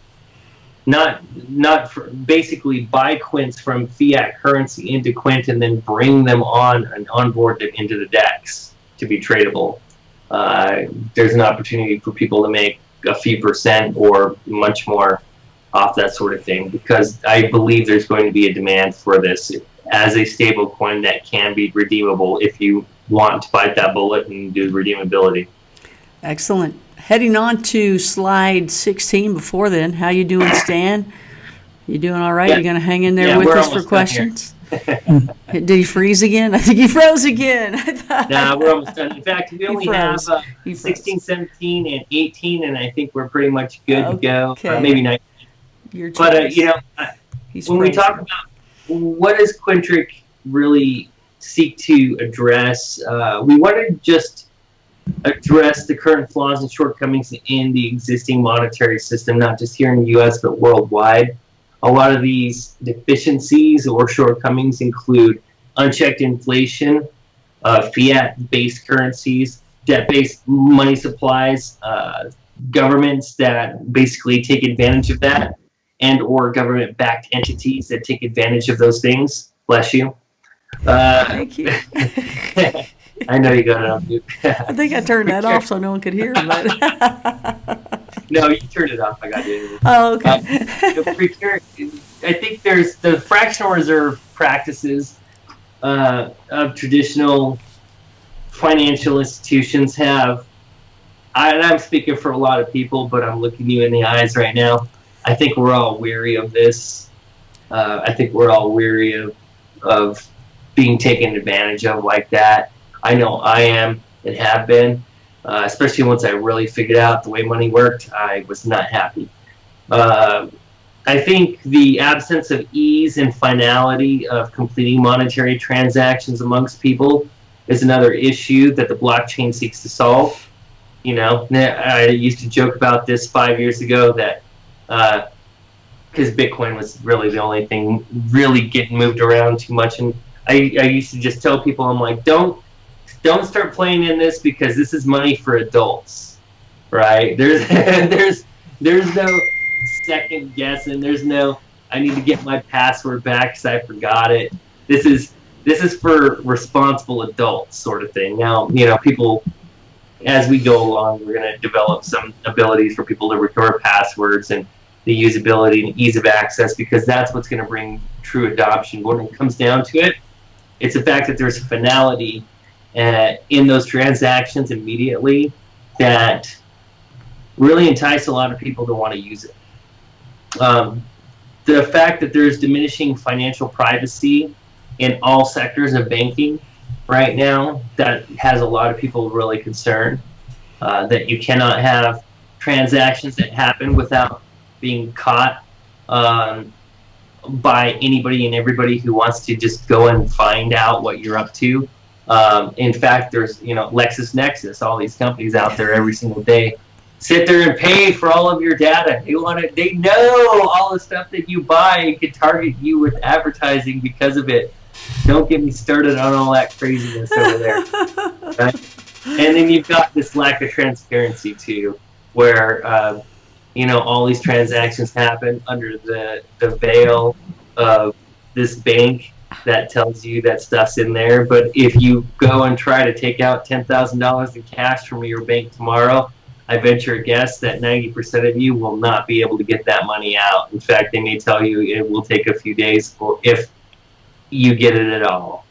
basically buy Quints from fiat currency into Quint and then bring them on and onboard them into the DEX to be tradable. There's an opportunity for people to make a few percent or much more off that sort of thing, because I believe there's going to be a demand for this as a stable coin that can be redeemable if you want to bite that bullet and do redeemability. Excellent. Heading on to slide 16 before then. How you doing, Stan? You doing all right? Yeah. You going to hang in there with us for questions? Did he freeze again? I think he froze again. Nah, we're almost done. In fact, we only have 16, 17, and 18, and I think we're pretty much good to go. Or maybe 19. But, when we talk about what does Quintric really seek to address, we want to just address the current flaws and shortcomings in the existing monetary system, not just here in the U.S., but worldwide. A lot of these deficiencies or shortcomings include unchecked inflation, fiat-based currencies, debt-based money supplies, governments that basically take advantage of that, and or government-backed entities that take advantage of those things. Bless you. Thank you. I know you got it on mute. I think I turned that off so no one could hear him. No, you turned it off. I got it. Oh, okay. I think there's the fractional reserve practices of traditional financial institutions have, and I'm speaking for a lot of people, but I'm looking you in the eyes right now. I think we're all weary of this. I think we're all weary of being taken advantage of like that. I know I am and have been, especially once I really figured out the way money worked. I was not happy. I think the absence of ease and finality of completing monetary transactions amongst people is another issue that the blockchain seeks to solve. You know, I used to joke about this 5 years ago that because Bitcoin was really the only thing really getting moved around too much, and I used to just tell people, I'm like, don't start playing in this because this is money for adults, right? There's no second guessing. There's no I need to get my password back because I forgot it. This is for responsible adults sort of thing. Now, you know, people, as we go along, we're going to develop some abilities for people to recover passwords and the usability and ease of access, because that's what's going to bring true adoption. When it comes down to it, it's the fact that there's a finality in those transactions immediately that really entice a lot of people to want to use it. The fact that there's diminishing financial privacy in all sectors of banking right now, that has a lot of people really concerned, that you cannot have transactions that happen without being caught. by anybody and everybody who wants to just go and find out what you're up to. In fact, there's, LexisNexis, all these companies out there every single day sit there and pay for all of your data. They know all the stuff that you buy and can target you with advertising because of it. Don't get me started on all that craziness over there. Right? And then you've got this lack of transparency too, where all these transactions happen under the veil of this bank that tells you that stuff's in there. But if you go and try to take out $10,000 in cash from your bank tomorrow, I venture a guess that 90% of you will not be able to get that money out. In fact, they may tell you it will take a few days, or if you get it at all,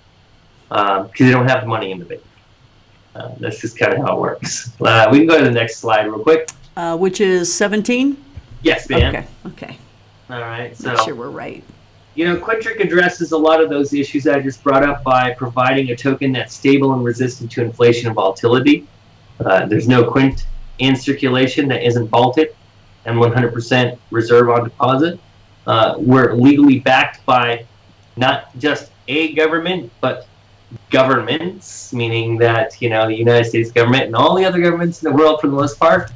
because they don't have the money in the bank. That's just kind of how it works. We can go to the next slide real quick. Which is 17? Yes, ma'am. Okay. All right. So Make sure we're right. Quintric addresses a lot of those issues I just brought up by providing a token that's stable and resistant to inflation and volatility. There's no Quint in circulation that isn't vaulted and 100% reserve on deposit. We're legally backed by not just a government, but governments, meaning that, the United States government and all the other governments in the world, for the most part,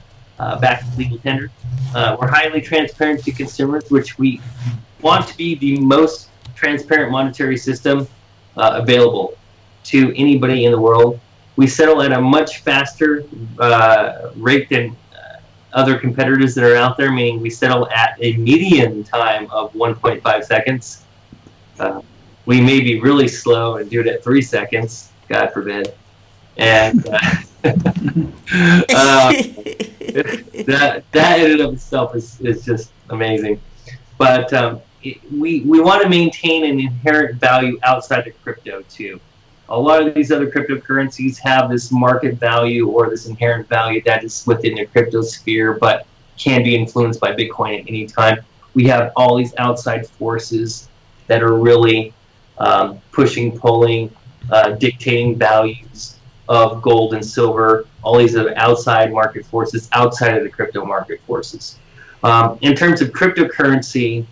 back to legal tender. We're highly transparent to consumers, which we want to be the most transparent monetary system available to anybody in the world. We settle at a much faster rate than other competitors that are out there, meaning we settle at a median time of 1.5 seconds. We may be really slow and do it at 3 seconds, God forbid. And that in and of itself is just amazing. But we want to maintain an inherent value outside of crypto too. A lot of these other cryptocurrencies have this market value or this inherent value that is within the crypto sphere, but can be influenced by Bitcoin at any time. We have all these outside forces that are really pushing, pulling, dictating values of gold and silver, all these other outside market forces outside of the crypto market forces. In terms of cryptocurrency,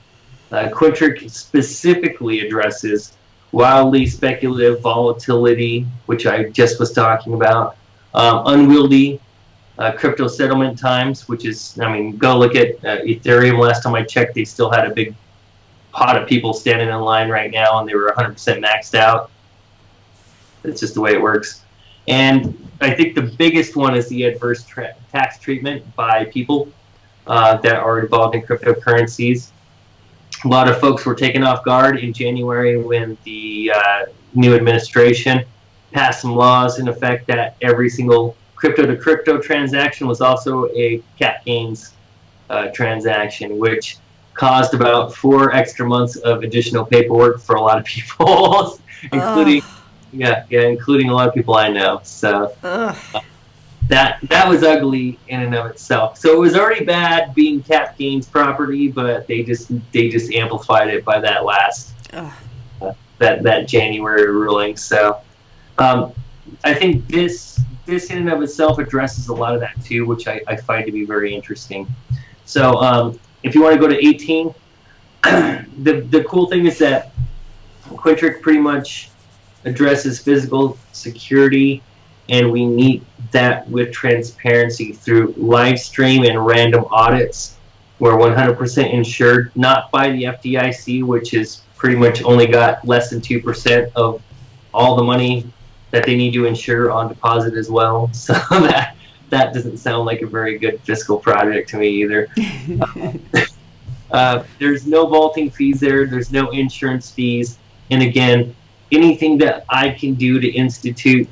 Quintric specifically addresses wildly speculative volatility, which I just was talking about, unwieldy crypto settlement times, which is, go look at Ethereum. Last time I checked, they still had a big pot of people standing in line right now, and they were 100% maxed out. It's just the way it works. And I think the biggest one is the adverse tax treatment by people that are involved in cryptocurrencies. A lot of folks were taken off guard in January when the new administration passed some laws in effect that every single crypto-to-crypto transaction was also a cap gains transaction, which caused about 4 extra months of additional paperwork for a lot of people, including including a lot of people I know. So that was ugly in and of itself. So it was already bad being cap gains property, but they just amplified it by that last that January ruling. So I think this in and of itself addresses a lot of that too, which I find to be very interesting. So if you want to go to 18, the cool thing is that Quintric pretty much addresses physical security, and we meet that with transparency through live stream and random audits. We're 100% insured, not by the FDIC, which is pretty much only got less than 2% of all the money that they need to insure on deposit as well. So that doesn't sound like a very good fiscal project to me either. There's no vaulting fees there. There's no insurance fees. And again, anything that I can do to institute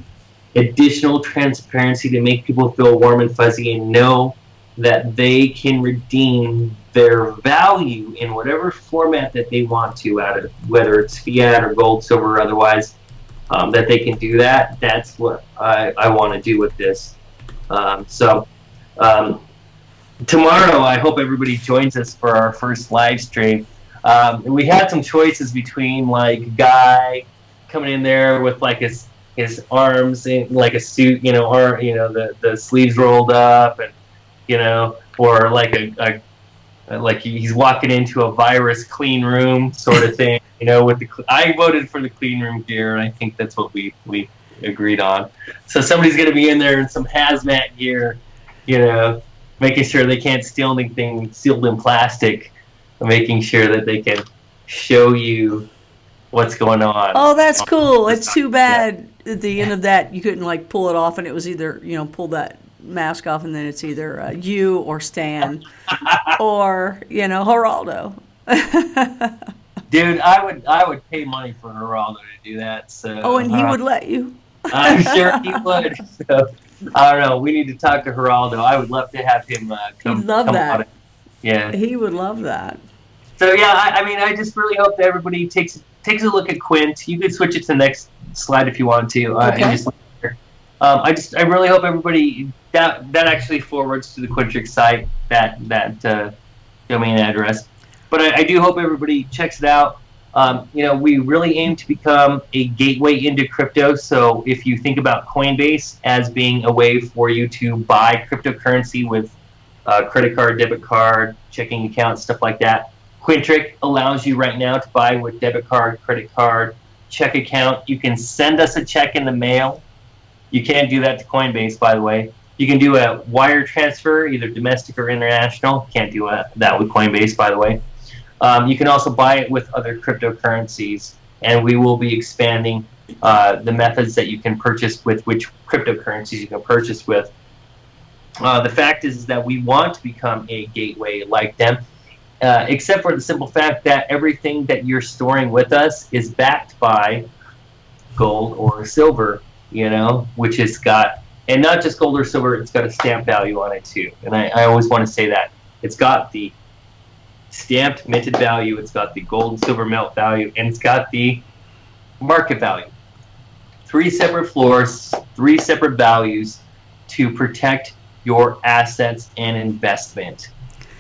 additional transparency to make people feel warm and fuzzy and know that they can redeem their value in whatever format that they want to, out of whether it's fiat or gold, silver, or otherwise, that they can do that. That's what I want to do with this. Tomorrow, I hope everybody joins us for our first live stream. We had some choices between like a guy coming in there with like his arms in like a suit, or the sleeves rolled up, and or like a like he's walking into a virus clean room sort of thing. With I voted for the clean room gear, and I think that's what we agreed on. So somebody's going to be in there in some hazmat gear, making sure they can't steal anything sealed in plastic, making sure that they can show you what's going on. Oh, that's cool. It's too bad at the end of that you couldn't like pull it off, and it was either pull that mask off, and then it's either you or Stan or Geraldo. Dude, I would pay money for Geraldo to do that. So. Oh, and he would let you. I'm sure he would. So, I don't know. We need to talk to Geraldo. I would love to have him come. He'd love that. Yeah. He would love that. So yeah, I just really hope that everybody takes a look at Quint. You could switch it to the next slide if you want to. Okay. I really hope everybody that actually forwards to the Quintric site that domain address. But I do hope everybody checks it out. We really aim to become a gateway into crypto. So if you think about Coinbase as being a way for you to buy cryptocurrency with credit card, debit card, checking account, stuff like that, Quintric allows you right now to buy with debit card, credit card, check account. You can send us a check in the mail. You can't do that to Coinbase, by the way. You can do a wire transfer, either domestic or international. Can't do that with Coinbase, by the way. You can also buy it with other cryptocurrencies, and we will be expanding the methods that you can purchase with, which cryptocurrencies you can purchase with. The fact is that we want to become a gateway like them, except for the simple fact that everything that you're storing with us is backed by gold or silver, which has got, and not just gold or silver, it's got a stamp value on it too. And I always want to say that. It's got the stamped minted value, it's got the gold and silver melt value, and it's got the market value. 3 separate floors, 3 separate values to protect your assets and investment.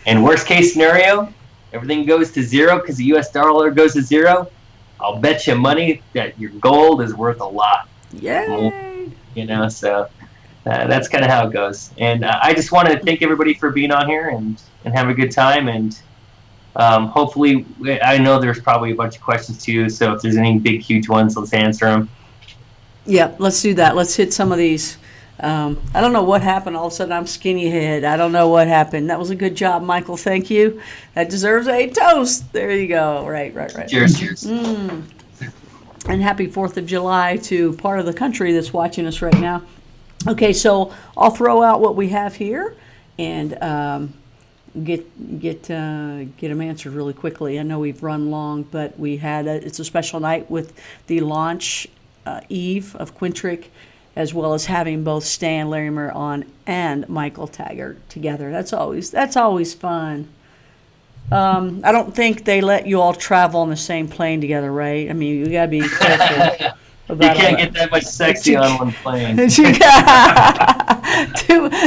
And worst case scenario, everything goes to zero because the US dollar goes to zero. I'll bet you money that your gold is worth a lot. Yay! So that's kind of how it goes. And I just want to thank everybody for being on here and have a good time. And hopefully, I know there's probably a bunch of questions too. So if there's any big, huge ones, let's answer them. Yeah, let's do that. Let's hit some of these. I don't know what happened. All of a sudden, I'm skinny head. I don't know what happened. That was a good job, Michael. Thank you. That deserves a toast. There you go. Right. Cheers. And happy 4th of July to part of the country that's watching us right now. Okay, so I'll throw out what we have here and get them answered really quickly. I know we've run long, but it's a special night with the launch eve of Quintric, as well as having both Stan Larimer on and Michael Taggart together. That's always fun. I don't think they let you all travel on the same plane together, right? I mean, you gotta be careful. You can't get that much sexy on one plane.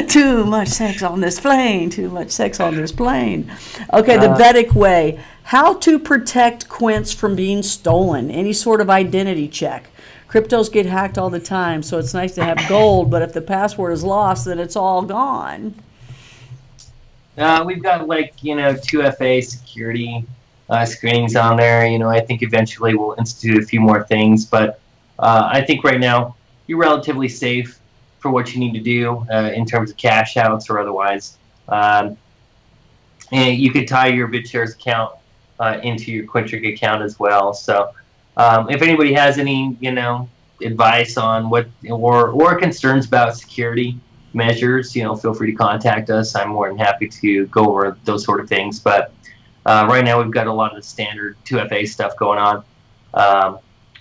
Too much sex on this plane. Too much sex on this plane. Okay, the Vedic way. How to protect quints from being stolen. Any sort of identity check. Cryptos get hacked all the time, so it's nice to have gold, but if the password is lost, then it's all gone. We've got 2FA security screenings on there. I think eventually we'll institute a few more things, but I think right now you're relatively safe for what you need to do in terms of cash outs or otherwise. And you could tie your BitShares account into your Quintric account as well. So if anybody has any, advice on what or concerns about security measures, feel free to contact us. I'm more than happy to go over those sort of things. But right now we've got a lot of the standard 2FA stuff going on.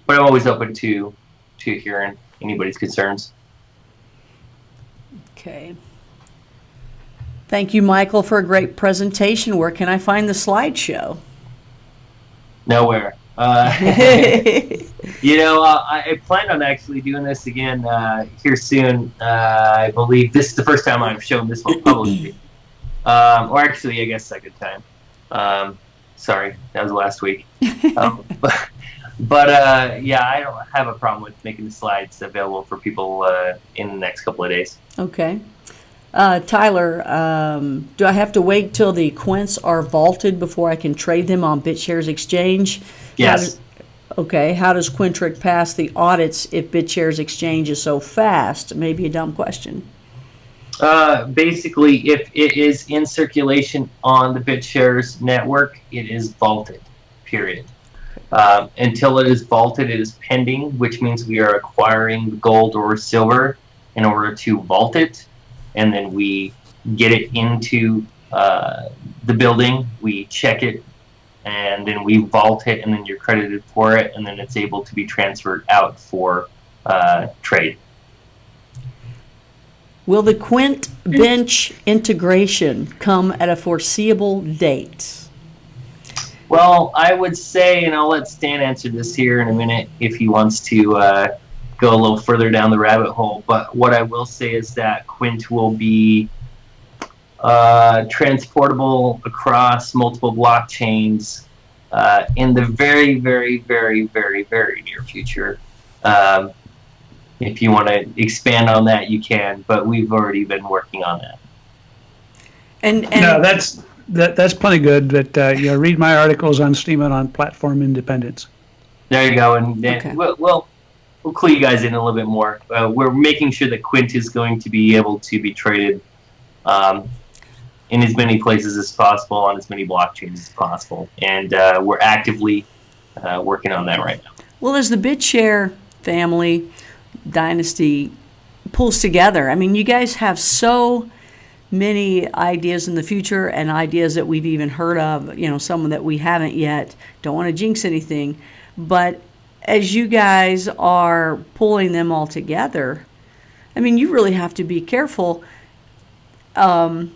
But I'm always open to hearing anybody's concerns. Okay. Thank you, Michael, for a great presentation. Where can I find the slideshow? Nowhere. I plan on actually doing this again here soon. I believe this is the first time I've shown this one publicly. Or actually, I guess second time. Sorry, that was last week. But I don't have a problem with making the slides available for people in the next couple of days. Okay. Tyler, do I have to wait till the quints are vaulted before I can trade them on BitShares Exchange? Yes. Okay, how does Quintric pass the audits if BitShares Exchange is so fast? Maybe a dumb question. Basically, if it is in circulation on the BitShares network, it is vaulted, period. Until it is vaulted, it is pending, which means we are acquiring gold or silver in order to vault it, and then we get it into the building, we check it, and then we vault it, and then you're credited for it, and then it's able to be transferred out for trade. Will the Quint bench integration come at a foreseeable date? Well, I would say, and I'll let Stan answer this here in a minute if he wants to go a little further down the rabbit hole, but what I will say is that Quint will be transportable across multiple blockchains in the very, very, very, very, very near future. If you want to expand on that, you can, but we've already been working on that. And No, that's plenty good. But read my articles on Steemit on platform independence. There you go, and Okay. we'll clue you guys in a little bit more. We're making sure that Quint is going to be able to be traded in as many places as possible on as many blockchains as possible, and we're actively working on that right now. well, as the BitShare family dynasty pulls together, I mean, you guys have so many ideas in the future and ideas that we've even heard of, some that we haven't yet. Don't want to jinx anything, but as you guys are pulling them all together, I mean, you really have to be careful. But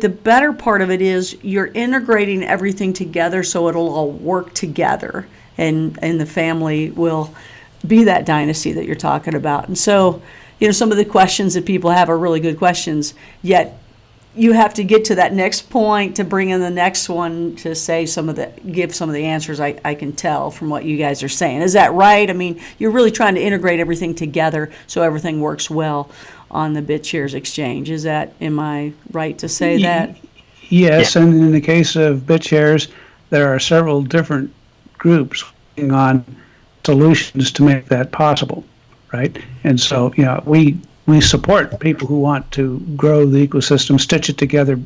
the better part of it is you're integrating everything together so it'll all work together, and the family will be that dynasty that you're talking about. And so, some of the questions that people have are really good questions, yet you have to get to that next point to bring in the next one to say give some of the answers I can tell from what you guys are saying. Is that right? I mean, you're really trying to integrate everything together so everything works well on the BitShares exchange. Am I right to say that? Yes, and in the case of BitShares, there are several different groups working on solutions to make that possible, right? And so, we support people who want to grow the ecosystem, stitch it together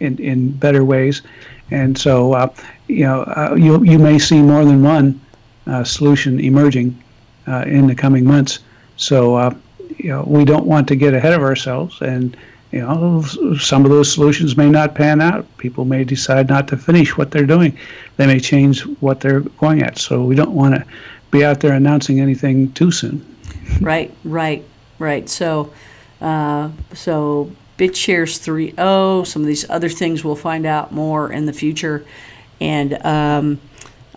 in better ways. And so, you may see more than one solution emerging in the coming months. So, we don't want to get ahead of ourselves, and some of those solutions may not pan out. People may decide not to finish what they're doing. They may change what they're going at. So we don't want to be out there announcing anything too soon. Right. So BitShares 3.0, some of these other things we'll find out more in the future. And I'm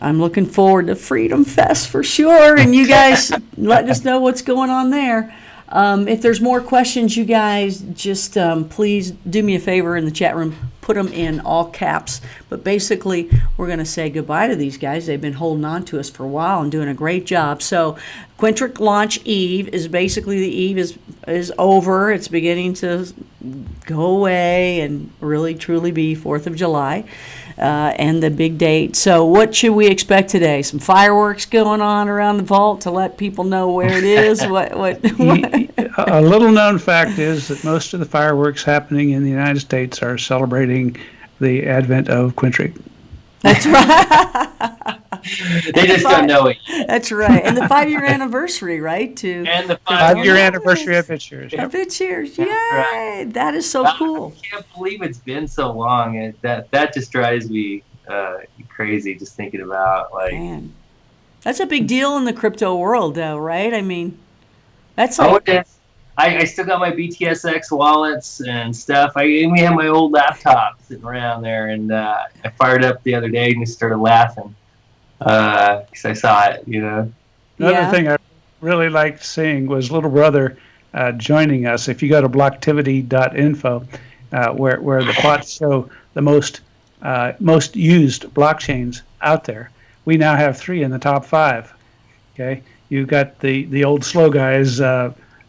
looking forward to Freedom Fest for sure. And you guys let us know what's going on there. If there's more questions, you guys just please do me a favor in the chat room. Put them in all caps. But basically, we're going to say goodbye to these guys. They've been holding on to us for a while and doing a great job. So Quintric Launch Eve is basically, the eve is over. It's beginning to go away and really truly be 4th of July and the big date. So what should we expect today? Some fireworks going on around the vault to let people know where it is? What? A little known fact is that most of the fireworks happening in the United States are celebrating the advent of Quintric. That's right. They just don't know it. That's right. And the 5-year anniversary, right? And the 5-year anniversary of BitShares. Of BitShares. Yay! Right. That is so cool. I can't believe it's been so long. That just drives me crazy just thinking about Man, that's a big deal in the crypto world, though, right? I mean, that's I still got my BTSX wallets and stuff. I even have my old laptop sitting around there, and I fired up the other day and just started laughing because I saw it. Another thing I really liked seeing was little brother joining us. If you go to blocktivity.info, where the plots show the most used blockchains out there, we now have 3 in the top 5. Okay, you've got the old slow guys,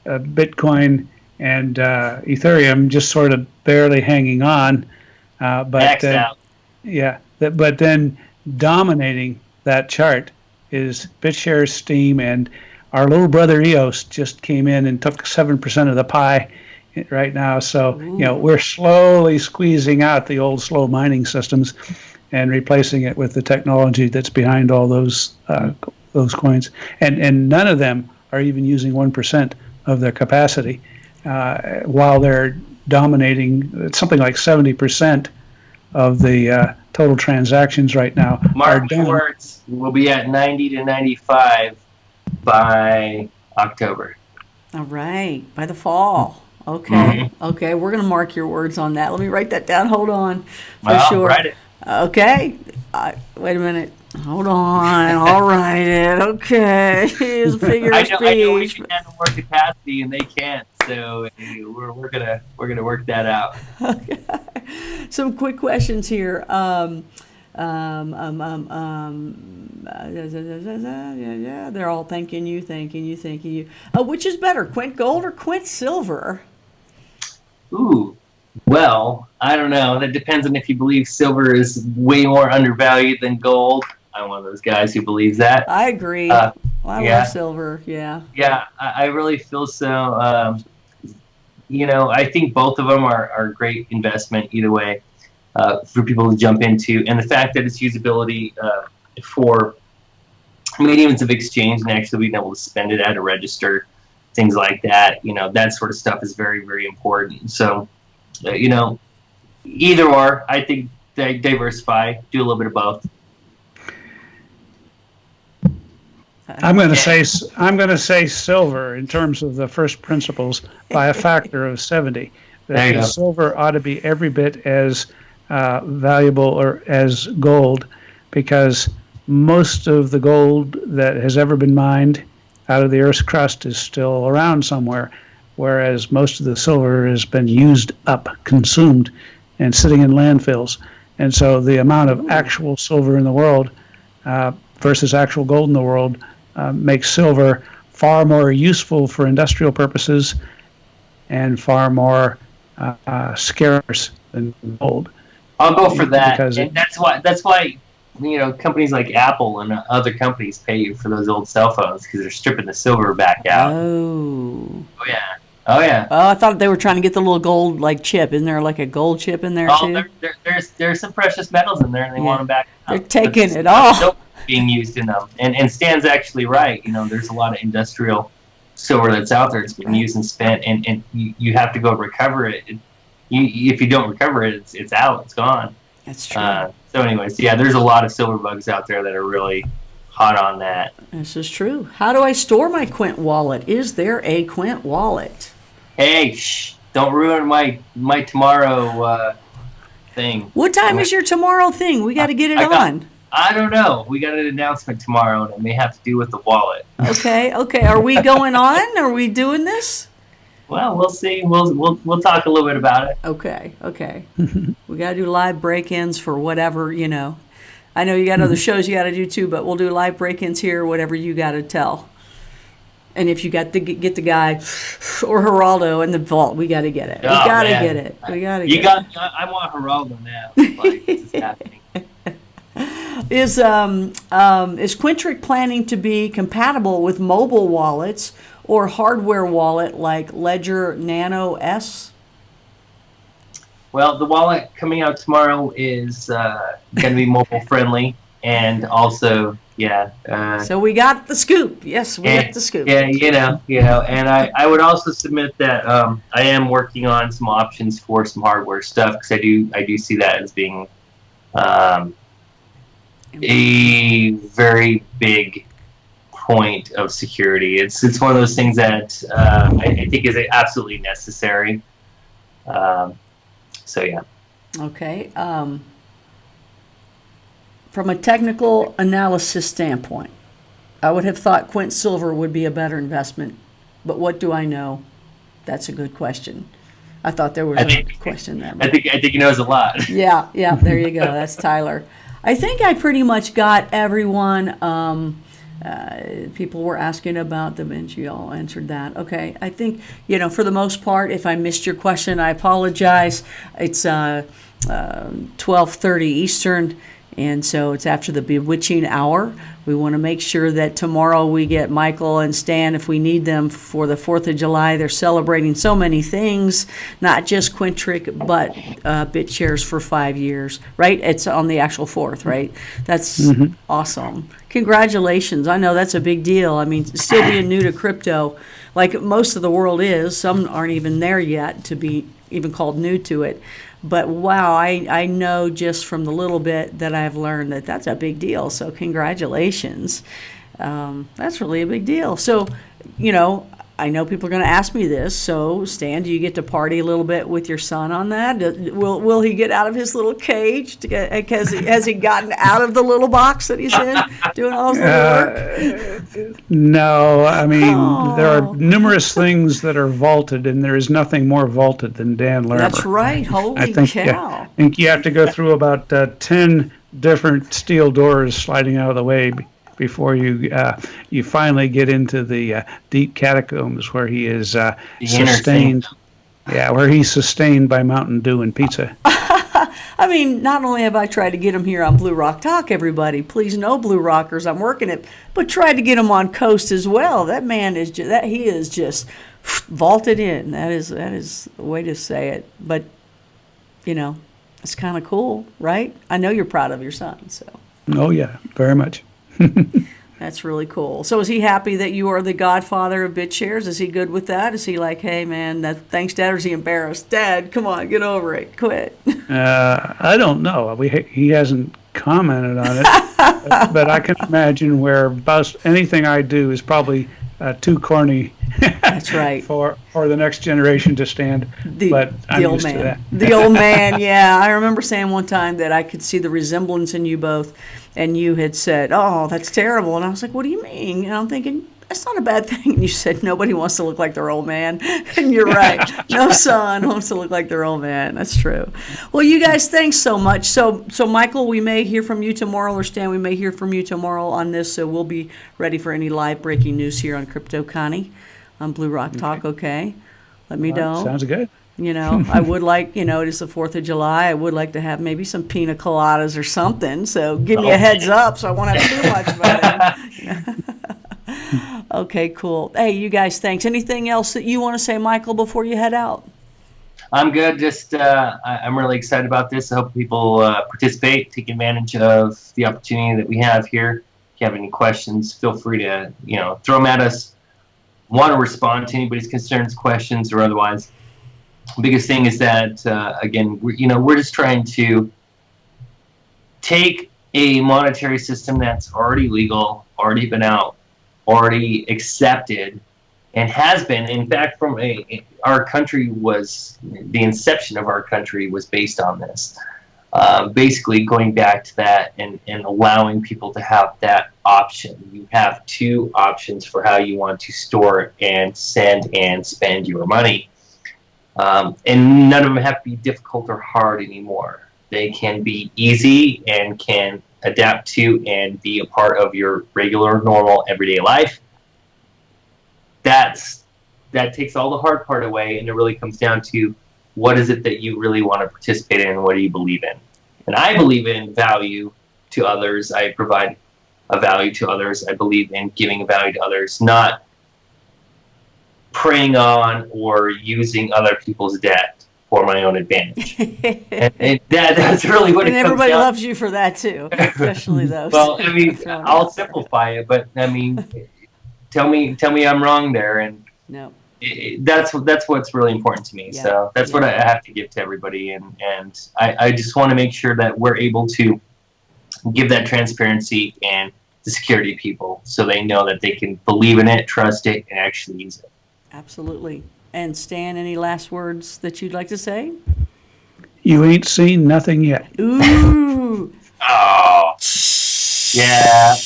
Bitcoin, and Ethereum just sort of barely hanging on. But yeah, but then dominating that chart is BitShares, Steam, and our little brother EOS just came in and took 7% of the pie right now. So, we're slowly squeezing out the old slow mining systems and replacing it with the technology that's behind all those coins. And none of them are even using 1% of their capacity, while they're dominating something like 70% of the total transactions right now. Mark Schwartz will be at 90 to 95 by October. All right, by the fall. Okay, okay, we're going to mark your words on that. Let me write that down. Hold on, sure. Write it. Okay, wait a minute. Hold on, I'll write it. Okay, here's a figure of speech. I know we can handle more capacity and they can't, so we're gonna work that out. Okay. Some quick questions here. Yeah, they're all thanking you. Which is better, Quint Gold or Quint Silver? Ooh, well, I don't know. That depends on if you believe silver is way more undervalued than gold. I'm one of those guys who believes that. I agree. I love silver. Yeah. Yeah, I really feel so. I think both of them are a great investment either way for people to jump into. And the fact that its usability for mediums of exchange and actually being able to spend it at a register, things like that, that sort of stuff is very, very important. So, either or, I think they diversify, do a little bit of both. I'm going to say silver in terms of the first principles by a factor of 70. That silver ought to be every bit as valuable or as gold, because most of the gold that has ever been mined out of the Earth's crust is still around somewhere, whereas most of the silver has been used up, consumed, and sitting in landfills. And so the amount of actual silver in the world versus actual gold in the world makes silver far more useful for industrial purposes and far more scarce than gold. I'll go for that, and that's why companies like Apple and other companies pay you for those old cell phones, because they're stripping the silver back out. Oh yeah. Oh, I thought they were trying to get the little gold chip. Isn't there like a gold chip in there too? There's some precious metals in there, and they want them back out. They're taking it all. Being used in them, and Stan's actually right. There's a lot of industrial silver that's out there. It's been used and spent, and you have to go recover it. If you don't recover it, it's out. It's gone. That's true. So, anyways, yeah, there's a lot of silver bugs out there that are really hot on that. This is true. How do I store my Quint wallet? Is there a Quint wallet? Hey, don't ruin my tomorrow thing. What time is your tomorrow thing? We got to get it on. I don't know. We got an announcement tomorrow, and it may have to do with the wallet. Okay. Are we going on? Are we doing this? Well, we'll see. We'll talk a little bit about it. Okay. We got to do live break-ins for whatever, I know you got other shows you got to do too, but we'll do live break-ins here, whatever you got to tell. And if you got to get the guy or Geraldo in the vault, we got to get it. We got to get it. I want Geraldo now. This is happening. Is Quintric planning to be compatible with mobile wallets or hardware wallet like Ledger Nano S? Well, the wallet coming out tomorrow is going to be mobile friendly, and also, so we got the scoop. Yes, we got the scoop. Yeah, and I would also submit that I am working on some options for some hardware stuff, because I do see that as being a very big point of security. It's one of those things that I think is absolutely necessary. So yeah. Okay. From a technical analysis standpoint, I would have thought Quint Silver would be a better investment, but what do I know? That's a good question. I thought there was a question there. I think he knows a lot. Yeah, there you go. That's Tyler. I think I pretty much got everyone People were asking about the bench. You all answered that. Okay. I think, for the most part, if I missed your question, I apologize. It's 12:30 Eastern, and so it's after the bewitching hour. We want to make sure that tomorrow we get Michael and Stan if we need them for the 4th of July. They're celebrating so many things, not just Quintric, but BitShares for 5 years, right? It's on the actual 4th, right? That's awesome. Congratulations. I know that's a big deal. I mean, still being new to crypto, like most of the world is, some aren't even there yet to be even called new to it. But wow, I know just from the little bit that I've learned that that's a big deal. So congratulations. That's really a big deal. So, I know people are going to ask me this. So, Stan, do you get to party a little bit with your son on that? Will he get out of his little cage? Has he gotten out of the little box that he's in doing all his little work? No, I mean, there are numerous things that are vaulted, and there is nothing more vaulted than Dan Larimer. That's right. Holy cow. I think you have to go through about 10 different steel doors sliding out of the way before you finally get into the deep catacombs where he is sustained. Yeah, where he's sustained by Mountain Dew and pizza. I mean, not only have I tried to get him here on Blue Rock Talk, everybody, please know Blue Rockers, I'm working it, but tried to get him on Coast as well. That man is he is just vaulted in. That is the way to say it. But it's kind of cool, right? I know you're proud of your son, so. Oh yeah, very much. That's really cool. So is he happy that you are the godfather of BitShares? Is he good with that? Is he like, hey, man, thanks, Dad, or is he embarrassed? Dad, come on, get over it. Quit. I don't know. He hasn't commented on it. But I can imagine where anything I do is probably too corny. That's right. For the next generation to stand. But I'm the old used man. to that. The old man, yeah. I remember saying one time that I could see the resemblance in you both, and you had said, "Oh, that's terrible," and I was like, "What do you mean?" And I'm thinking, that's not a bad thing. And you said, nobody wants to look like their old man. And you're right. No son wants to look like their old man. That's true. Well, you guys, thanks so much. So Michael, we may hear from you tomorrow, or Stan, we may hear from you tomorrow on this. So we'll be ready for any live breaking news here on CryptoConnie on Blue Rock Talk, okay? Let me know. Sounds good. I would like, it is the 4th of July. I would like to have maybe some pina coladas or something. So give me a heads up so I won't have too much by then. Okay, cool. Hey, you guys, thanks. Anything else that you want to say, Michael, before you head out? I'm good. Just I'm really excited about this. I hope people participate, take advantage of the opportunity that we have here. If you have any questions, feel free to throw them at us. Want to respond to anybody's concerns, questions, or otherwise. The biggest thing is that again, we're just trying to take a monetary system that's already legal, already been out, already accepted, and has been. In fact, from our country was the inception of our country was based on this. Basically, going back to that and allowing people to have that option. You have two options for how you want to store and send and spend your money. And none of them have to be difficult or hard anymore. They can be easy and can adapt to and be a part of your regular, normal, everyday life. That takes all the hard part away, and it really comes down to what is it that you really want to participate in and what do you believe in. And I believe in value to others. I provide a value to others. I believe in giving a value to others, not preying on or using other people's debt for my own advantage. and that's really what it comes down to. And everybody loves you for that too, especially those. Well, I mean, I'll simplify it, but I mean, tell me I'm wrong there, and no. That's what's really important to me. Yeah. So that's what I have to give to everybody, and I just want to make sure that we're able to give that transparency and the security to people so they know that they can believe in it, trust it, and actually use it. Absolutely. And Stan, any last words that you'd like to say? You ain't seen nothing yet. Ooh. Oh. Yeah.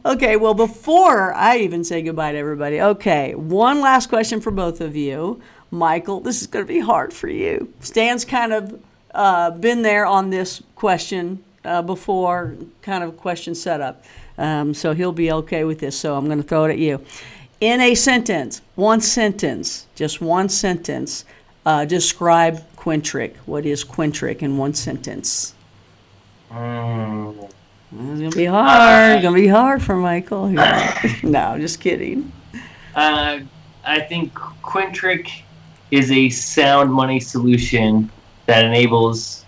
Okay, well, before I even say goodbye to everybody, okay, one last question for both of you. Michael, this is going to be hard for you. Stan's kind of been there on this question before, kind of question setup. So he'll be okay with this. So I'm going to throw it at you. In a sentence, just one sentence, describe Quintric. What is Quintric in one sentence? It's going to be hard. Going to be hard for Michael. No, just kidding. I think Quintric is a sound money solution that enables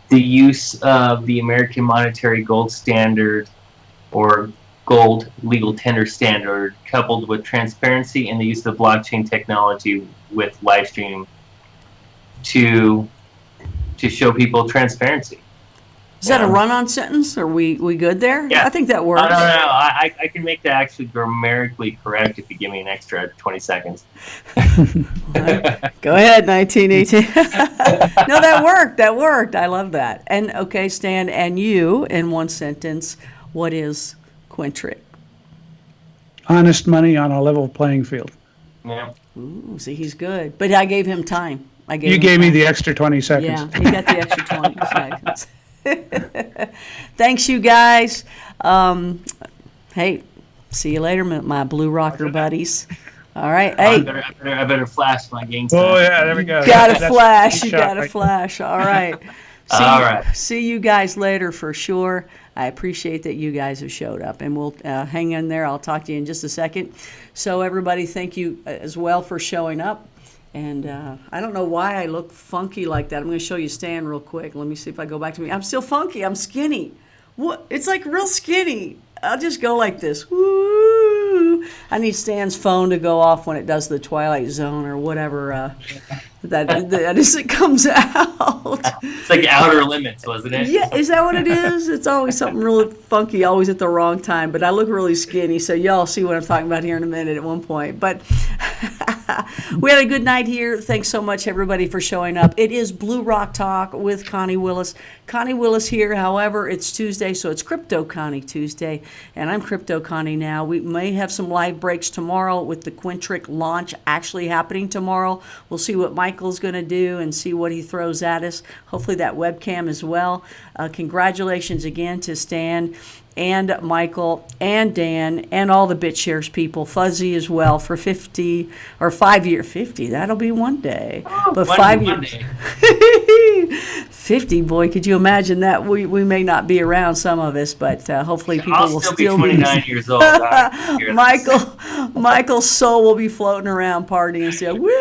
the use of the American monetary gold standard or gold legal tender standard, coupled with transparency and the use of blockchain technology with live streaming to show people transparency. Is that a run-on sentence? Are we good there? Yeah. I think that works. No. I can make that actually grammatically correct if you give me an extra 20 seconds. Go ahead, 1918. No, that worked. I love that. And okay, Stan, and you, in one sentence, what is Quintric? Honest money on a level playing field. Yeah. Ooh, see, he's good. But I gave him time. You gave me the extra 20 seconds. Yeah, he got the extra 20 seconds. Thanks, you guys. Hey, see you later, my Blue Rocker buddies. All right. Hey, I better flash my game. Oh yeah, there we go. You got to flash. All right. See you guys later for sure. I appreciate that you guys have showed up, and we'll hang in there. I'll talk to you in just a second. So everybody, thank you as well for showing up. And I don't know why I look funky like that. I'm going to show you Stan real quick. Let me see if I go back to me. I'm still funky. I'm skinny. What? It's like real skinny. I'll just go like this. Woo! I need Stan's phone to go off when it does the Twilight Zone or whatever that is. It comes out. It's like Outer Limits, wasn't it? Yeah, is that what it is? It's always something really funky, always at the wrong time. But I look really skinny, so y'all see what I'm talking about here in a minute at one point. But we had a good night here. Thanks so much, everybody, for showing up. It is Blue Rock Talk with Connie Willis. Connie Willis here. However, it's Tuesday, so it's Crypto Connie Tuesday, and I'm Crypto Connie now. We may have some live breaks tomorrow with the Quintric launch actually happening tomorrow. We'll see what Michael's going to do and see what he throws at us. Hopefully that webcam as well. Congratulations again to Stan and Michael and Dan and all the BitShares people, Fuzzy as well, for 50 or 5 year 50. That'll be one day, but 5 years. 50, boy, could you imagine that? We may not be around, some of us, but hopefully people will still be 29 years old. Michael's soul will be floating around partying and say, woo!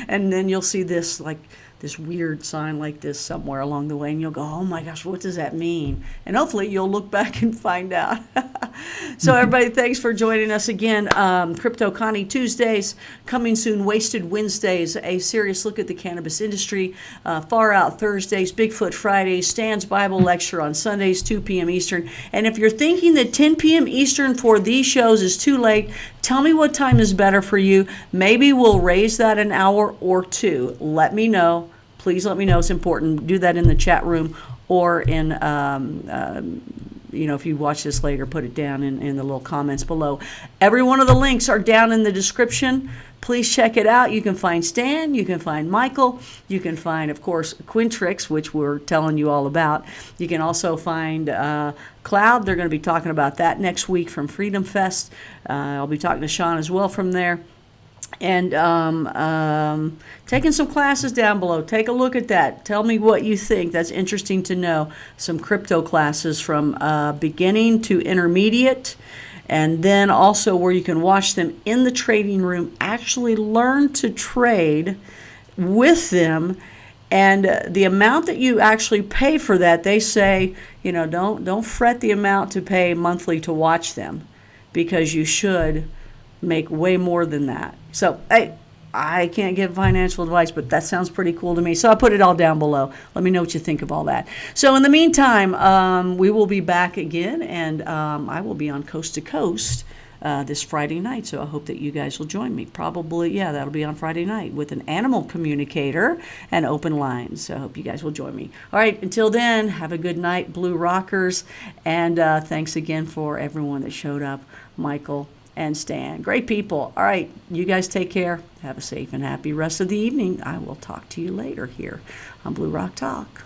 And then you'll see this weird sign like this somewhere along the way, and you'll go, oh my gosh, what does that mean? And hopefully you'll look back and find out. So everybody, thanks for joining us again. Crypto Connie Tuesdays, coming soon, Wasted Wednesdays, a serious look at the cannabis industry, Far Out Thursdays, Bigfoot Fridays, Stan's Bible Lecture on Sundays, 2 p.m. Eastern. And if you're thinking that 10 p.m. Eastern for these shows is too late, tell me what time is better for you. Maybe we'll raise that an hour or two. Let me know. Please let me know. It's important. Do that in the chat room or in, if you watch this later, put it down in the little comments below. Every one of the links are down in the description. Please check it out. You can find Stan. You can find Michael. You can find, of course, Quintric, which we're telling you all about. You can also find Cloud. They're going to be talking about that next week from Freedom Fest. I'll be talking to Sean as well from there. And taking some classes down below. Take a look at that. Tell me what you think. That's interesting to know. Some crypto classes from beginning to intermediate, and then also where you can watch them in the trading room, actually learn to trade with them. And the amount that you actually pay for that, they say, don't fret the amount to pay monthly to watch them, because you should make way more than that. So, hey, I can't give financial advice, but that sounds pretty cool to me. So I put it all down below. Let me know what you think of all that. So in the meantime, we will be back again, and I will be on Coast to Coast this Friday night. So I hope that you guys will join me. Probably, that'll be on Friday night with an animal communicator and open lines. So I hope you guys will join me. All right, until then, have a good night, Blue Rockers. And thanks again for everyone that showed up. Michael and Stan. Great people. All right, you guys take care. Have a safe and happy rest of the evening. I will talk to you later here on Blue Rock Talk.